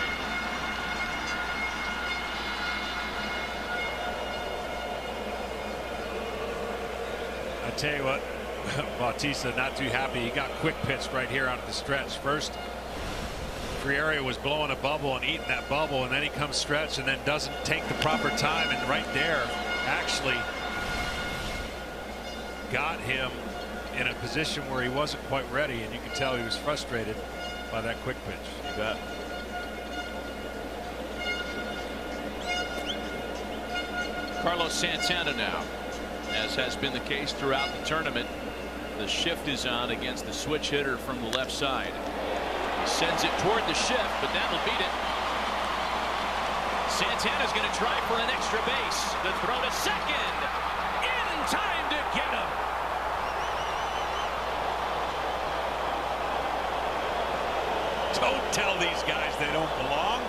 I tell you what, Bautista not too happy. He got quick pitched right here out of the stretch. First, Friere was blowing a bubble and eating that bubble, and then he comes stretch and then doesn't take the proper time, and right there actually got him in a position where he wasn't quite ready, and you could tell he was frustrated by that quick pitch. You bet. Carlos Santana now, as has been the case throughout the tournament. The shift is on against the switch hitter from the left side. He sends it toward the shift, but that'll beat it. Santana's going to try for an extra base. The throw to second. In time to get him. Don't tell these guys they don't belong.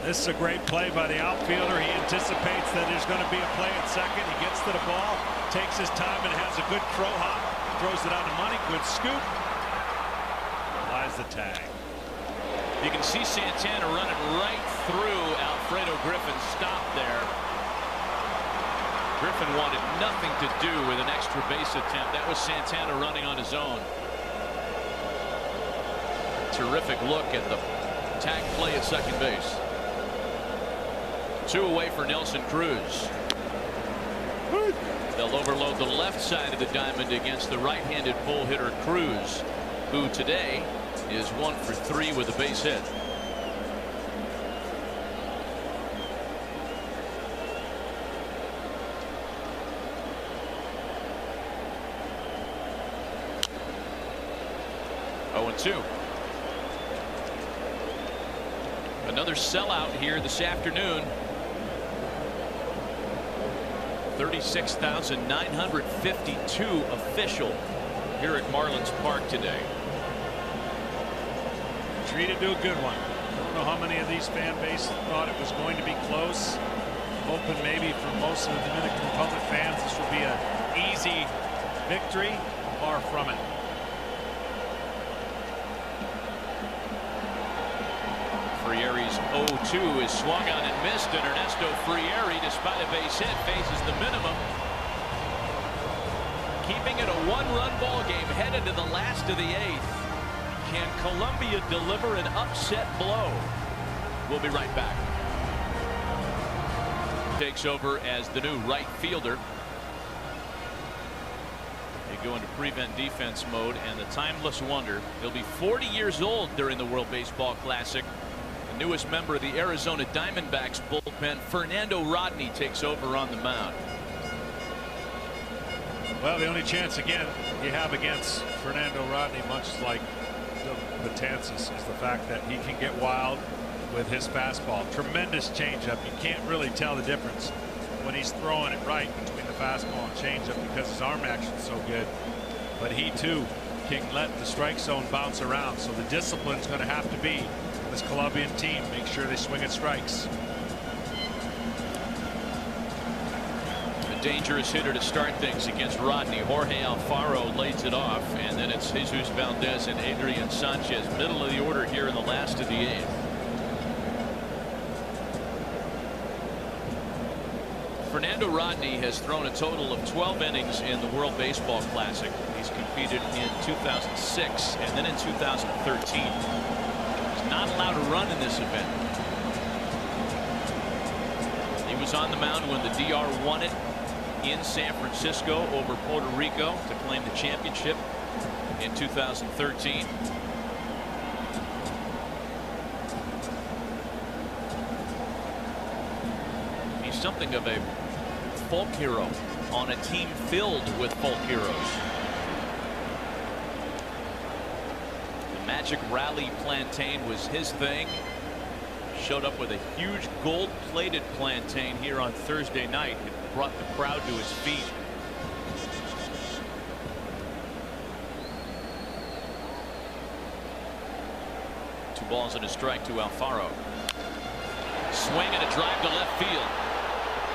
This is a great play by the outfielder. He anticipates that there's going to be a play at second. He gets to the ball, takes his time, and has a good crow hop. Throws it on the money. Good scoop. Lies the tag. You can see Santana running right through Alfredo Griffin's stop there. Griffin wanted nothing to do with an extra base attempt. That was Santana running on his own. Terrific look at the tag play at second base. 2 away for Nelson Cruz. They'll overload the left side of the diamond against the right-handed pull hitter Cruz, who today is 1 for 3 with a base hit. Two. Another sellout here this afternoon. 36,952 official here at Marlins Park today. Treated to a good one. I don't know how many of these fan base thought it was going to be close. Hoping maybe for most of the Dominican Republic fans this will be an easy victory. Far from it. Friere's 0-2 is swung on and missed, and Ernesto Friere, despite a base hit, faces the minimum. Keeping it a 1-run ball game headed to the last of the 8th. Can Colombia deliver an upset blow? We'll be right back. Takes over as the new right fielder. They go into prevent defense mode, and the timeless wonder, he'll be 40 years old during the World Baseball Classic. The newest member of the Arizona Diamondbacks bullpen, Fernando Rodney, takes over on the mound. Well, the only chance again you have against Fernando Rodney, much like Betances, is the fact that he can get wild with his fastball. Tremendous changeup. You can't really tell the difference when he's throwing it right between the fastball and changeup because his arm action is so good. But he too can let the strike zone bounce around. So the discipline is going to have to be this Colombian team. Make sure they swing at strikes. A dangerous hitter to start things against Rodney. Jorge Alfaro lays it off, and then it's Jesus Valdez and Adrian Sanchez, middle of the order here in the last of the 8th. Fernando Rodney has thrown a total of 12 innings in the World Baseball Classic. He's competed in 2006 and then in 2013. He's not allowed to run in this event. He was on the mound when the DR won it in San Francisco over Puerto Rico to claim the championship in 2013. He's something of a folk hero on a team filled with folk heroes. The Magic Rally plantain was his thing. Showed up with a huge gold-plated plantain here on Thursday night. It brought the crowd to his feet. Two balls and a strike to Alfaro. Swing and a drive to left field.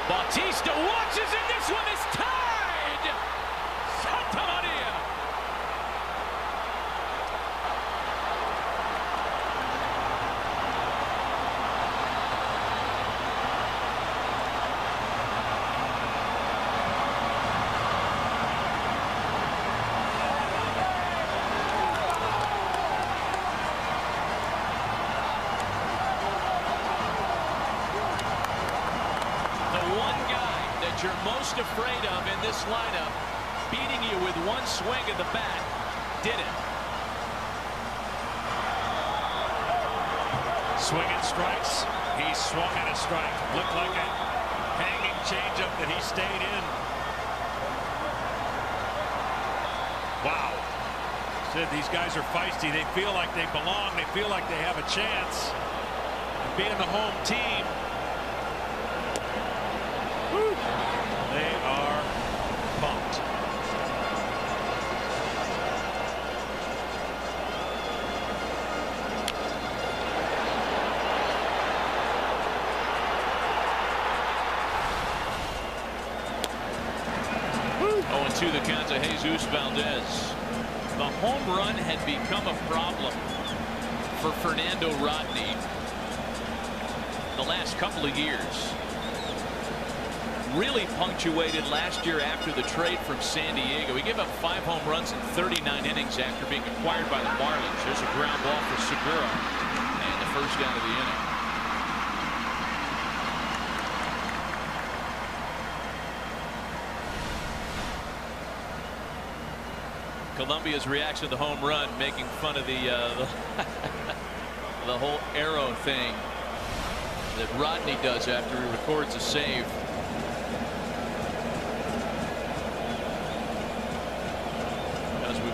Bautista watches, and this one is tied. Santa Maria. You're most afraid of in this lineup, beating you with one swing of the bat, did it. Swinging strikes. He swung at a strike. Looked like a hanging changeup that he stayed in. Wow. Said these guys are feisty. They feel like they belong. They feel like they have a chance. And being the home team, they are pumped. Oh, and 2 the count to Jesus Valdez. The home run had become a problem for Fernando Rodney the last couple of years. Really punctuated last year after the trade from San Diego. He gave up 5 home runs in 39 innings after being acquired by the Marlins. There's a ground ball for Segura and the first out of the inning. Colombia's reaction to the home run, making fun of the whole arrow thing that Rodney does after he records a save.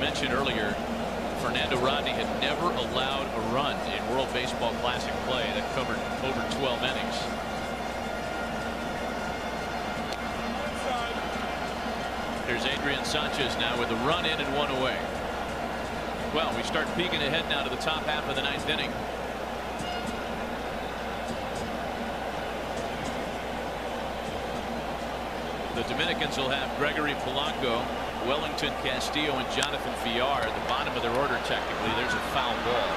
Mentioned earlier, Fernando Rodney had never allowed a run in World Baseball Classic play that covered over 12 innings. There's Adrian Sanchez now with a run in and 1 away. Well, we start peeking ahead now to the top half of the 9th inning. The Dominicans will have Gregory Polanco, Wellington Castillo, and Jonathan Villar at the bottom of their order. Technically, there's a foul ball.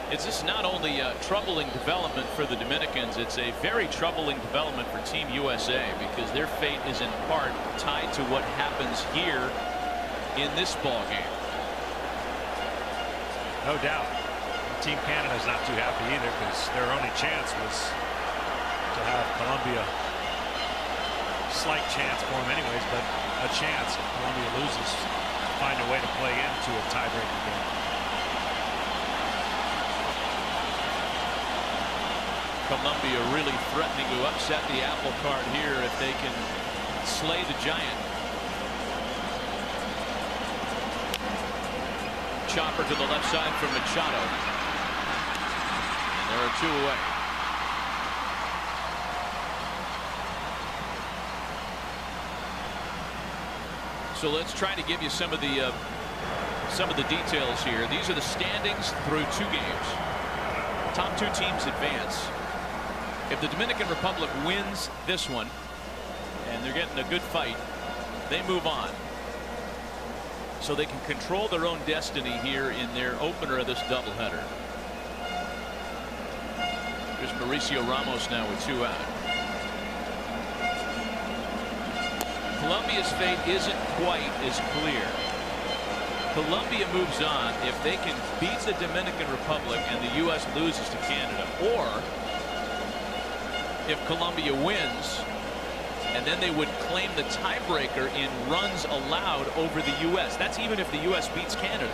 It's just not only a troubling development for the Dominicans, it's a very troubling development for Team USA, because their fate is in part tied to what happens here in this ball game. No doubt. Team Canada's not too happy either, because their only chance was to have Colombia. Slight chance for them anyways, but a chance. If Colombia loses, find a way to play into a tiebreaker game. Colombia really threatening to upset the apple cart here if they can slay the giant. Chopper to the left side from Machado. There are 2 away. So let's try to give you some of the details here. These are the standings through 2 games. Top 2 teams advance. If the Dominican Republic wins this one, and they're getting a good fight, they move on. So they can control their own destiny here in their opener of this doubleheader. There's Mauricio Ramos now with 2 out. Colombia's fate isn't quite as clear. Colombia moves on if they can beat the Dominican Republic and the U.S. loses to Canada, or if Colombia wins, and then they would claim the tiebreaker in runs allowed over the U.S. That's even if the U.S. beats Canada.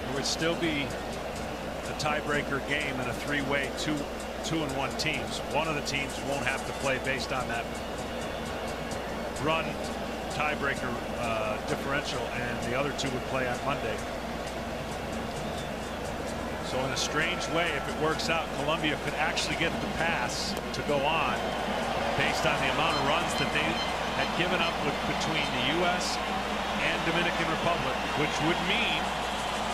It would still be a tiebreaker game in a 3-way 2-1 teams. One of the teams won't have to play based on that run tiebreaker differential, and the other 2 would play on Monday. So in a strange way, if it works out, Colombia could actually get the pass to go on based on the amount of runs that they had given up between the U.S. and Dominican Republic, which would mean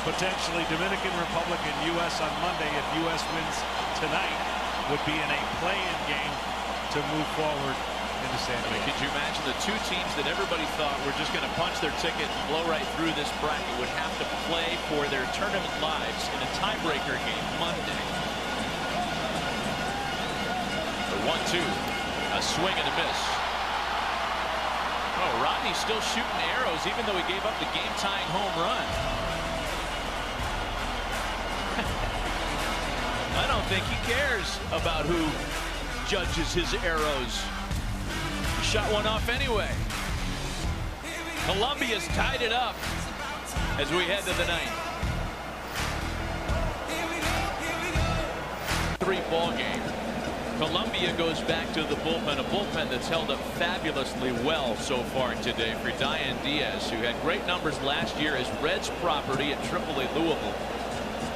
potentially Dominican Republic and U.S. on Monday, if U.S. wins tonight, would be in a play-in game to move forward into San Diego. Could you imagine the 2 teams that everybody thought were just going to punch their ticket and blow right through this bracket would have to play for their tournament lives in a tiebreaker game Monday? The 1-2, a swing and a miss. Oh, Rodney's still shooting arrows even though he gave up the game-tying home run. I don't think he cares about who judges his arrows. He shot one off anyway. Colombia's tied it up as we head to the 9th. 3-ball game. Colombia goes back to the bullpen, a bullpen that's held up fabulously well so far today for Diane Diaz, who had great numbers last year as Reds property at AAA Louisville.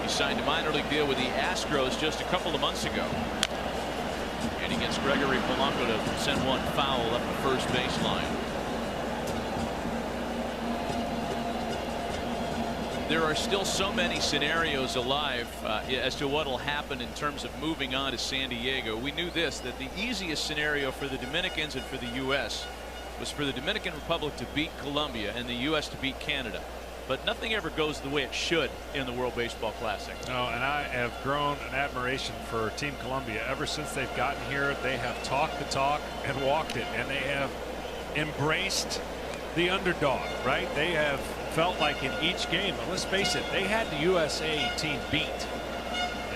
He signed a minor league deal with the Astros just a couple of months ago. And he gets Gregory Polanco to send one foul up the first baseline. There are still so many scenarios alive as to what will happen in terms of moving on to San Diego. We knew this, that the easiest scenario for the Dominicans and for the U.S. was for the Dominican Republic to beat Colombia and the U.S. to beat Canada. But nothing ever goes the way it should in the World Baseball Classic. No, and I have grown an admiration for Team Colombia. Ever since they've gotten here, they have talked the talk and walked it, and they have embraced the underdog, right? They have felt like in each game, but let's face it, they had the USA team beat.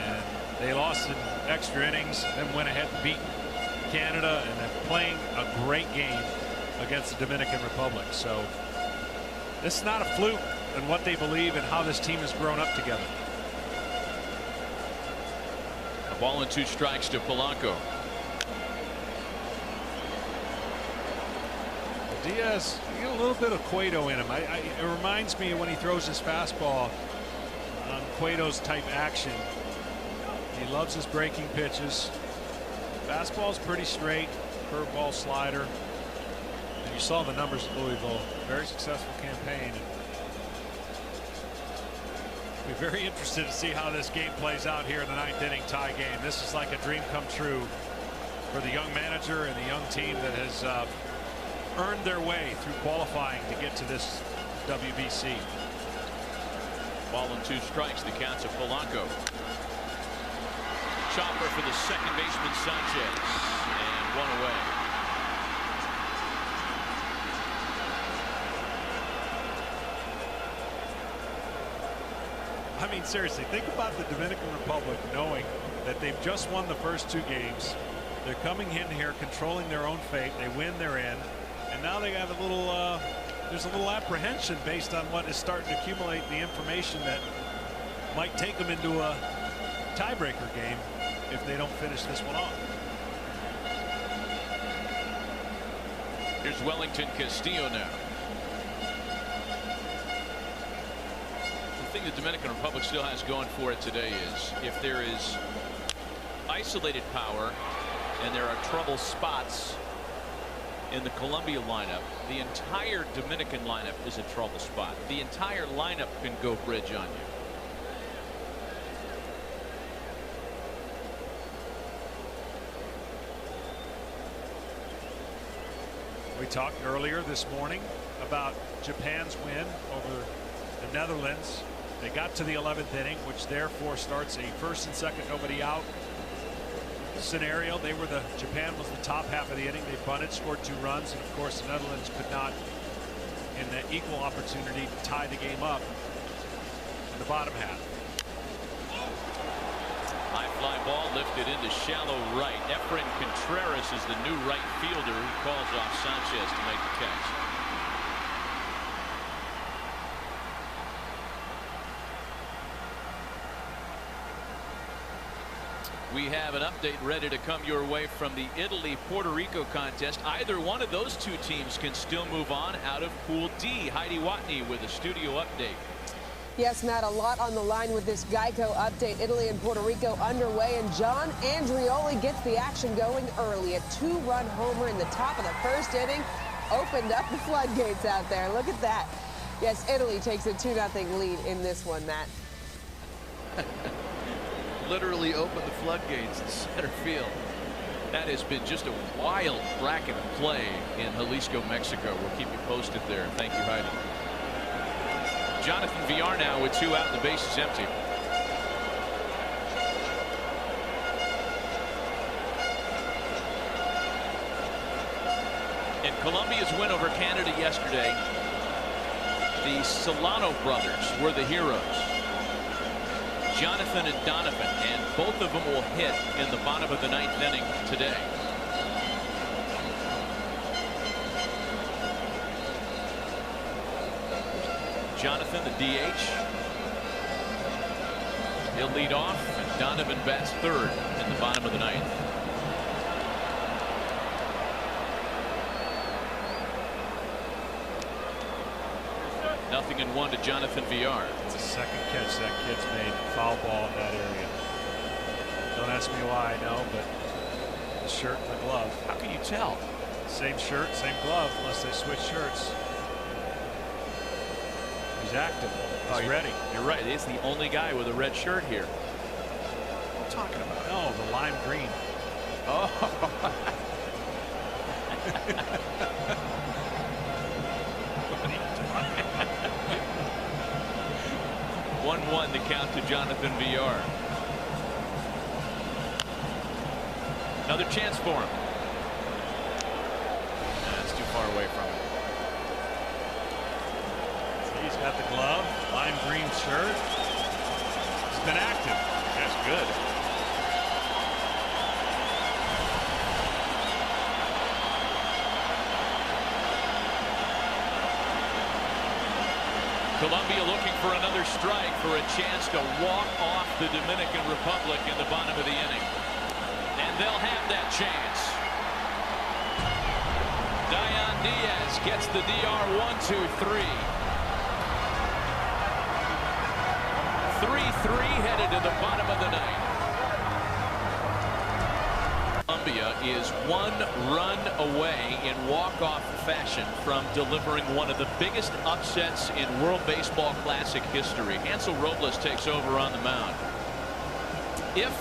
And they lost in extra innings, then went ahead and beat Canada, and then playing a great game against the Dominican Republic. So this is not a fluke in what they believe and how this team has grown up together. A ball and 2 strikes to Polanco. Diaz, you get a little bit of Cueto in him. It reminds me of when he throws his fastball on Cueto's type action. He loves his breaking pitches. Fastball's pretty straight, curveball, slider. And you saw the numbers at Louisville. Very successful campaign. We're very interested to see how this game plays out here in the 9th inning tie game. This is like a dream come true for the young manager and the young team that has earned their way through qualifying to get to this WBC. Ball and 2 strikes. The count's of Polanco. Chopper for the second baseman Sanchez, and 1 away. I mean, seriously, think about the Dominican Republic knowing that they've just won the first 2 games. They're coming in here controlling their own fate. They win, they're in, and now they got a little there's a little apprehension based on what is starting to accumulate, the information that might take them into a tiebreaker game if they don't finish this one off. Here's Wellington Castillo now. The thing the Dominican Republic still has going for it today is if there is isolated power and there are trouble spots in the Colombia lineup, the entire Dominican lineup is a trouble spot. The entire lineup can go bridge on you. We talked earlier this morning about Japan's win over the Netherlands. They got to the 11th inning, which therefore starts a first and second nobody out scenario. Japan was the top half of the inning. They bunted, scored 2 runs, and of course the Netherlands could not, in the equal opportunity, tie the game up in the bottom half. High fly ball lifted into shallow right. Efren Contreras is the new right fielder who calls off Sanchez to make the catch. We have an update ready to come your way from the Italy-Puerto Rico contest. Either one of those 2 teams can still move on out of Pool D. Heidi Watney with a studio update. Yes, Matt, a lot on the line with this Geico update. Italy and Puerto Rico underway, and John Andrioli gets the action going early. A 2-run homer in the top of the first inning opened up the floodgates out there. Look at that. Yes, Italy takes a 2-0 lead in this one, Matt. Literally opened the floodgates in center field. That has been just a wild bracket play in Jalisco, Mexico. We'll keep you posted there. Thank you, Heidi. Jonathan Villar now with 2 out and the base is empty. In Colombia's win over Canada yesterday, the Solano brothers were the heroes. Jonathan and Donovan, and both of them will hit in the bottom of the 9th inning today. Jonathan, the DH. He'll lead off, and Donovan bats 3rd in the bottom of the 9th. Nothing in 1 to Jonathan Villar. It's the second catch that kid's made, foul ball in that area. Don't ask me why, I know, but the shirt and the glove. How can you tell? Same shirt, same glove, unless they switch shirts. He's active. He's ready. You're right. He's the only guy with a red shirt here. What are you talking about? No, the lime green. Oh. 1-1 the count to Jonathan Villar. Another chance for him. That's too far away from him. He's got the glove, lime green shirt. He's been active. That's good. Colombia looking for another strike for a chance to walk off the Dominican Republic in the bottom of the inning. And they'll have that chance. Dayan Diaz gets the DR 1-2-3. 3-3 headed to the bottom of the 9th. Colombia is 1 run away in walk-off fashion from delivering one of the biggest upsets in World Baseball Classic history. Hansel Robles takes over on the mound. If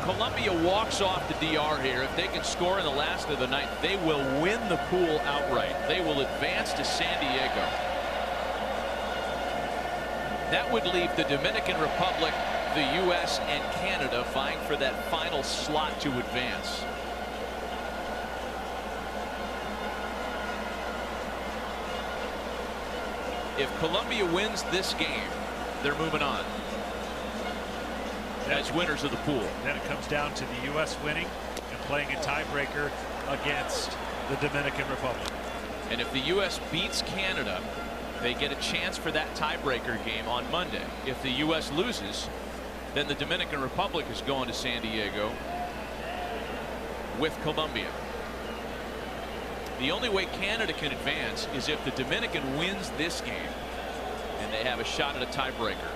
Colombia walks off the DR here, if they can score in the last of the night, they will win the pool outright. They will advance to San Diego. That would leave the Dominican Republic, the U.S., and Canada vying for that final slot to advance. If Colombia wins this game, they're moving on as winners of the pool. Then it comes down to the U.S. winning and playing a tiebreaker against the Dominican Republic. And if the U.S. beats Canada, they get a chance for that tiebreaker game on Monday. If the U.S. loses, then the Dominican Republic is going to San Diego with Colombia. The only way Canada can advance is if the Dominican wins this game and they have a shot at a tiebreaker.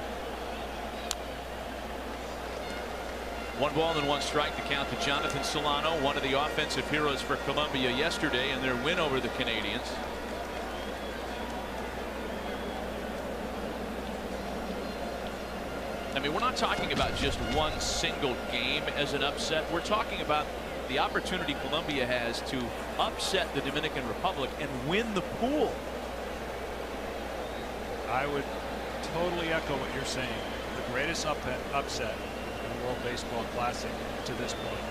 1 ball and 1 strike to count to Jonathan Solano, one of the offensive heroes for Colombia yesterday in their win over the Canadians. I mean, we're not talking about just one single game as an upset. We're talking about the opportunity Colombia has to upset the Dominican Republic and win the pool. I would totally echo what you're saying. The greatest upset in the World Baseball Classic to this point.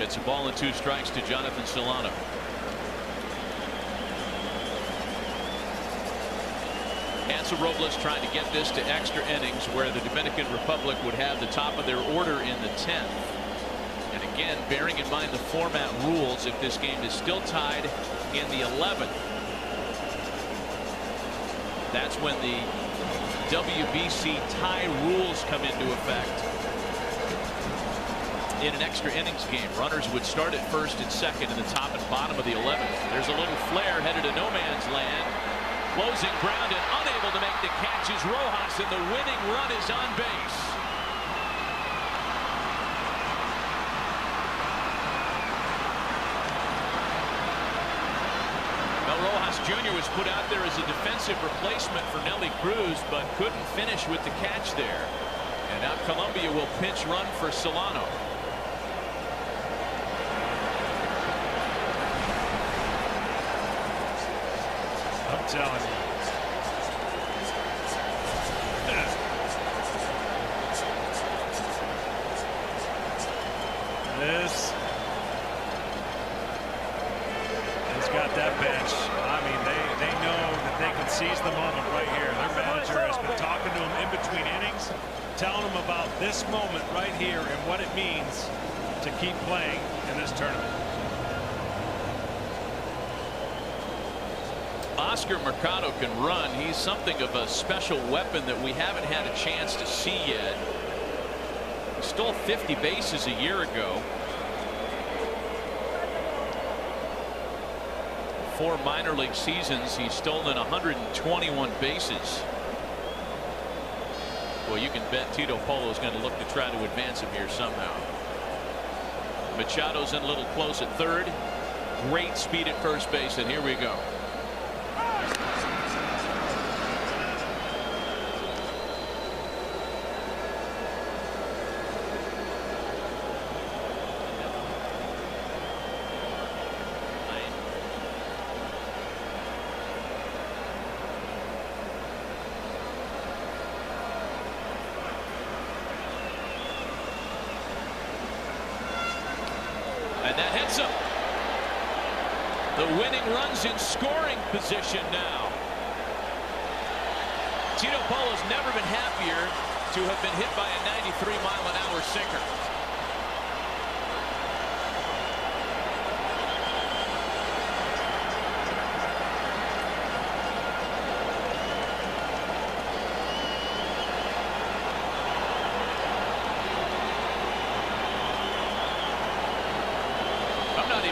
It's a ball and 2 strikes to Jonathan Solano. Hansel Robles trying to get this to extra innings where the Dominican Republic would have the top of their order in the 10th. And again, bearing in mind the format rules, if this game is still tied in the 11th, that's when the WBC tie rules come into effect. In an extra innings game, runners would start at first and second in the top and bottom of the 11th. There's a little flare headed to no man's land. Closing ground and unable to make the catch is Rojas, and the winning run is on base. Well, Rojas Jr. was put out there as a defensive replacement for Nelly Cruz, but couldn't finish with the catch there. And now Colombia will pinch run for Solano. I'm telling you. This has got that bench. I mean, they know that they can seize the moment right here. Their manager has been talking to them in between innings, telling them about this moment right here and what it means to keep playing in this tournament. Oscar Mercado can run. He's something of a special weapon that we haven't had a chance to see yet. He stole 50 bases a year ago. 4 minor league seasons, he's stolen 121 bases. Well, you can bet Tito Polo is going to look to try to advance him here somehow. Machado's in a little close at third. Great speed at first base, and here we go. And that hits him. The winning run's in scoring position now. Tito Polo's never been happier to have been hit by a 93-mile-an-hour sinker.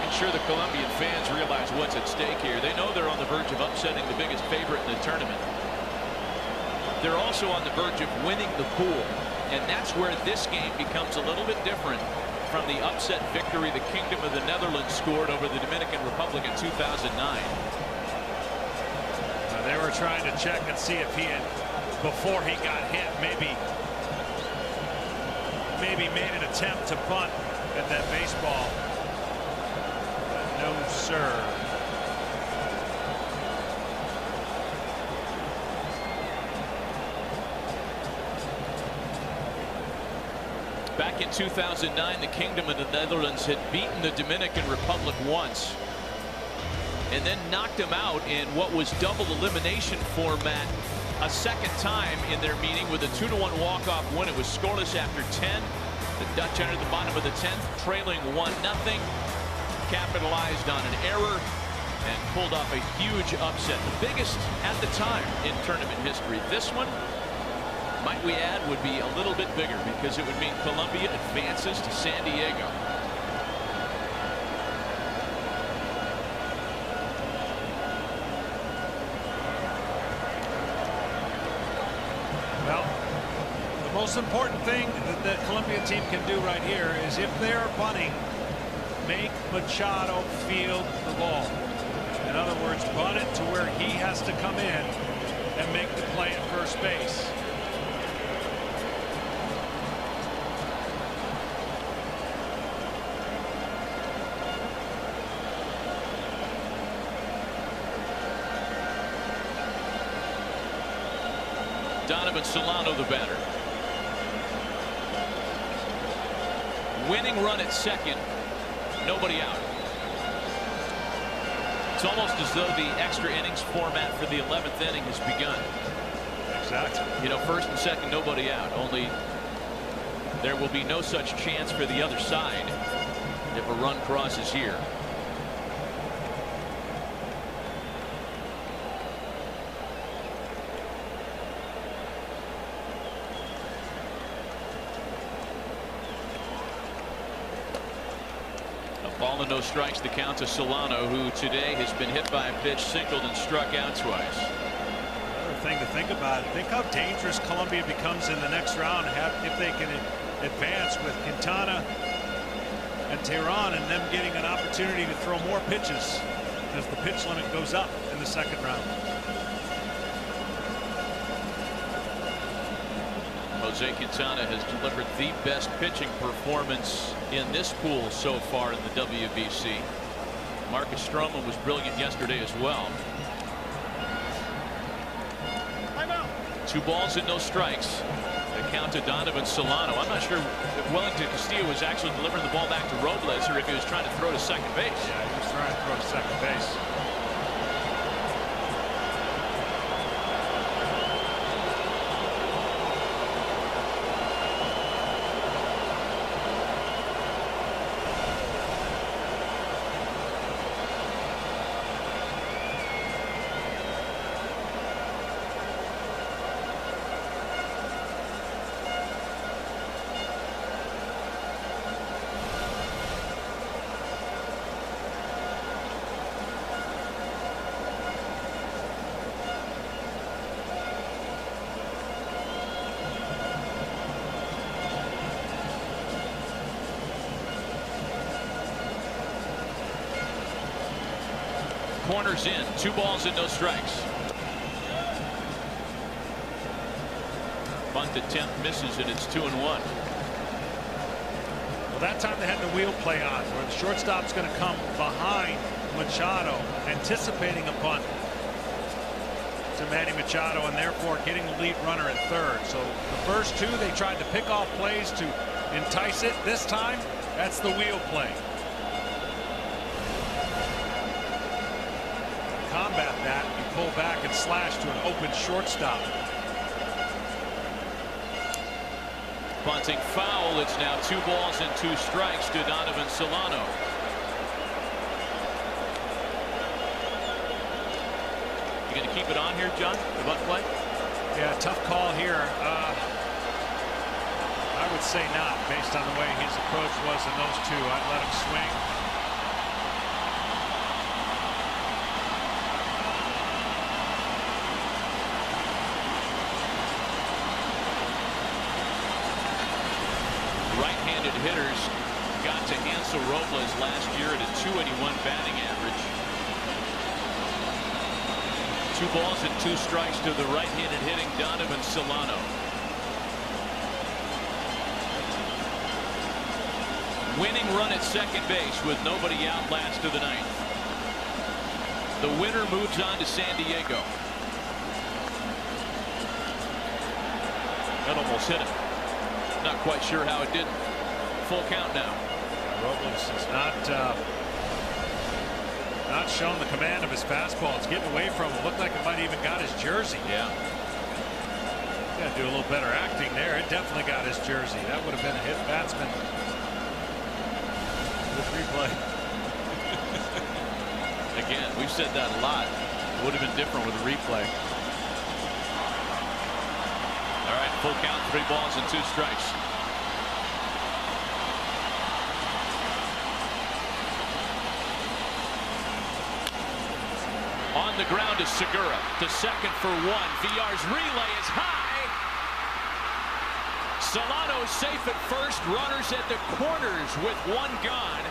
Sure the Colombian fans realize what's at stake here. They know they're on the verge of upsetting the biggest favorite in the tournament. They're also on the verge of winning the pool, and that's where this game becomes a little bit different from the upset victory the Kingdom of the Netherlands scored over the Dominican Republic in 2009. They were trying to check and see if he had before he got hit, maybe made an attempt to bunt at that baseball. But no, sir. Back in 2009, the Kingdom of the Netherlands had beaten the Dominican Republic once and then knocked them out in what was double elimination format a second time in their meeting with a 2-1 walk-off win. It was scoreless after 10. The Dutch entered the bottom of the 10th, trailing 1-0, capitalized on an error and pulled off a huge upset, the biggest at the time in tournament history. This one, might we add, would be a little bit bigger because it would mean Colombia advances to San Diego. Well, the most important thing that the Colombia team can do right here is, if they're bunting, make Machado field the ball. In other words, bunt it to where he has to come in and make the play at first base. Donovan Solano, the batter. Winning run at second, nobody out. It's almost as though the extra innings format for the 11th inning has begun. Exactly. You know, first and second, nobody out. Only there will be no such chance for the other side if a run crosses here. Ball and no strikes, the count to Solano, who today has been hit by a pitch, singled and struck out twice. Another thing to think about, think how dangerous Colombia becomes in the next round if they can advance with Quintana and Tehran, and them getting an opportunity to throw more pitches as the pitch limit goes up in the second round. Jose Quintana has delivered the best pitching performance in this pool so far in the WBC. Marcus Stroman was brilliant yesterday as well. 2 balls and no strikes. The count to Donovan Solano. I'm not sure if Wellington Castillo was actually delivering the ball back to Robles or if he was trying to throw to second base. Yeah, he was trying to throw to second base. Corners in, 2 balls and no strikes. Bunt attempt misses, and it's 2-1. Well, that time they had the wheel play on, where the shortstop's going to come behind Machado, anticipating a bunt to Manny Machado, and therefore getting the lead runner at third. So the first 2, they tried to pick off plays to entice it. This time, that's the wheel play. Combat that, you pull back and slash to an open shortstop. Bunting foul. It's now 2 balls and 2 strikes to Donovan Solano. You going to keep it on here, John? The bunt play? Yeah, tough call here. I would say not, based on the way his approach was in those 2. I'd let him swing. Right-handed hitters got to Hansel Robles last year at a .281 batting average. 2 balls and 2 strikes to the right-handed hitting Donovan Solano. Winning run at second base with nobody out last of the 9th. The winner moves on to San Diego. That almost hit him. Not quite sure how it didn't. Full count now. Robles has not shown the command of his fastball. It's getting away from him. Looked like it might even got his jersey. Yeah. Got to do a little better acting there. It definitely got his jersey. That would have been a hit batsman. This replay. Again, we've said that a lot. It would have been different with a replay. All right, full count, 3 balls and 2 strikes. On the ground is Segura to second for 1. Villar's relay is high. Solano safe at first. Runners at the corners with 1 gone.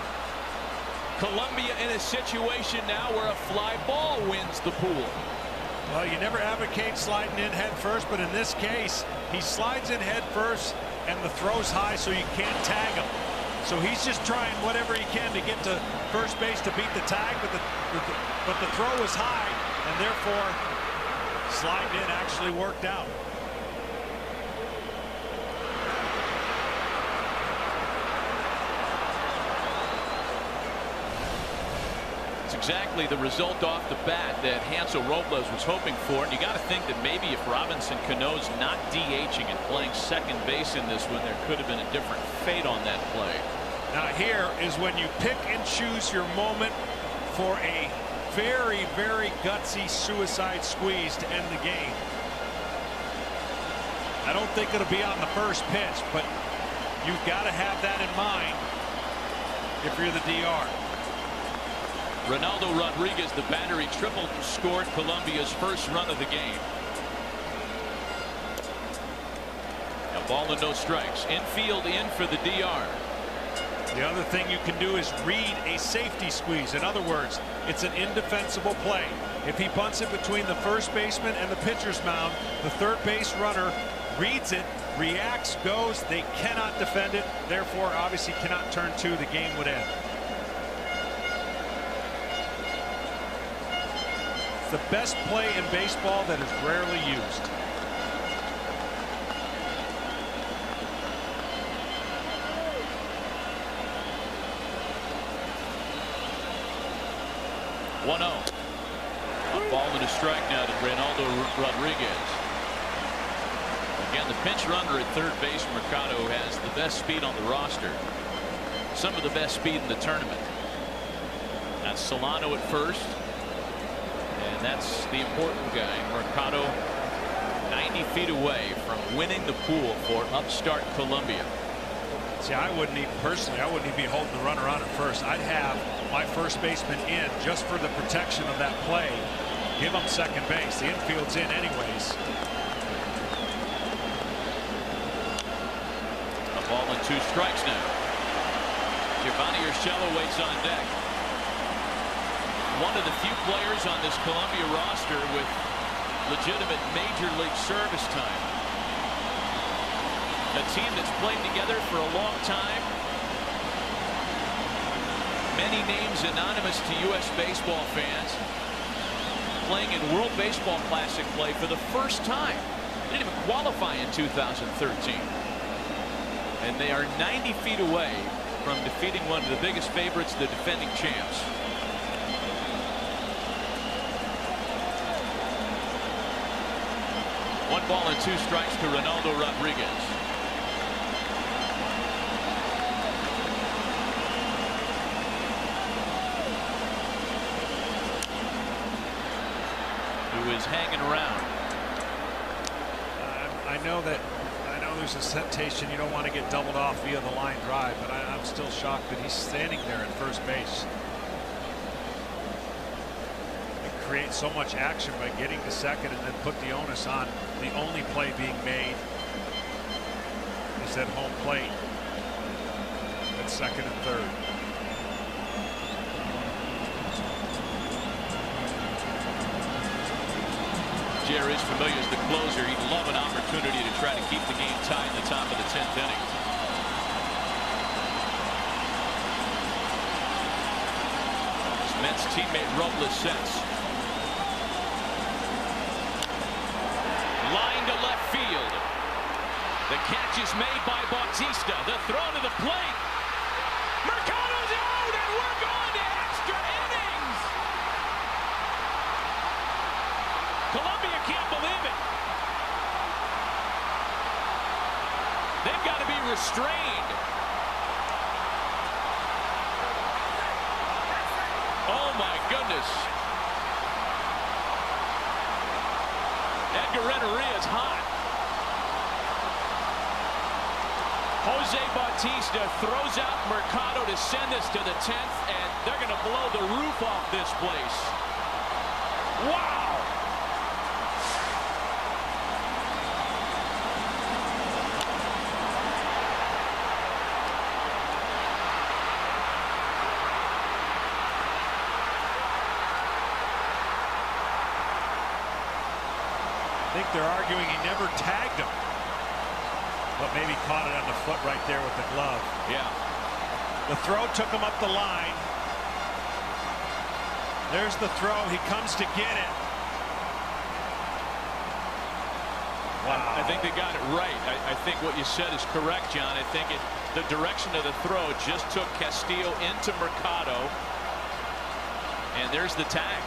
Colombia in a situation now where a fly ball wins the pool. Well, you never advocate sliding in head first, but in this case, he slides in head first, and the throw's high, so you can't tag him. So he's just trying whatever he can to get to first base to beat the tag, but the throw was high, and therefore sliding in actually worked out. It's exactly the result off the bat that Hansel Robles was hoping for, and you got to think that maybe if Robinson Cano's not DHing and playing second base in this one, there could have been a different fate on that play. Now here is when you pick and choose your moment for a very, very gutsy suicide squeeze to end the game. I don't think it'll be on the first pitch, but you've got to have that in mind if you're the DR. Ronaldo Rodriguez, the batter, he triple scored Colombia's first run of the game. A ball and no strikes. Infield in for the DR. The other thing you can do is read a safety squeeze. In other words, it's an indefensible play. If he bunts it between the first baseman and the pitcher's mound, the third base runner reads it, reacts, goes. They cannot defend it. Therefore, obviously cannot turn 2. The game would end. It's the best play in baseball that is rarely used. A ball and a strike now to Ronaldo Rodriguez. Again, the pinch runner at third base, Mercado, has the best speed on the roster. Some of the best speed in the tournament. That's Solano at first. And that's the important guy, Mercado, 90 feet away from winning the pool for upstart Colombia. See, I wouldn't even be holding the runner on at first. I'd have my first baseman in just for the protection of that play. Give him second base. The infield's in anyways. A ball and 2 strikes now. Giovanni Urshela waits on deck. One of the few players on this Colombia roster with legitimate major league service time. A team that's played together for a long time. Many names anonymous to U.S. baseball fans. Playing in World Baseball Classic play for the first time. They didn't even qualify in 2013. And they are 90 feet away from defeating one of the biggest favorites, the defending champs. One ball and 2 strikes to Ronaldo Rodriguez. Who is hanging around. I know there's a temptation. You don't want to get doubled off via the line drive, but I'm still shocked that he's standing there at first base. Create so much action by getting to second and then put the onus on the only play being made is at home plate at second and third. Jer is familiar as the closer. He'd love an opportunity to try to keep the game tied in the top of the 10th inning. His Mets teammate Robles sets. Line to left field. The catch is made by Bautista. The throw to the plate. Mercado's out, and we're going to extra innings. Colombia can't believe it. They've got to be restrained. Oh my goodness. Edgar Renteria is hot. Jose Bautista throws out Mercado to send this to the 10th, and they're going to blow the roof off this place. Wow! I think they're arguing he never tagged him. But maybe caught it on the foot right there with the glove. Yeah. The throw took him up the line. There's the throw. He comes to get it. Wow. I think they got it right. I think what you said is correct, John. I think the direction of the throw just took Castillo into Mercado. And there's the tag.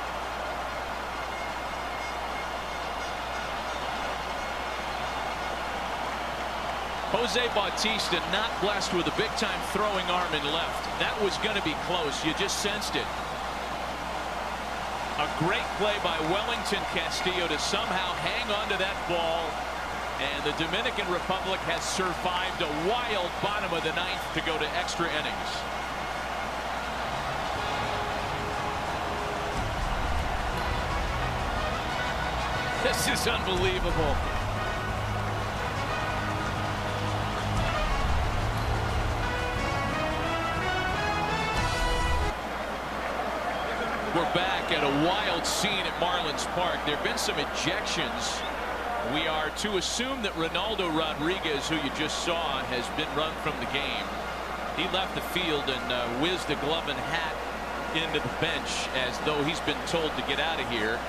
Jose Bautista not blessed with a big-time throwing arm in left. That was going to be close. You just sensed it. A great play by Wellington Castillo to somehow hang on to that ball. And the Dominican Republic has survived a wild bottom of the 9th to go to extra innings. This is unbelievable. We're back at a wild scene at Marlins Park. There have been some ejections. We are to assume that Ronaldo Rodriguez, who you just saw, has been run from the game. He left the field and whizzed the glove and hat into the bench as though he's been told to get out of here.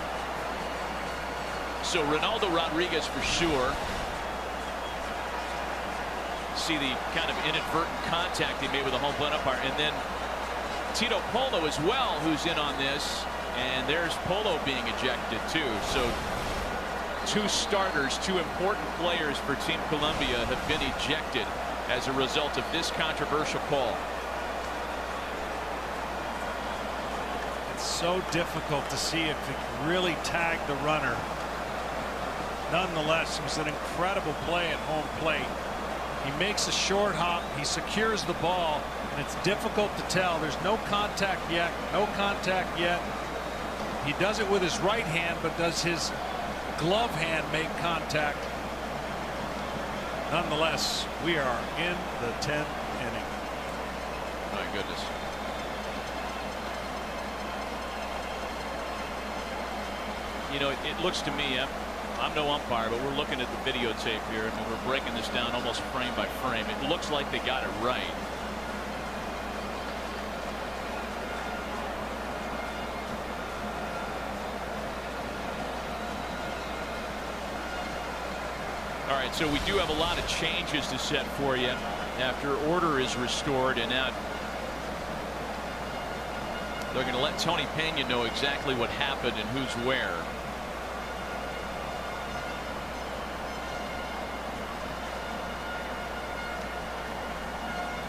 So Ronaldo Rodriguez for sure. See the kind of inadvertent contact he made with the home plate umpire, and then Tito Polo as well, who's in on this, and there's Polo being ejected too. So 2 starters, 2 important players for Team Colombia have been ejected as a result of this controversial call. It's so difficult to see if it really tagged the runner. Nonetheless, it was an incredible play at home plate. He makes a short hop. He secures the ball, and it's difficult to tell. There's no contact yet. No contact yet. He does it with his right hand, but does his glove hand make contact? Nonetheless, we are in the 10th inning. My goodness. You know, it looks to me, I'm no umpire, but we're looking at the videotape here, and we're breaking this down almost frame by frame. It looks like they got it right. All right, so we do have a lot of changes to set for you after order is restored, and now they're going to let Tony Pena know exactly what happened and who's where.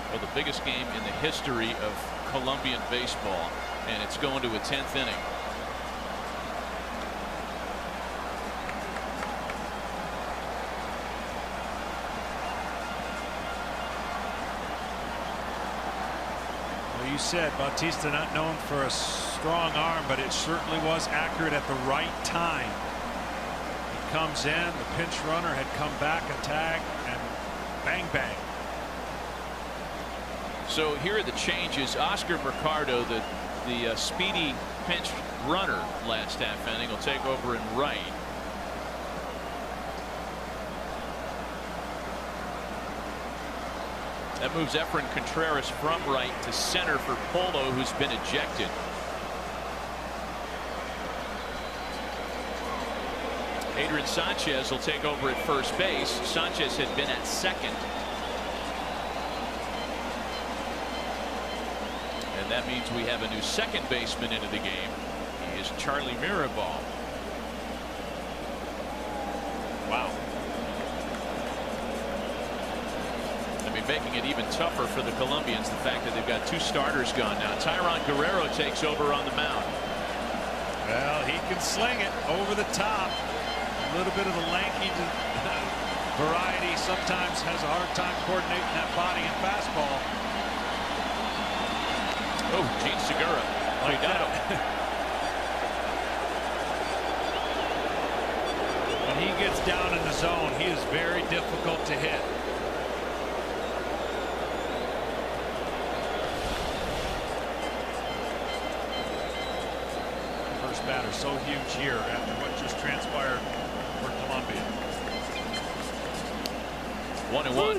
Well, the biggest game in the history of Colombian baseball, and it's going to a 10th inning. Well, you said Bautista not known for a strong arm, but it certainly was accurate at the right time. He comes in, the pinch runner had come back a tag, and bang bang. So here are the changes. Oscar Mercado, the speedy pinch runner last half inning, will take over in right. That moves Efren Contreras from right to center for Polo, who's been ejected. Adrian Sanchez will take over at first base. Sanchez had been at second. And that means we have a new second baseman into the game. He is Charlie Mirabal. Wow. I mean, making it even tougher for the Colombians, the fact that they've got 2 starters gone now. Tyron Guerrero takes over on the mound. Well, he can sling it over the top. A little bit of the lanky variety sometimes has a hard time coordinating that body and fastball. Oh, Gene Segura. Like that. When he gets down in the zone, he is very difficult to hit. First batter so huge here after what just transpired for Colombia. 1-1.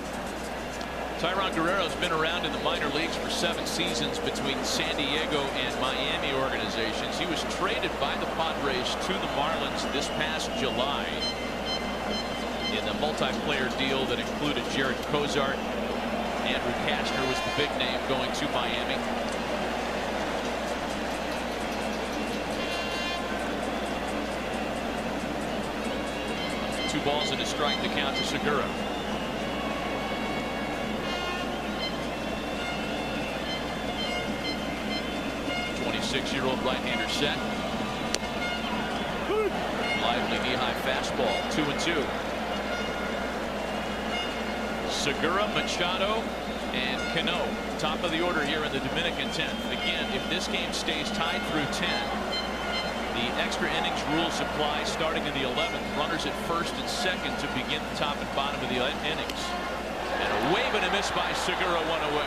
Tyron Guerrero's been around in the minor leagues for 7 seasons between San Diego and Miami organizations. He was traded by the Padres to the Marlins this past July in the multiplayer deal that included Jared Cozart. Andrew Kastner was the big name going to Miami. Two balls and a strike to count to Segura. 26-year-old right-hander set. Lively knee-high fastball. 2-2. Segura, Machado, and Cano. Top of the order here in the Dominican 10th. Again, if this game stays tied through 10, the extra innings rules apply starting in the 11th. Runners at first and second to begin the top and bottom of the innings. And a wave and a miss by Segura, 1 away.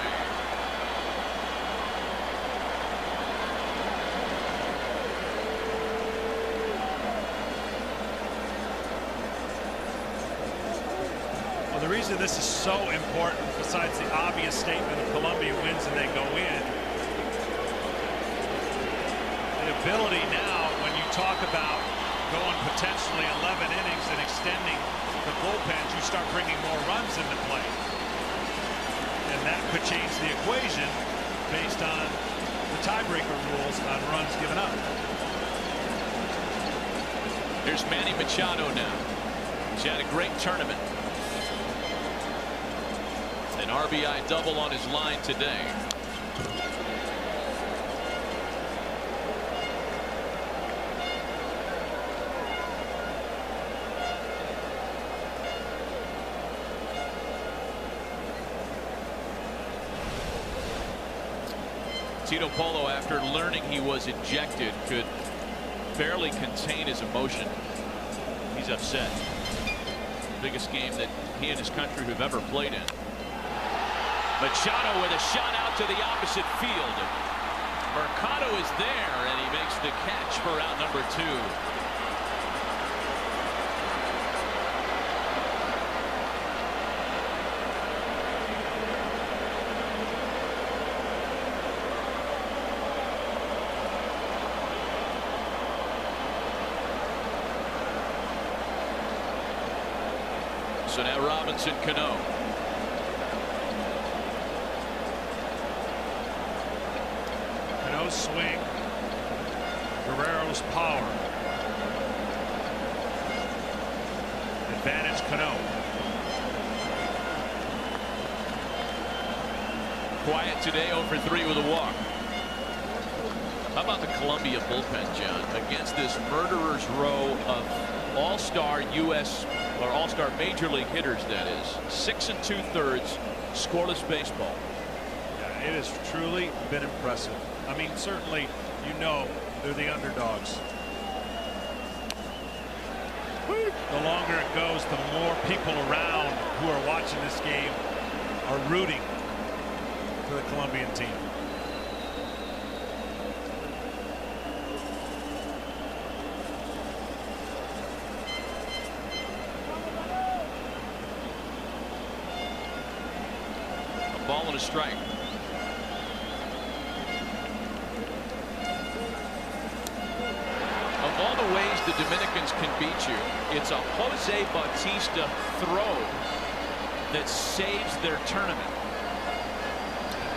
The reason this is so important, besides the obvious statement of Colombia wins and they go in, the ability now, when you talk about going potentially 11 innings and extending the bullpens, you start bringing more runs into play. And that could change the equation based on the tiebreaker rules on runs given up. Here's Manny Machado now. He's had a great tournament. An RBI double on his line today. Tito Polo, after learning he was ejected, could barely contain his emotion. He's upset. Biggest game that he and his country have ever played in. Machado with a shot out to the opposite field. Mercado is there, and he makes the catch for out number 2. So now Robinson Cano. Cano's swing. Guerrero's power. Advantage Cano. Quiet today, 0-for-3 with a walk. How about the Colombia bullpen, John, against this murderer's row of all-star U.S. or all-star major league hitters, that is. 6 2/3 scoreless baseball. Yeah, it has truly been impressive. I mean, certainly, you know, they're the underdogs. The longer it goes, the more people around who are watching this game are rooting for the Colombian team. a strike. Of all the ways the Dominicans can beat you, it's a Jose Bautista throw that saves their tournament.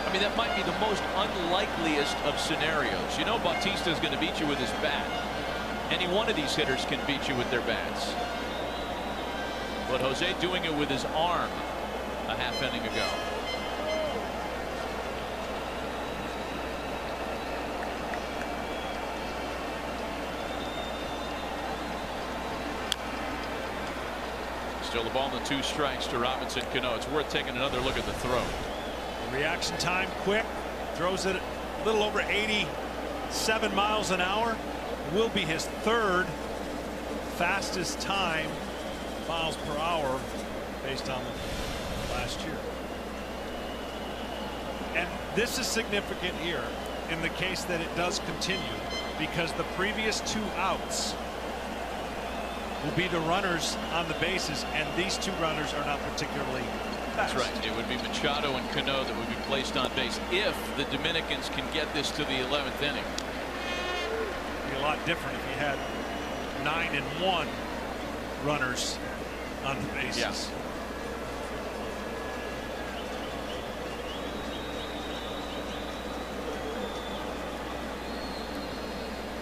I mean, that might be the most unlikeliest of scenarios. You know Bautista is going to beat you with his bat. Any one of these hitters can beat you with their bats. But Jose doing it with his arm a half inning ago. Still the ball and 2 strikes to Robinson Cano. It's worth taking another look at the throw. Reaction time quick. Throws it a little over 87 miles an hour. Will be his 3rd fastest time miles per hour based on last year. And this is significant here in the case that it does continue, because the previous 2 outs will be the runners on the bases, and these 2 runners are not particularly fast. That's right. It would be Machado and Cano that would be placed on base if the Dominicans can get this to the 11th inning. It'd be a lot different if you had 9 and 1 runners on the bases. Yes.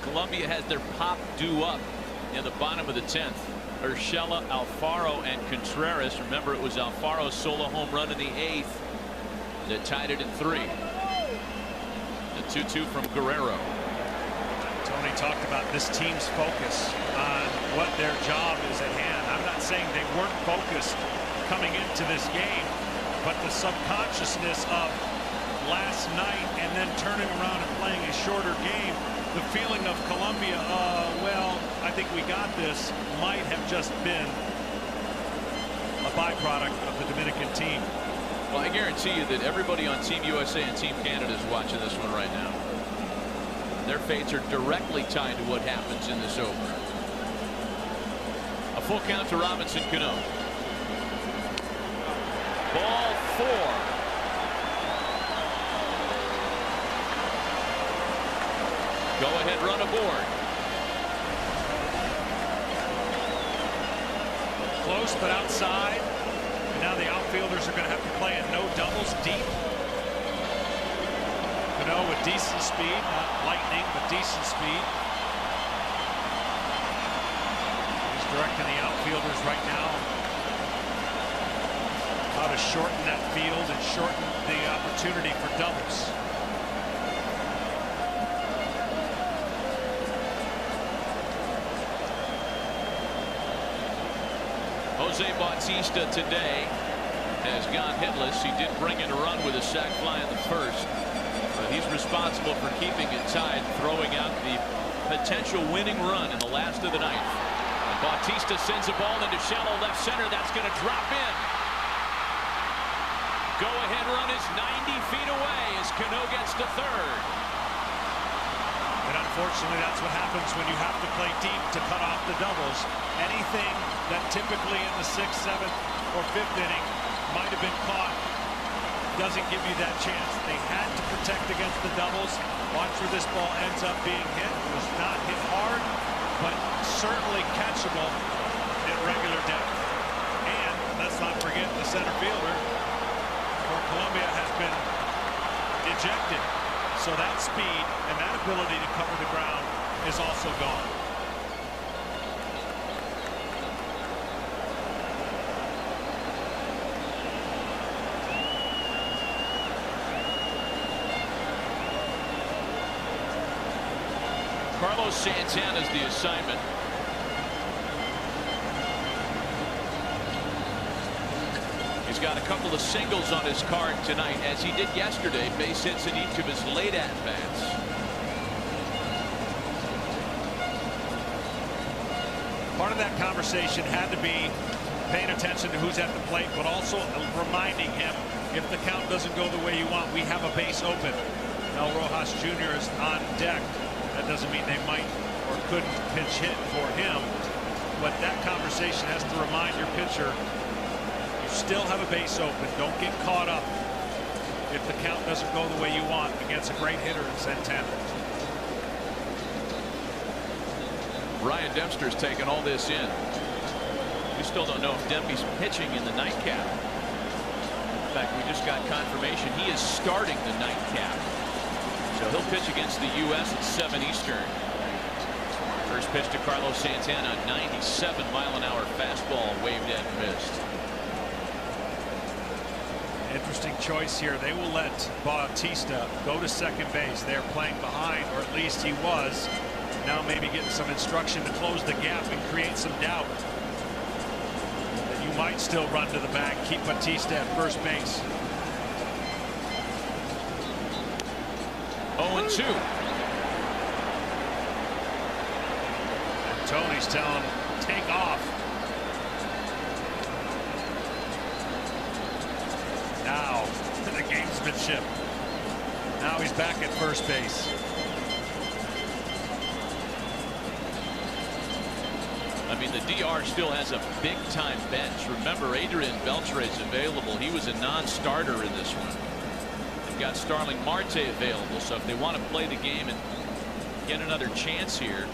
Colombia has their pop due up in the bottom of the 10th. Urshela, Alfaro, and Contreras. Remember, it was Alfaro's solo home run in the 8th that tied it at 3. The 2-2 from Guerrero. Tony talked about this team's focus on what their job is at hand. I'm not saying they weren't focused coming into this game, but the subconsciousness of last night and then turning around and playing a shorter game, the feeling of Colombia, well, I think we got this, might have just been a byproduct of the Dominican team. Well, I guarantee you that everybody on Team USA and Team Canada is watching this one right now. Their fates are directly tied to what happens in this opener. A full count to Robinson Cano. Ball 4. Go ahead run aboard. Close but outside. And now the outfielders are going to have to play a no doubles deep. Cano with decent speed, not lightning, but decent speed. He's directing the outfielders right now how to shorten that field and shorten the opportunity for doubles. Jose Bautista today has gone hitless. He did bring in a run with a sac fly in the 1st, but he's responsible for keeping it tied, throwing out the potential winning run in the last of the 9th. And Bautista sends a ball into shallow left center. That's going to drop in. Go ahead run is 90 feet away as Cano gets to 3rd. And unfortunately, that's what happens when you have to play deep to cut off the doubles. Anything that typically in the 6th, 7th, or 5th inning might have been caught doesn't give you that chance. They had to protect against the doubles. Watch where this ball ends up being hit. It was not hit hard, but certainly catchable at regular depth. And let's not forget the center fielder for Colombia has been ejected. So that speed and that ability to cover the ground is also gone. Carlos Santana's the assignment. He's got a couple of singles on his card tonight, as he did yesterday. Base hits in each of his late at-bats. Part of that conversation had to be paying attention to who's at the plate, but also reminding him, if the count doesn't go the way you want, we have a base open. Mel Rojas Jr. is on deck. That doesn't mean they might or couldn't pitch hit for him, but that conversation has to remind your pitcher, you still have a base open. Don't get caught up if the count doesn't go the way you want against a great hitter in Santana. Ryan Dempster's taking all this in. We still don't know if Dempsey's pitching in the nightcap. In fact, we just got confirmation he is starting the nightcap. So he'll pitch against the U.S. at 7 Eastern. First pitch to Carlos Santana, 97-mile-an-hour fastball, waved and missed. Interesting choice here. They will let Bautista go to second base. They're playing behind, or at least he was. Now maybe getting some instruction to close the gap and create some doubt that you might still run to the bag, keep Bautista at first base. 0-2. And Tony's telling him, take off. Now the gamesmanship. Now he's back at first base. I mean, the DR still has a big-time bench. Remember, Adrian Beltre's available. He was a non-starter in this one. They've got Starling Marte available, so if they want to play the game and get another chance here,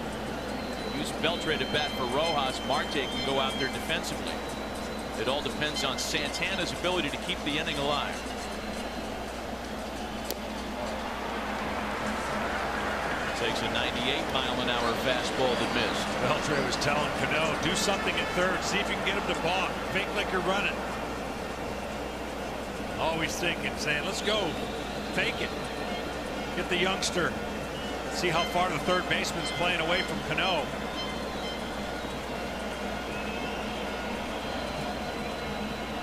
use Beltre to bat for Rojas. Marte can go out there defensively. It all depends on Santana's ability to keep the inning alive. Takes a 98-mile-an-hour fastball to miss. Beltre was telling Cano, do something at third. See if you can get him to balk. Fake like you're running. Always thinking, saying, let's go. Fake it. Get the youngster. See how far the third baseman's playing away from Cano.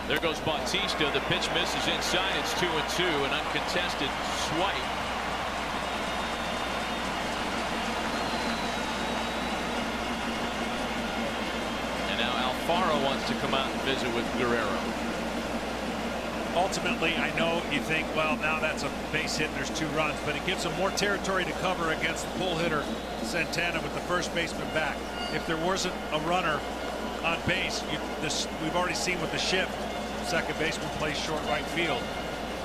There goes Bautista. The pitch misses inside. It's 2-2. An uncontested swipe. Alfaro wants to come out and visit with Guerrero. Ultimately, I know you think, well, now that's a base hit and there's 2 runs, but it gives them more territory to cover against the pull hitter Santana with the first baseman back. If there wasn't a runner on base, we've already seen with the shift, second baseman plays short right field.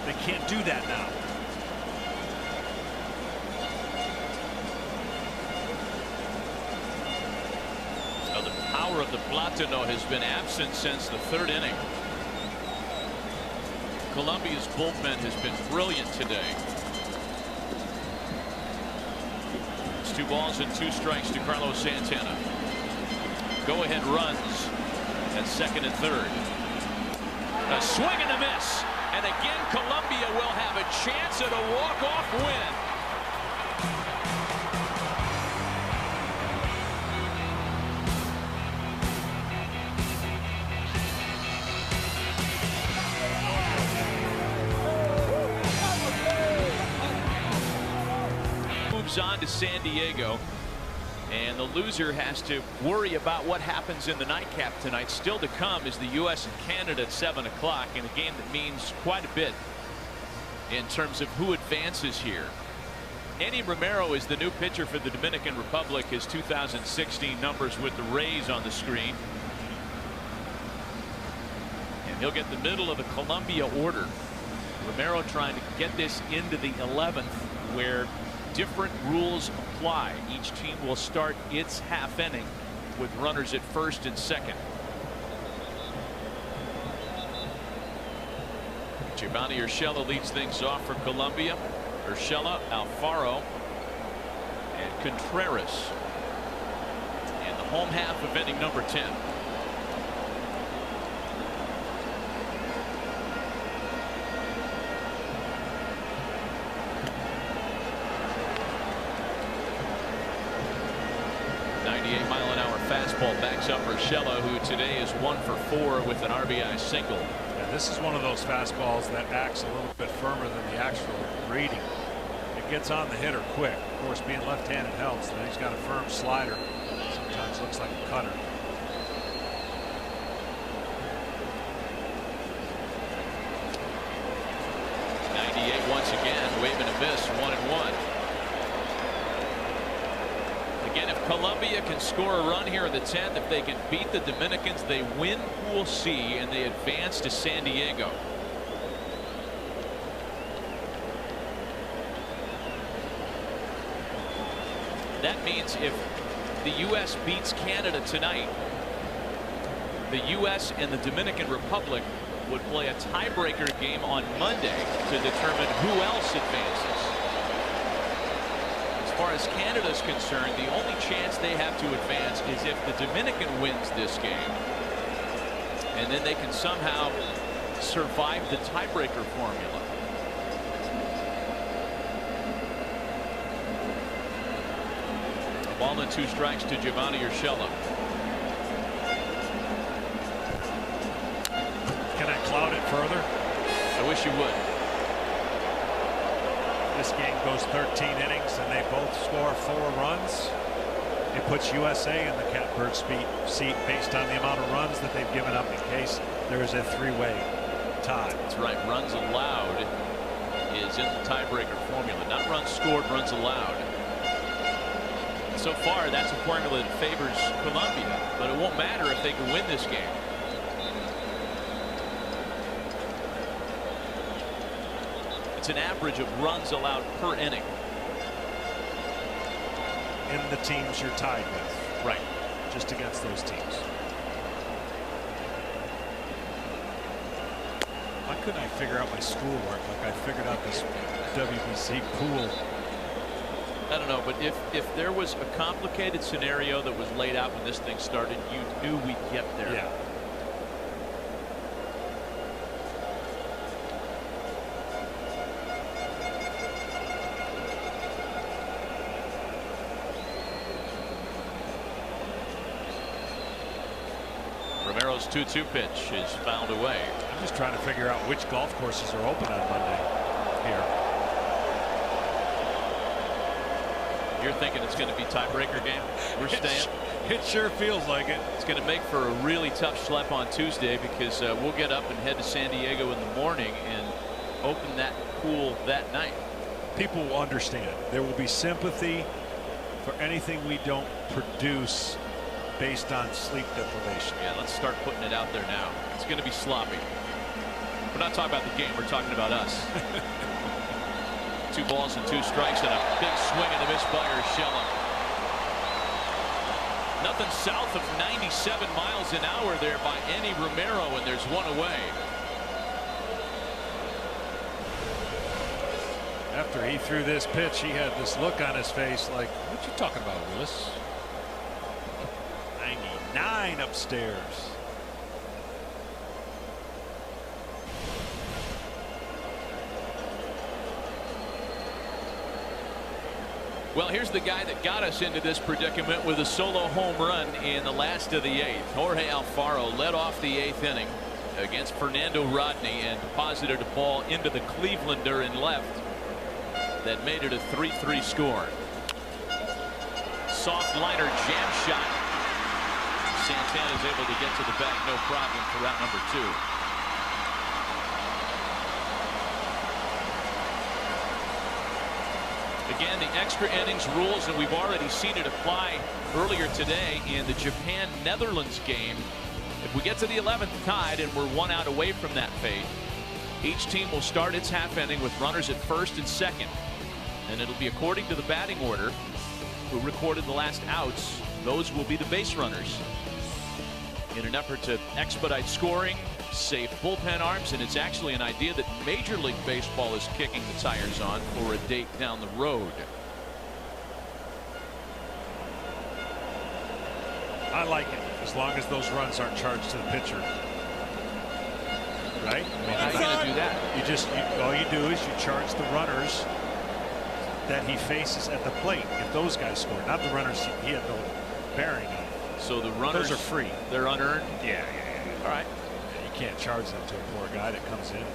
They can't do that now. Of the Platano has been absent since the 3rd inning. Colombia's bullpen has been brilliant today. It's 2 balls and 2 strikes to Carlos Santana. Go-ahead runs at second and third. A swing and a miss, and again Colombia will have a chance at a walk-off win. On to San Diego, and the loser has to worry about what happens in the nightcap tonight. Still to come is the U.S. and Canada at 7 o'clock in a game that means quite a bit in terms of who advances here. Eddie Romero is the new pitcher for the Dominican Republic. His 2016 numbers with the Rays on the screen, and he'll get the middle of the Colombia order. Romero trying to get this into the 11th, where different rules apply. Each team will start its half inning with runners at first and second. Giovanni Urshela leads things off for Colombia. Urshela, Alfaro, and Contreras in the home half of inning number 10. Fastball backs up Urshela, who today is 1 for 4 with an RBI single. Yeah, this is one of those fastballs that acts a little bit firmer than the actual reading. It gets on the hitter quick. Of course, being left-handed helps. Then he's got a firm slider. Sometimes looks like a cutter. Once again, waving a miss, 1-1. Again, if Colombia can score a run here in the 10th, if they can beat the Dominicans, they win Pool C and they advance to San Diego. means if the U.S. beats Canada tonight, the U.S. and the Dominican Republic would play a tiebreaker game on Monday to determine who else advances. As far as Canada is concerned, the only chance they have to advance is if the Dominican wins this game, and then they can somehow survive the tiebreaker formula. Ball and 2 strikes to Giovanni Urshela. Can I cloud it further? I wish you would. This game goes 13 innings and they both score 4 runs. It puts USA in the catbird seat based on the amount of runs that they've given up in case there is a 3-way tie. That's right. Runs allowed is in the tiebreaker formula. Not runs scored, runs allowed. So far, that's a formula that favors Colombia, but it won't matter if they can win this game. It's an average of runs allowed per inning. In the teams you're tied with. Right. Just against those teams. Why couldn't I figure out my schoolwork like I figured out this WBC pool? I don't know, but if there was a complicated scenario that was laid out when this thing started, you knew we'd get there. Yeah. Romero's 2-2 pitch is fouled away. I'm just trying to figure out which golf courses are open on Monday here. You're thinking it's going to be tiebreaker game? We're staying. It sure feels like it. It's going to make for a really tough schlep on Tuesday because we'll get up and head to San Diego in the morning and open that pool that night. People will understand. There will be sympathy for anything we don't produce based on sleep deprivation. Yeah, let's start putting it out there now. It's going to be sloppy. We're not talking about the game. We're talking about us. 2 balls and 2 strikes and a big swing and a miss by Urshela. Nothing south of 97 miles an hour there by Andy Romero, and there's 1 away. After he threw this pitch, he had this look on his face like, what you talking about, Willis? 99 upstairs. Well, here's the guy that got us into this predicament with a solo home run in the last of the 8th. Jorge Alfaro led off the 8th inning against Fernando Rodney and deposited a ball into the Clevelander in left that made it a 3-3 score. Soft liner jam shot. Santana's able to get to the bag no problem for out number 2. Again, the extra innings rules, and we've already seen it apply earlier today in the Japan-Netherlands game. If we get to the 11th tied and we're 1 out away from that fate, each team will start its half inning with runners at first and second. And it'll be according to the batting order who recorded the last outs. Those will be the base runners. In an effort to expedite scoring, save bullpen arms, and it's actually an idea that Major League Baseball is kicking the tires on for a date down the road. I like it as long as those runs aren't charged to the pitcher. Right? I mean, how are you going to do that? All you do is you charge the runners that he faces at the plate. If those guys score, not the runners he had no bearing on. So the runners are free. They're unearned. Yeah. All right. You can't charge them to a poor guy that comes in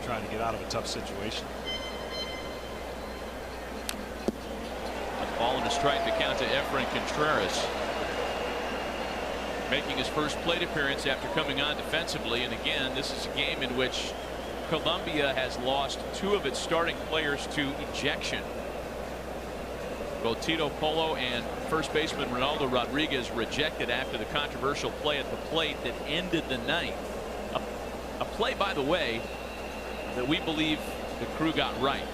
trying to get out of a tough situation. A ball and a strike to count to Efrain Contreras, making his first plate appearance after coming on defensively. And again, this is a game in which Colombia has lost 2 of its starting players to ejection. Both Tito Polo and first baseman Ronaldo Rodriguez rejected after the controversial play at the plate that ended the 9th. A play, by the way, that we believe the crew got right.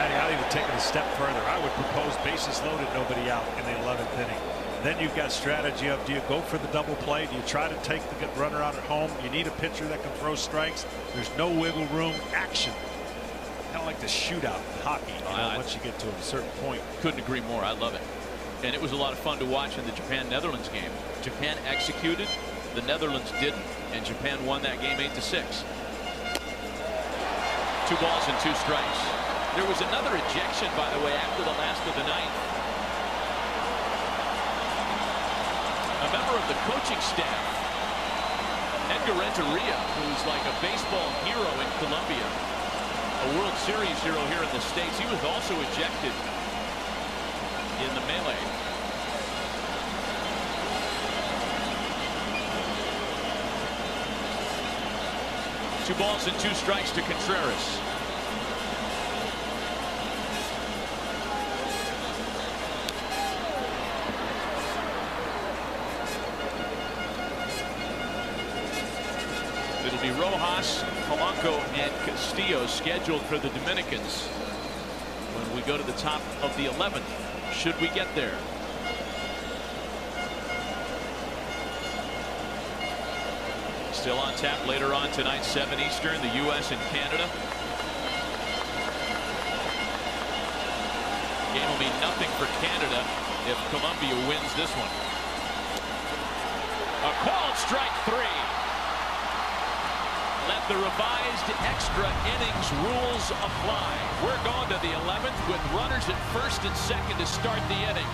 Matty, I'll even take it a step further. I would propose bases loaded, nobody out in the 11th inning. Then you've got strategy of, do you go for the double play? Do you try to take the runner out at home? You need a pitcher that can throw strikes. There's no wiggle room. Action. Kind of like the shootout in hockey. Once you get to a certain point. Couldn't agree more. I love it. And it was a lot of fun to watch in the Japan-Netherlands game. Japan executed, the Netherlands didn't, and Japan won that game 8-6. 2 balls and 2 strikes. There was another ejection, by the way, after the last of the ninth. A member of the coaching staff, Edgar Renteria, who's like a baseball hero in Colombia, a World Series hero here in the States, he was also ejected in the melee. Two balls and 2 strikes to Contreras. It'll be Rojas, Polanco, and Castillo scheduled for the Dominicans when we go to the top of the 11th. Should we get there? Still on tap later on tonight, 7 Eastern, the U.S. and Canada. Game will mean nothing for Canada if Colombia wins this one. A called strike 3. Let the revised extra innings rules apply. We're going to the 11th with runners at first and second to start the inning.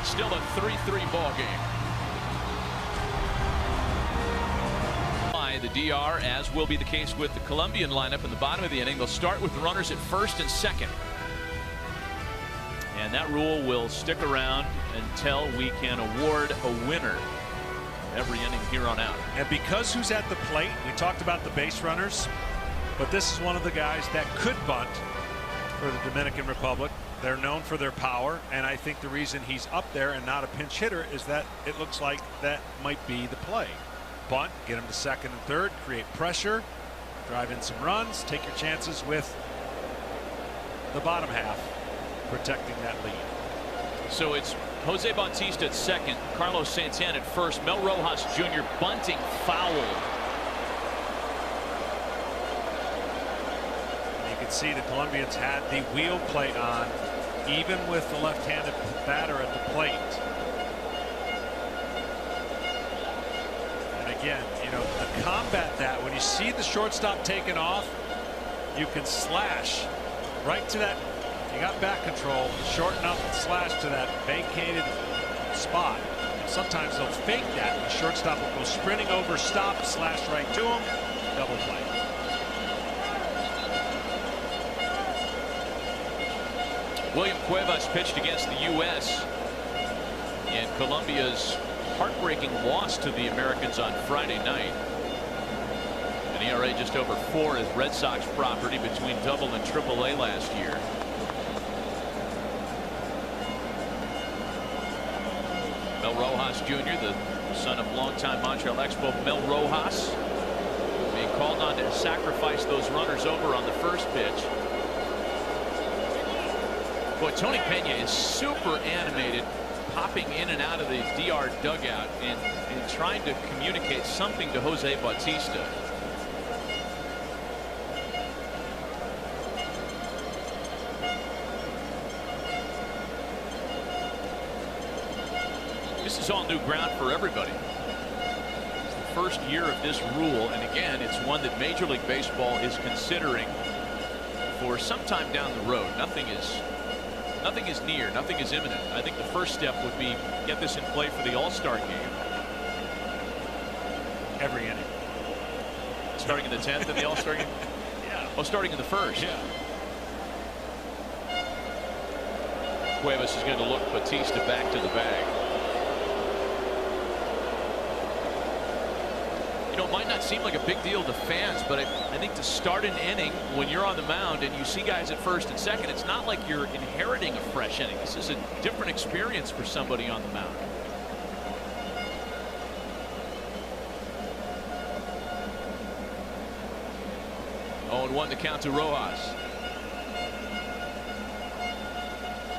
Still a 3-3 ball game. The DR, as will be the case with the Colombian lineup in the bottom of the inning. They'll start with runners at first and second. And that rule will stick around until we can award a winner every inning here on out. And because who's at the plate, we talked about the base runners, but this is one of the guys that could bunt for the Dominican Republic. They're known for their power, and I think the reason he's up there and not a pinch hitter is that it looks like that might be the play. Bunt, get him to second and third, create pressure, drive in some runs, take your chances with the bottom half protecting that lead. So it's Jose Bautista at second, Carlos Santana at first, Mel Rojas Jr. bunting foul. You can see the Colombians had the wheel plate on, even with the left-handed batter at the plate. Again, you know, to combat that, when you see the shortstop taking off, you can slash right to that. You got back control, short enough and slash to that vacated spot. Sometimes they'll fake that. The shortstop will go sprinting over, stop, slash right to him, double play. William Cuevas pitched against the U.S. in Colombia's heartbreaking loss to the Americans on Friday night. An ERA just over 4 is Red Sox property between Double and Triple A last year. Mel Rojas Jr., the son of longtime Montreal Expo Mel Rojas, being called on to sacrifice those runners over on the first pitch. Boy, Tony Pena is super animated, popping in and out of the DR dugout and trying to communicate something to Jose Bautista. This is all new ground for everybody. It's the first year of this rule, and again, it's one that Major League Baseball is considering for some time down the road. Nothing is near, nothing is imminent. I think the first step would be get this in play for the All-Star game. Every inning. Starting in the 10th in the All-Star game? Yeah. Oh, starting in the first. Yeah. Cuevas is going to look Bautista back to the bag. You know, it might not seem like a big deal to fans, but I think to start an inning when you're on the mound and you see guys at first and second, it's not like you're inheriting a fresh inning. This is a different experience for somebody on the mound. Oh, and 1 to count to Rojas.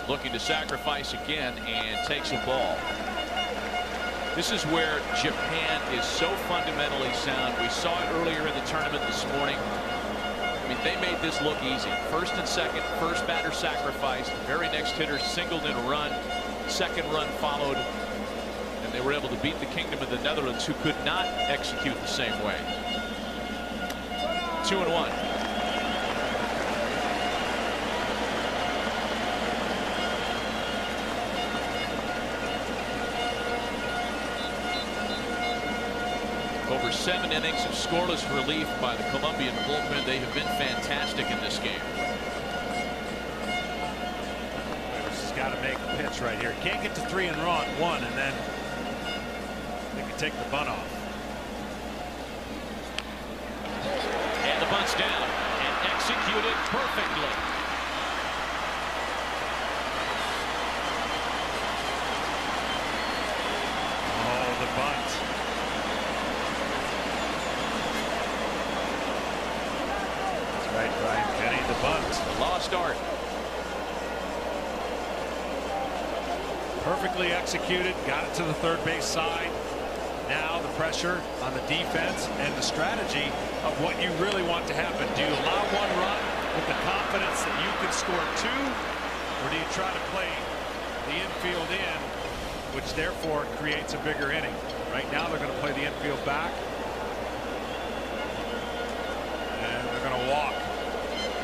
looking to sacrifice again and takes a ball. This is where Japan is so fundamentally sound. We saw it earlier in the tournament this morning. I mean, they made this look easy. First and second, first batter sacrificed. Very next hitter singled in a run. Second run followed. And they were able to beat the Kingdom of the Netherlands, who could not execute the same way. 2-1. Over 7 innings of scoreless relief by the Colombian bullpen. They have been fantastic in this game. Rivers has got to make a pitch right here. Can't get to 3 and run 1, and then they can take the bunt off. And the bunt's down and executed perfectly. Oh, the bunt. Right, Brian Kenny, the bunt. A lost art. Perfectly executed, got it to the third base side. Now the pressure on the defense and the strategy of what you really want to happen. Do you allow 1 run with the confidence that you can score 2, or do you try to play the infield in, which therefore creates a bigger inning? Right now they're going to play the infield back, and they're going to walk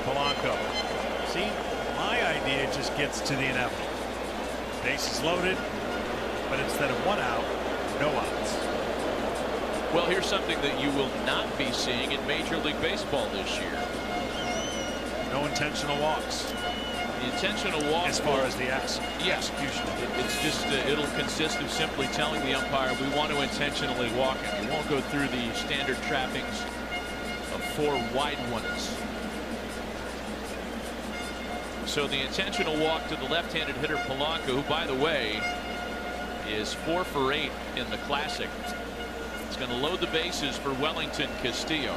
Polanco. See, my idea just gets to the inevitable. Base is loaded, but instead of 1 out, no outs. Well, here's something that you will not be seeing in Major League Baseball this year. No intentional walks. The intentional walk, as far as the execution. It's just it'll consist of simply telling the umpire we want to intentionally walk him. You won't go through the standard trappings of 4 wide ones. So the intentional walk to the left-handed hitter Polanco, who, by the way, is 4 for 8 in the Classic. It's going to load the bases for Wellington Castillo.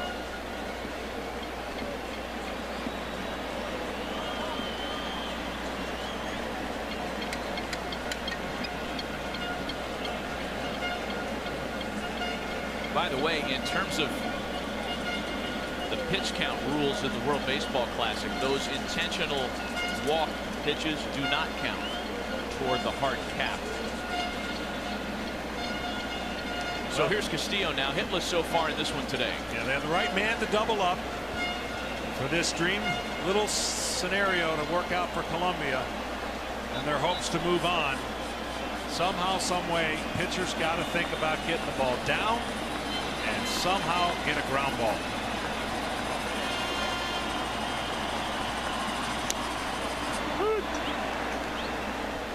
By the way, in terms of the pitch count rules in the World Baseball Classic, those intentional walk pitches do not count toward the hard cap. So here's Castillo now, hitless so far in this one today. Yeah, they have the right man to double up for this dream little scenario to work out for Colombia and their hopes to move on. Somehow, some way, pitchers got to think about getting the ball down and somehow get a ground ball.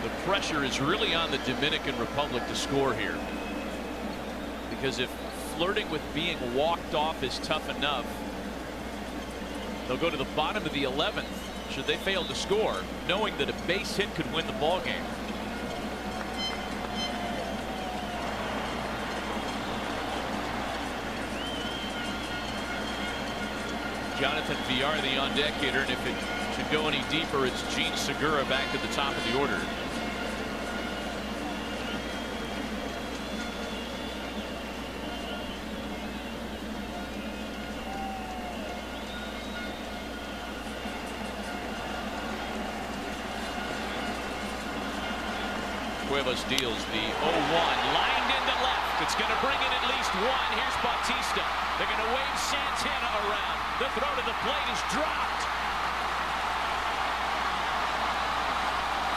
The pressure is really on the Dominican Republic to score here, because if flirting with being walked off is tough enough, they'll go to the bottom of the 11th should they fail to score, knowing that a base hit could win the ball game. Jonathan Villar, the on-deck hitter, and if it should go any deeper, it's Gene Segura back at the top of the order. Cuevas deals the 0-1, lined into left. It's going to bring in at least 1. Here's Bautista. They're going to wave Santana around. The throw to the plate is dropped.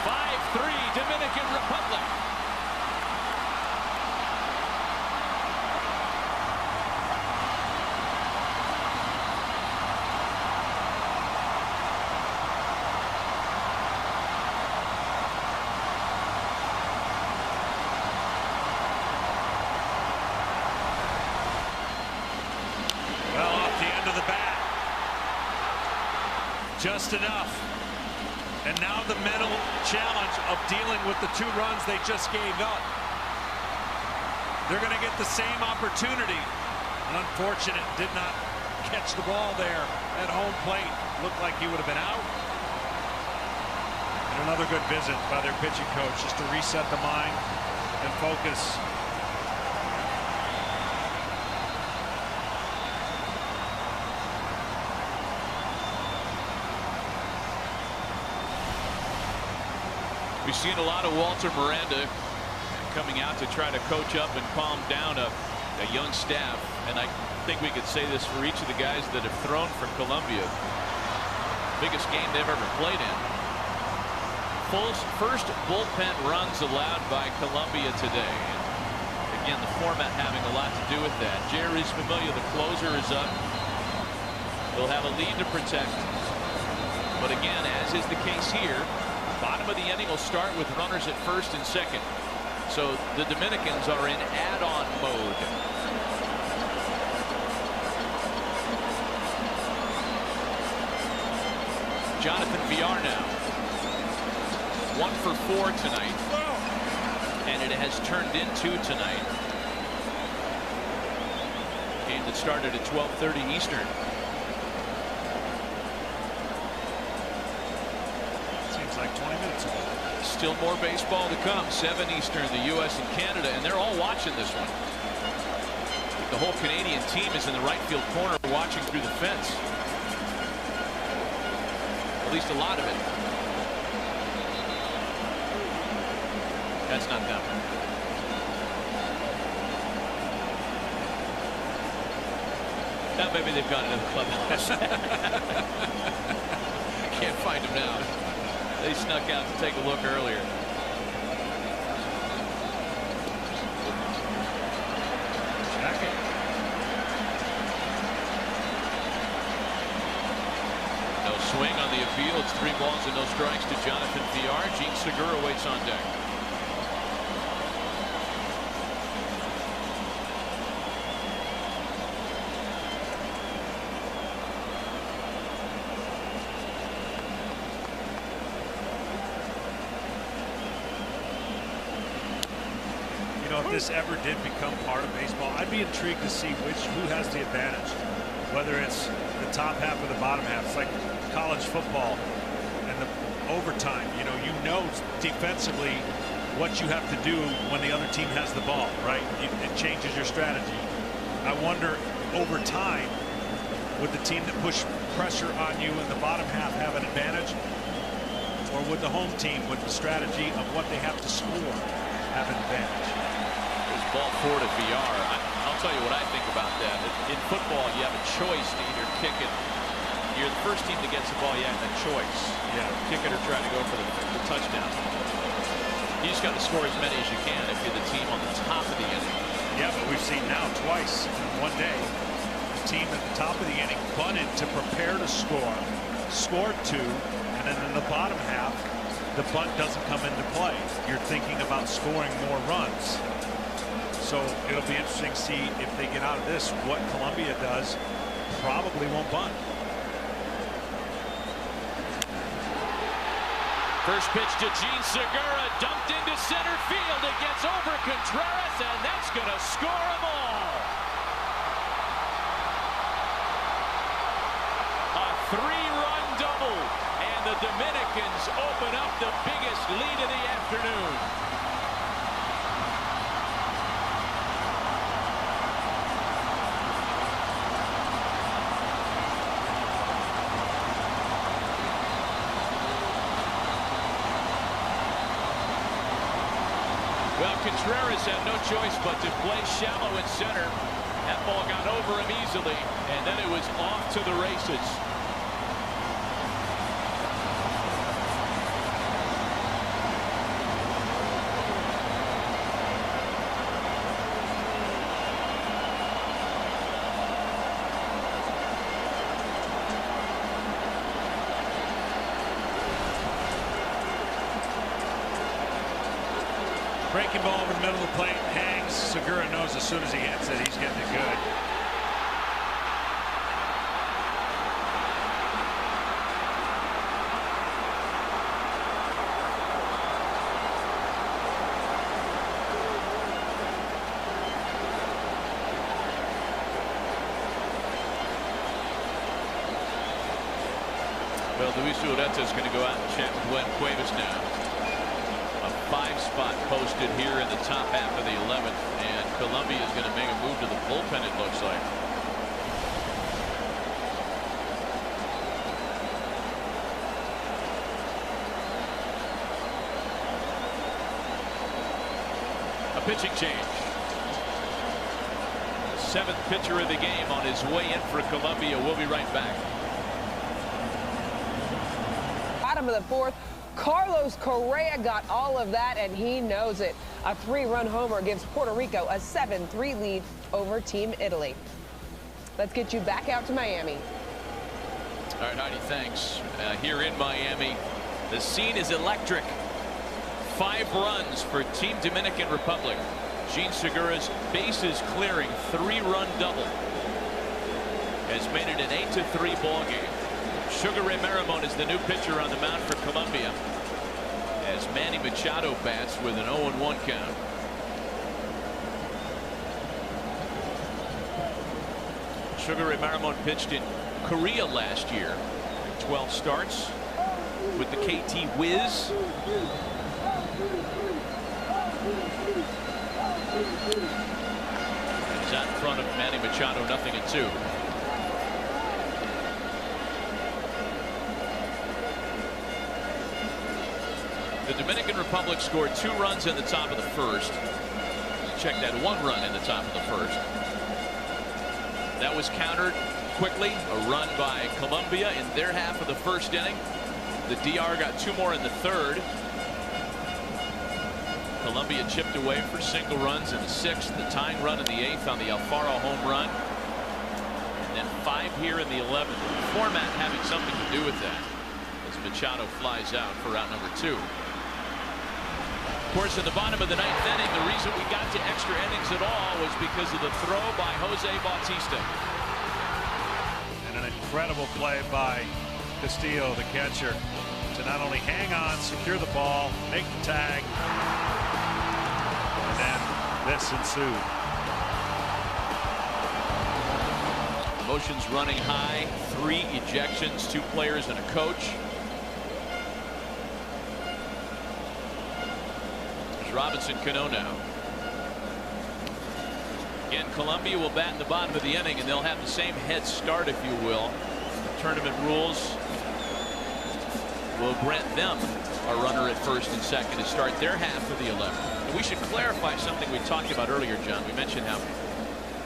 5-3 Dominican Republic. Just enough. And now the mental challenge of dealing with the 2 runs they just gave up. They're going to get the same opportunity. Unfortunate, did not catch the ball there at home plate. Looked like he would have been out. Another good visit by their pitching coach just to reset the mind and focus. We've seen a lot of Walter Miranda coming out to try to coach up and calm down a young staff, and I think we could say this for each of the guys that have thrown for Colombia. Biggest game they've ever played in. First bullpen runs allowed by Colombia today. And again, the format having a lot to do with that. Jerry's familiar, the closer is up. They'll have a lead to protect. But again, as is the case here, bottom of the inning will start with runners at first and second. So the Dominicans are in add-on mode. Jonathan Villar now. 1 for 4 tonight. And it has turned into tonight. Game that started at 12:30 Eastern. Seems like 20 minutes ago. Still more baseball to come. 7 Eastern, the U.S. and Canada, and they're all watching this one. The whole Canadian team is in the right field corner watching through the fence. At least a lot of it. That's not them. Now maybe they've gone into the clubhouse. I can't find them now. They snuck out to take a look earlier. No swing on the appeal. It's 3 balls and no strikes to Jonathan Villar. Gene Segura waits on deck. If this ever did become part of baseball, I'd be intrigued to see who has the advantage, whether it's the top half or the bottom half. It's like college football and the overtime. You know defensively what you have to do when the other team has the ball, right? It changes your strategy. I wonder over time, would the team that push pressure on you in the bottom half have an advantage, or would the home team with the strategy of what they have to score have an advantage? Ball 4 to Villar. I'll tell you what I think about that. In football, you have a choice to either kick it. You're the first team that gets the ball. You have a choice. Yeah. Kick it or try to go for the touchdown. You just got to score as many as you can if you're the team on the top of the inning. Yeah, but we've seen now twice in one day, the team at the top of the inning bunted to prepare to score, scored 2, and then in the bottom half, the bunt doesn't come into play. You're thinking about scoring more runs. So it'll be interesting to see if they get out of this what Colombia does. Probably won't bunt. First pitch to Gene Segura, dumped into center field. It gets over Contreras, and that's going to score them all. A 3-run double, and the Dominicans open up the biggest lead of the afternoon. Well, Contreras had no choice but to play shallow in center. That ball got over him easily, and then it was off to the races. Breaking ball over the middle of the plate, hangs. Segura knows as soon as he hits it, he's getting it good. Well, Luis Ureta is going to go out and chat with Glenn Cuevas now. A 5-spot posted here in the top half of the 11th, and Colombia is going to make a move to the bullpen, it looks like. A pitching change. 7th pitcher of the game on his way in for Colombia. We'll be right back. Bottom of the 4th, Carlos Correa got all of that, and he knows it. A 3-run homer gives Puerto Rico a 7-3 lead over Team Italy. Let's get you back out to Miami. All right, Heidi, thanks. Here in Miami, the scene is electric. 5 runs for Team Dominican Republic. Gene Segura's bases clearing 3-run double has made it an 8-3 ball game. Sugar Ray Maramon is the new pitcher on the mound for Colombia as Manny Machado bats with an 0-1 count. Sugar Ray Maramon pitched in Korea last year. 12 starts with the KT Wiz. He's out in front of Manny Machado, 0-2. The Dominican Republic scored 2 runs in the top of the 1st. Check that, 1 run in the top of the 1st. That was countered quickly. A run by Colombia in their half of the 1st inning. The DR got 2 more in the 3rd. Colombia chipped away for single runs in the 6th, the tying run in the 8th on the Alfaro home run, and then 5 here in the 11th. The format having something to do with that as Machado flies out for out number 2. Of course, in the bottom of the 9th inning, the reason we got to extra innings at all was because of the throw by Jose Bautista. And an incredible play by Castillo, the catcher, to not only hang on, secure the ball, make the tag, and then this ensued. Emotions running high, 3 ejections, 2 players and a coach. There's Robinson Cano now. Again, Colombia will bat in the bottom of the inning, and they'll have the same head start, if you will. Tournament rules will grant them a runner at 1st and 2nd to start their half of the 11th. And we should clarify something we talked about earlier, John. We mentioned how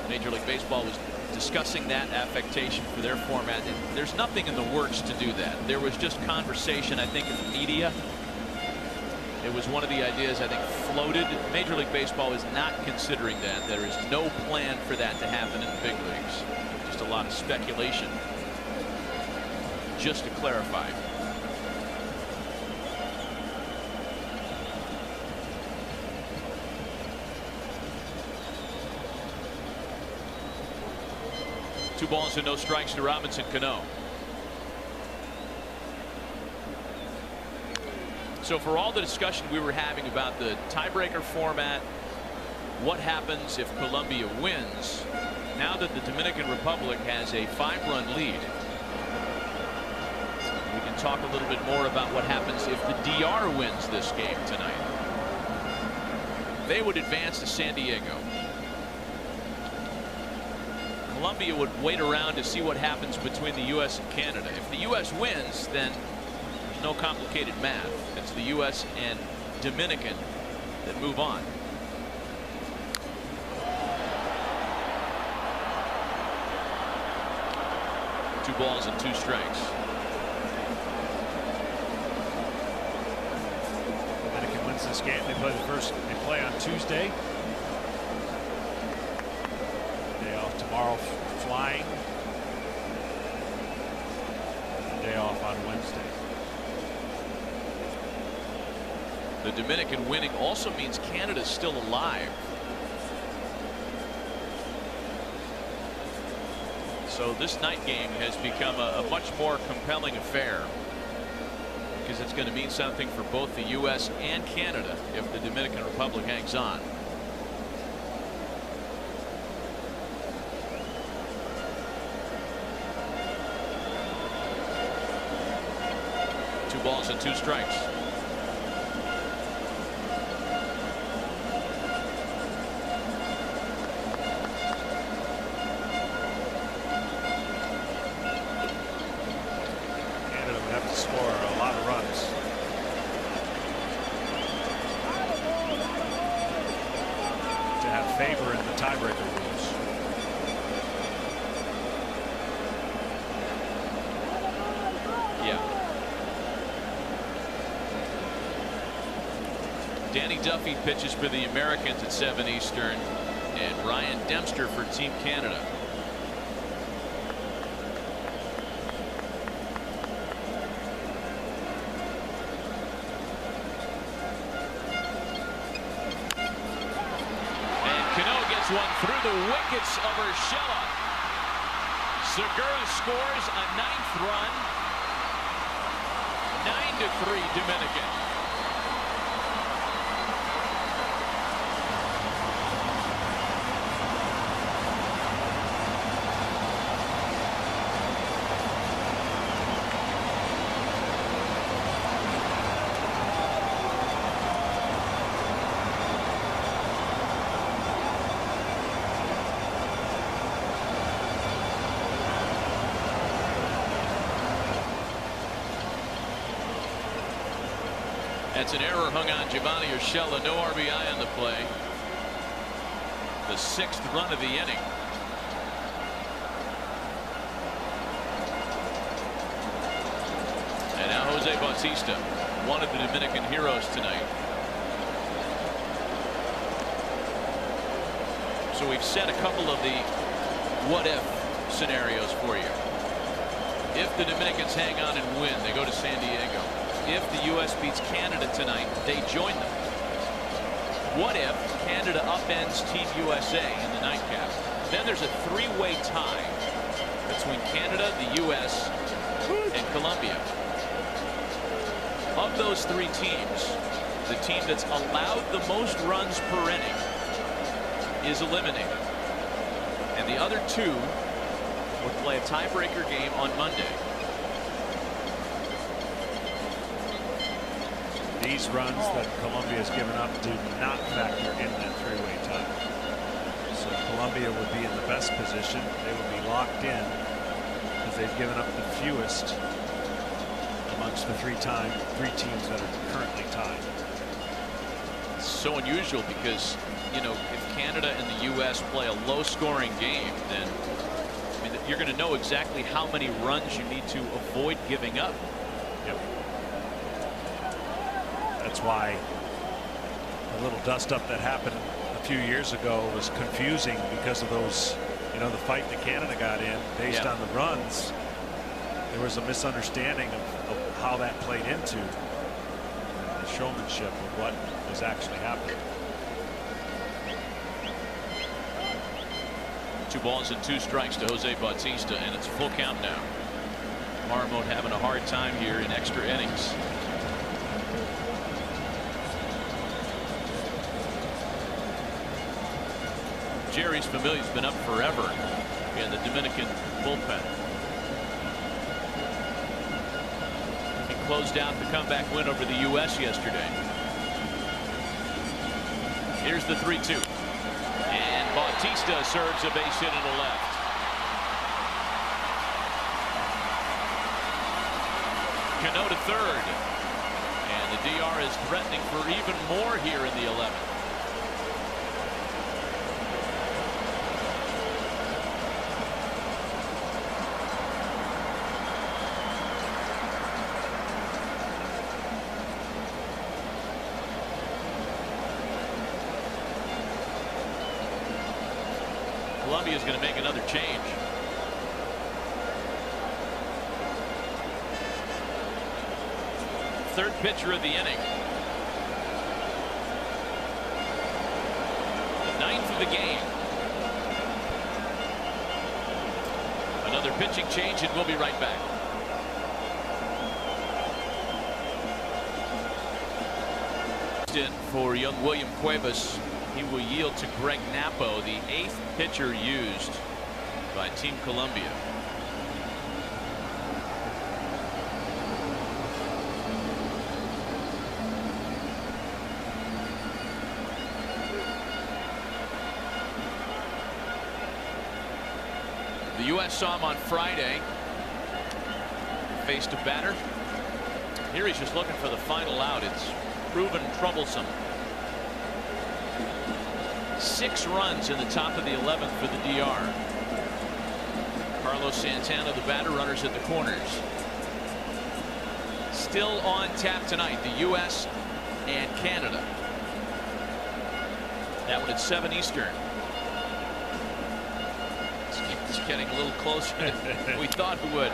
Major League Baseball was discussing that affectation for their format. And there's nothing in the works to do that. There was just conversation, I think, in the media. It was one of the ideas, I think, floated. Major League Baseball is not considering that. There is no plan for that to happen in the big leagues. Just a lot of speculation. Just to clarify. Two balls and no strikes to Robinson Cano. So for all the discussion we were having about the tiebreaker format, what happens if Colombia wins, now that the Dominican Republic has a 5-run lead, we can talk a little bit more about what happens if the DR wins this game tonight. They would advance to San Diego. Colombia would wait around to see what happens between the U.S. and Canada. If the U.S. wins, then there's no complicated math. It's the U.S. and Dominican that move on. Two balls and 2 strikes. Dominican wins this game. They play on Tuesday. Day off tomorrow flying. Day off on Wednesday. The Dominican winning also means Canada's still alive. So this night game has become a much more compelling affair, because it's going to mean something for both the U.S. and Canada if the Dominican Republic hangs on. 2 balls and 2 strikes. Canada would have to score a lot of runs. To have favor in the tiebreaker rules. Yeah. Danny Duffy pitches for the Americans at 7 Eastern, and Ryan Dempster for Team Canada. And Cano gets one through the wickets of Urshela. Segura scores a 9th run. 9-3 Dominican. That's an error hung on Giovanni Urshela. No RBI on the play. The 6th run of the inning. And now Jose Bautista, one of the Dominican heroes tonight. So we've set a couple of the what-if scenarios for you. If the Dominicans hang on and win, they go to San Diego. If the U.S. beats Canada tonight, they join them. What if Canada upends Team USA in the nightcap? Then there's a 3-way tie between Canada, the U.S., and Colombia. Of those 3 teams, the team that's allowed the most runs per inning is eliminated. And the other 2 would play a tiebreaker game on Monday. These runs that Colombia has given up do not factor in that 3-way tie. So Colombia would be in the best position. They would be locked in because they've given up the fewest amongst the 3 teams that are currently tied. It's so unusual because, you know, if Canada and the U.S. play a low-scoring game, then I mean, you're going to know exactly how many runs you need to avoid giving up. Yep. That's why the little dust-up that happened a few years ago was confusing because of those, you know, the fight that Canada got in based on the runs. There was a misunderstanding of how that played into the showmanship of what was actually happening. 2 balls and 2 strikes to Jose Bautista, and it's a full count now. Marmot having a hard time here in extra innings. Jerry's Familia's been up forever in the Dominican bullpen. He closed out the comeback win over the U.S. yesterday. Here's the 3-2. And Bautista serves a base hit in the left. Cano to third. And the DR is threatening for even more here in the 11th. Colombia is going to make another change. Third pitcher of the inning. The 9th of the game. Another pitching change, and we'll be right back. For young William Cuevas. He will yield to Greg Napo, the 8th pitcher used by Team Colombia. The U.S. saw him on Friday. Faced a batter. Here he's just looking for the final out. It's proven troublesome. 6 runs in the top of the 11th for the DR. Carlos Santana, the batter, runners at the corners. Still on tap tonight, the U.S. and Canada. That one at 7 Eastern. It's getting a little closer than we thought it would.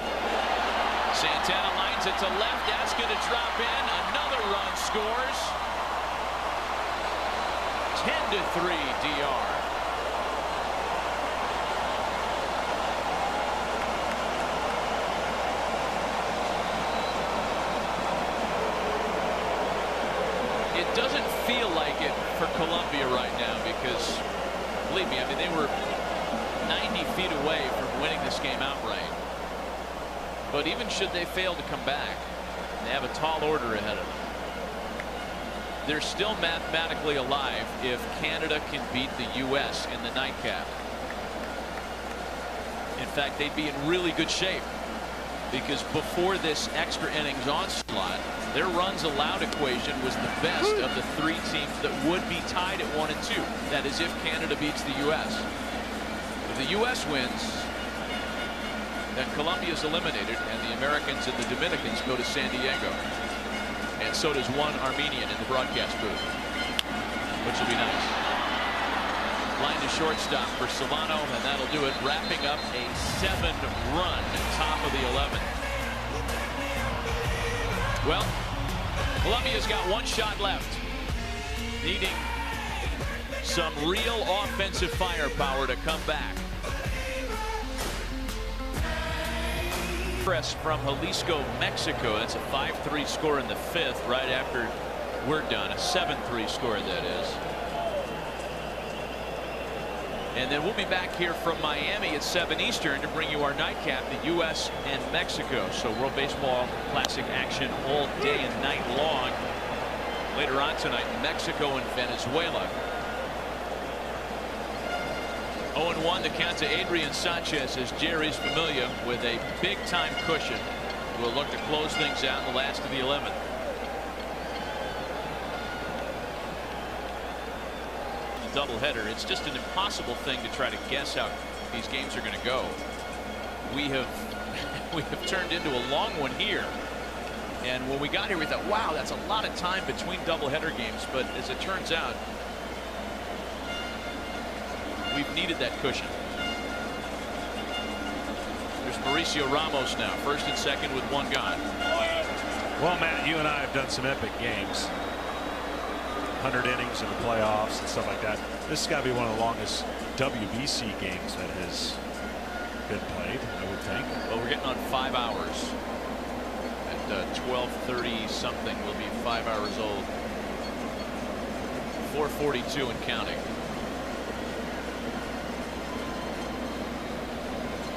Santana lines it to left. That's going to drop in. Another run scores. 10-3 DR. It doesn't feel like it for Colombia right now because, believe me, I mean, they were 90 feet away from winning this game outright. But even should they fail to come back, they have a tall order ahead of them. They're still mathematically alive if Canada can beat the U.S. in the nightcap. In fact, they'd be in really good shape because before this extra innings onslaught, their runs allowed equation was the best of the 3 teams that would be tied at 1 and 2. That is if Canada beats the U.S. If the U.S. wins, then Colombia is eliminated and the Americans and the Dominicans go to San Diego. And so does one Armenian in the broadcast booth, which will be nice. Line to shortstop for Solano, and that'll do it, wrapping up a 7-run top of the 11th. Well, Colombia's got 1 shot left, needing some real offensive firepower to come back. Press from Jalisco, Mexico. That's a 5-3 score in the 5th, right after we're done. A 7-3 score, that is. And then we'll be back here from Miami at 7 Eastern to bring you our nightcap, the U.S. and Mexico. So World Baseball Classic action all day and night long. Later on tonight, Mexico and Venezuela. 0-1 the count to Adrian Sanchez as Jerry's familiar with a big-time cushion. We'll look to close things out in the last of the 11th. The doubleheader. It's just an impossible thing to try to guess how these games are going to go. We have turned into a long one here. And when we got here, we thought, wow, that's a lot of time between doubleheader games. But as it turns out, we've needed that cushion. There's Mauricio Ramos now, first and second with 1 gone. Well, Matt, you and I have done some epic games. 100 innings in the playoffs and stuff like that. This has got to be one of the longest WBC games that has been played, I would think. Well, we're getting on 5 hours. At 12:30 something, we'll be 5 hours old. 4:42 and counting.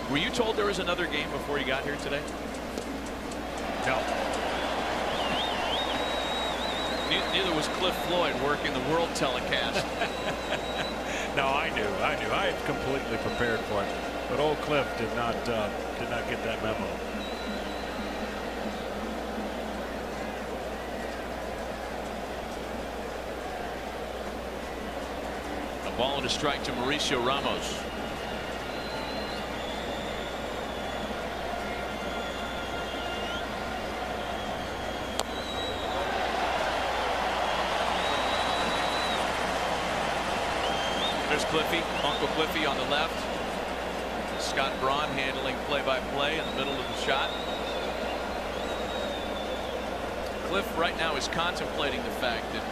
Were you told there was another game before you got here today? No. Neither was Cliff Floyd working the world telecast. No, I knew. I had completely prepared for it, but old Cliff did not get that memo. A ball and a strike to Mauricio Ramos. There's Cliffy, Uncle Cliffy on the left. Scott Braun handling play-by-play in the middle of the shot. Cliff right now is contemplating the fact that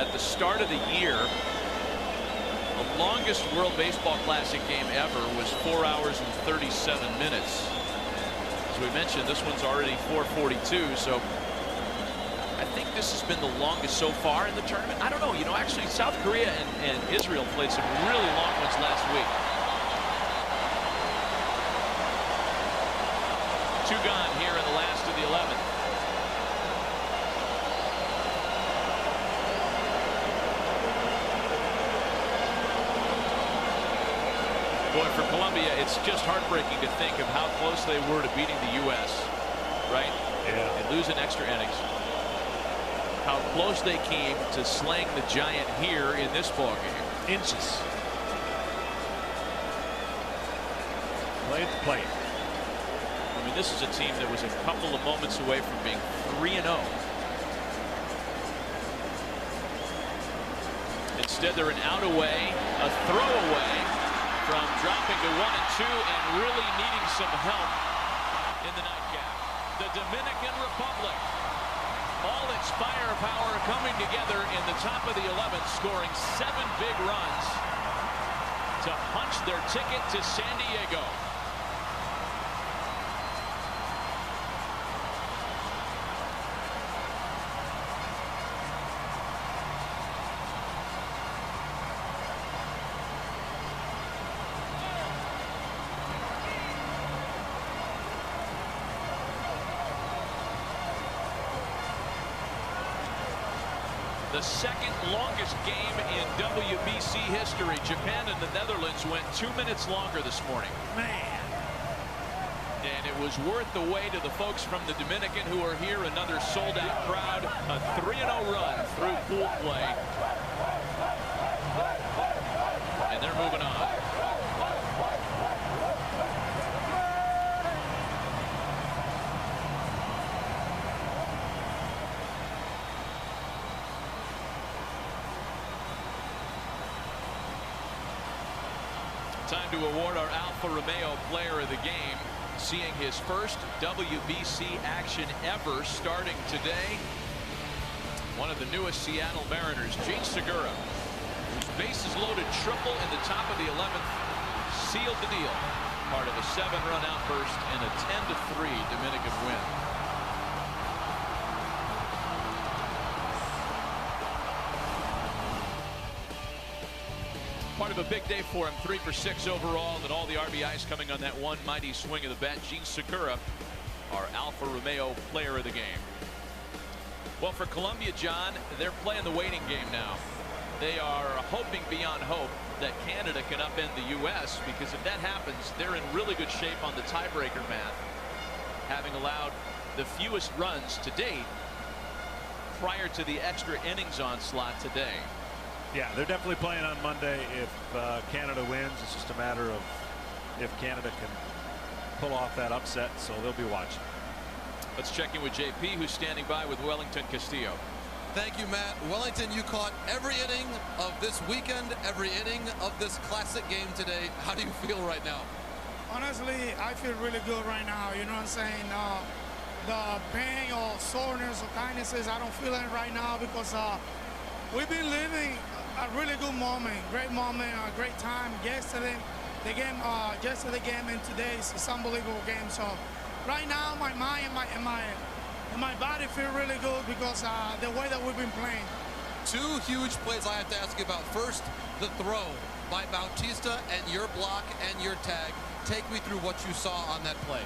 at the start of the year, the longest World Baseball Classic game ever was 4 hours and 37 minutes. As we mentioned, this one's already 4:42, so I think this has been the longest so far in the tournament. I don't know. You know, actually, South Korea and Israel played some really long ones last week. 2 gone here in the last of the 11th. Boy, for Colombia. Colombia, it's just heartbreaking to think of how close they were to beating the U.S., right? Yeah. And losing extra innings. How close they came to slaying the Giant here in this ballgame. Inches. Play at the plate. I mean, this is a team that was a couple of moments away from being 3-0. Instead, they're an out away, a throw away from dropping to 1-2 and really needing some help in the nightcap. The Dominican Republic, all its firepower coming together in the top of the 11th, scoring 7 big runs to punch their ticket to San Diego. The second longest game in WBC history. Japan and the Netherlands went 2 minutes longer this morning. Man. And it was worth the wait to the folks from the Dominican who are here. Another sold-out crowd. A 3-0 run through pool play. And they're moving on. Time to award our Alfa Romeo Player of the Game, seeing his first WBC action ever starting today. One of the newest Seattle Mariners, Gene Segura, whose bases loaded triple in the top of the 11th, sealed the deal. Part of a 7-run outburst and a 10-3 Dominican win. Part of a big day for him, 3 for 6 overall, and all the RBIs coming on that one mighty swing of the bat. Gene Segura, our Alfa Romeo Player of the Game. Well, for Colombia, John, they're playing the waiting game now. They are hoping beyond hope that Canada can upend the U.S. because if that happens, they're in really good shape on the tiebreaker math, having allowed the fewest runs to date prior to the extra innings onslaught today. Yeah, they're definitely playing on Monday. If Canada wins, it's just a matter of if Canada can pull off that upset, so they'll be watching. Let's check in with JP, who's standing by with Wellington Castillo. Thank you, Matt. Wellington, you caught every inning of this weekend, every inning of this classic game today. How do you feel right now? Honestly, I feel really good right now. You know what I'm saying? The pain or soreness or kindnesses, I don't feel it right now because we've been living a really good moment, great moment, a great time. Yesterday, the game, and today is an unbelievable game. So right now, my mind and my body feel really good because the way that we've been playing. 2 huge plays I have to ask you about. First, the throw by Bautista and your block and your tag. Take me through what you saw on that play.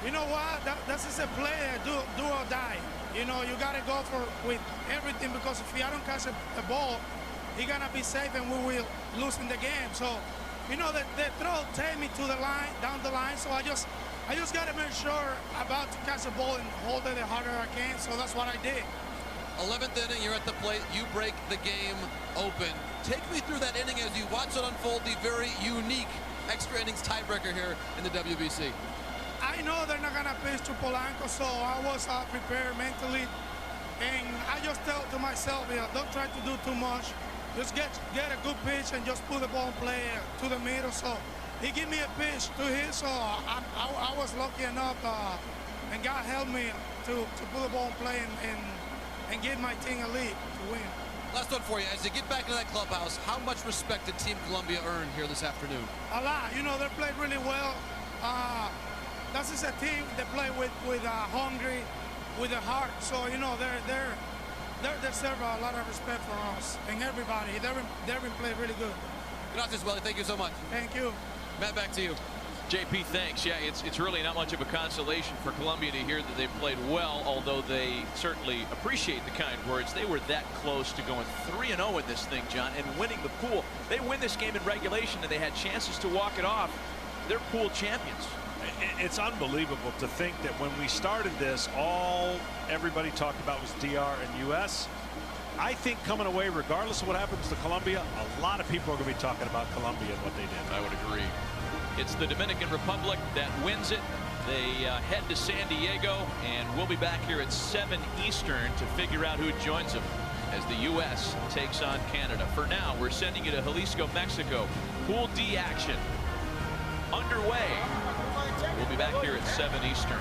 You know what? That's just a play, do or die. You know, you got to go with everything because if you don't catch a ball, you're going to be safe and we will lose in the game. So, you know, the throw take me to the line, down the line. So I just got to make sure about to catch the ball and hold it the harder I can. So that's what I did. 11th inning, you're at the plate. You break the game open. Take me through that inning as you watch it unfold, the very unique extra innings tiebreaker here in the WBC. I know they're not going to pitch to Polanco, so I was prepared mentally. And I just tell to myself, don't try to do too much. Just get a good pitch and just put the ball in play to the middle. So he gave me a pitch to hit, so I was lucky enough, and God helped me to put the ball in play and give my team a lead to win. Last one for you. As you get back into that clubhouse, how much respect did Team Colombia earn here this afternoon? A lot. You know, they played really well. That's just a team that play with hungry, with a heart. So you know they deserve a lot of respect for us and everybody. They've been playing really good. Gracias, Welly. Thank you so much. Thank you. Matt, back to you. JP, thanks. Yeah, it's really not much of a consolation for Colombia to hear that they played well, although they certainly appreciate the kind words. They were that close to going 3-0 in this thing, John, and winning the pool. They win this game in regulation, and they had chances to walk it off. They're pool champions. It's unbelievable to think that when we started this, everybody talked about was DR and US. I think coming away, regardless of what happens to Colombia, a lot of people are going to be talking about Colombia and what they did. I would agree. It's the Dominican Republic that wins it. They head to San Diego, and we'll be back here at 7 Eastern to figure out who joins them as the U.S. takes on Canada. For now, we're sending you to Jalisco, Mexico. Pool D action underway. We'll be back here at 7 Eastern.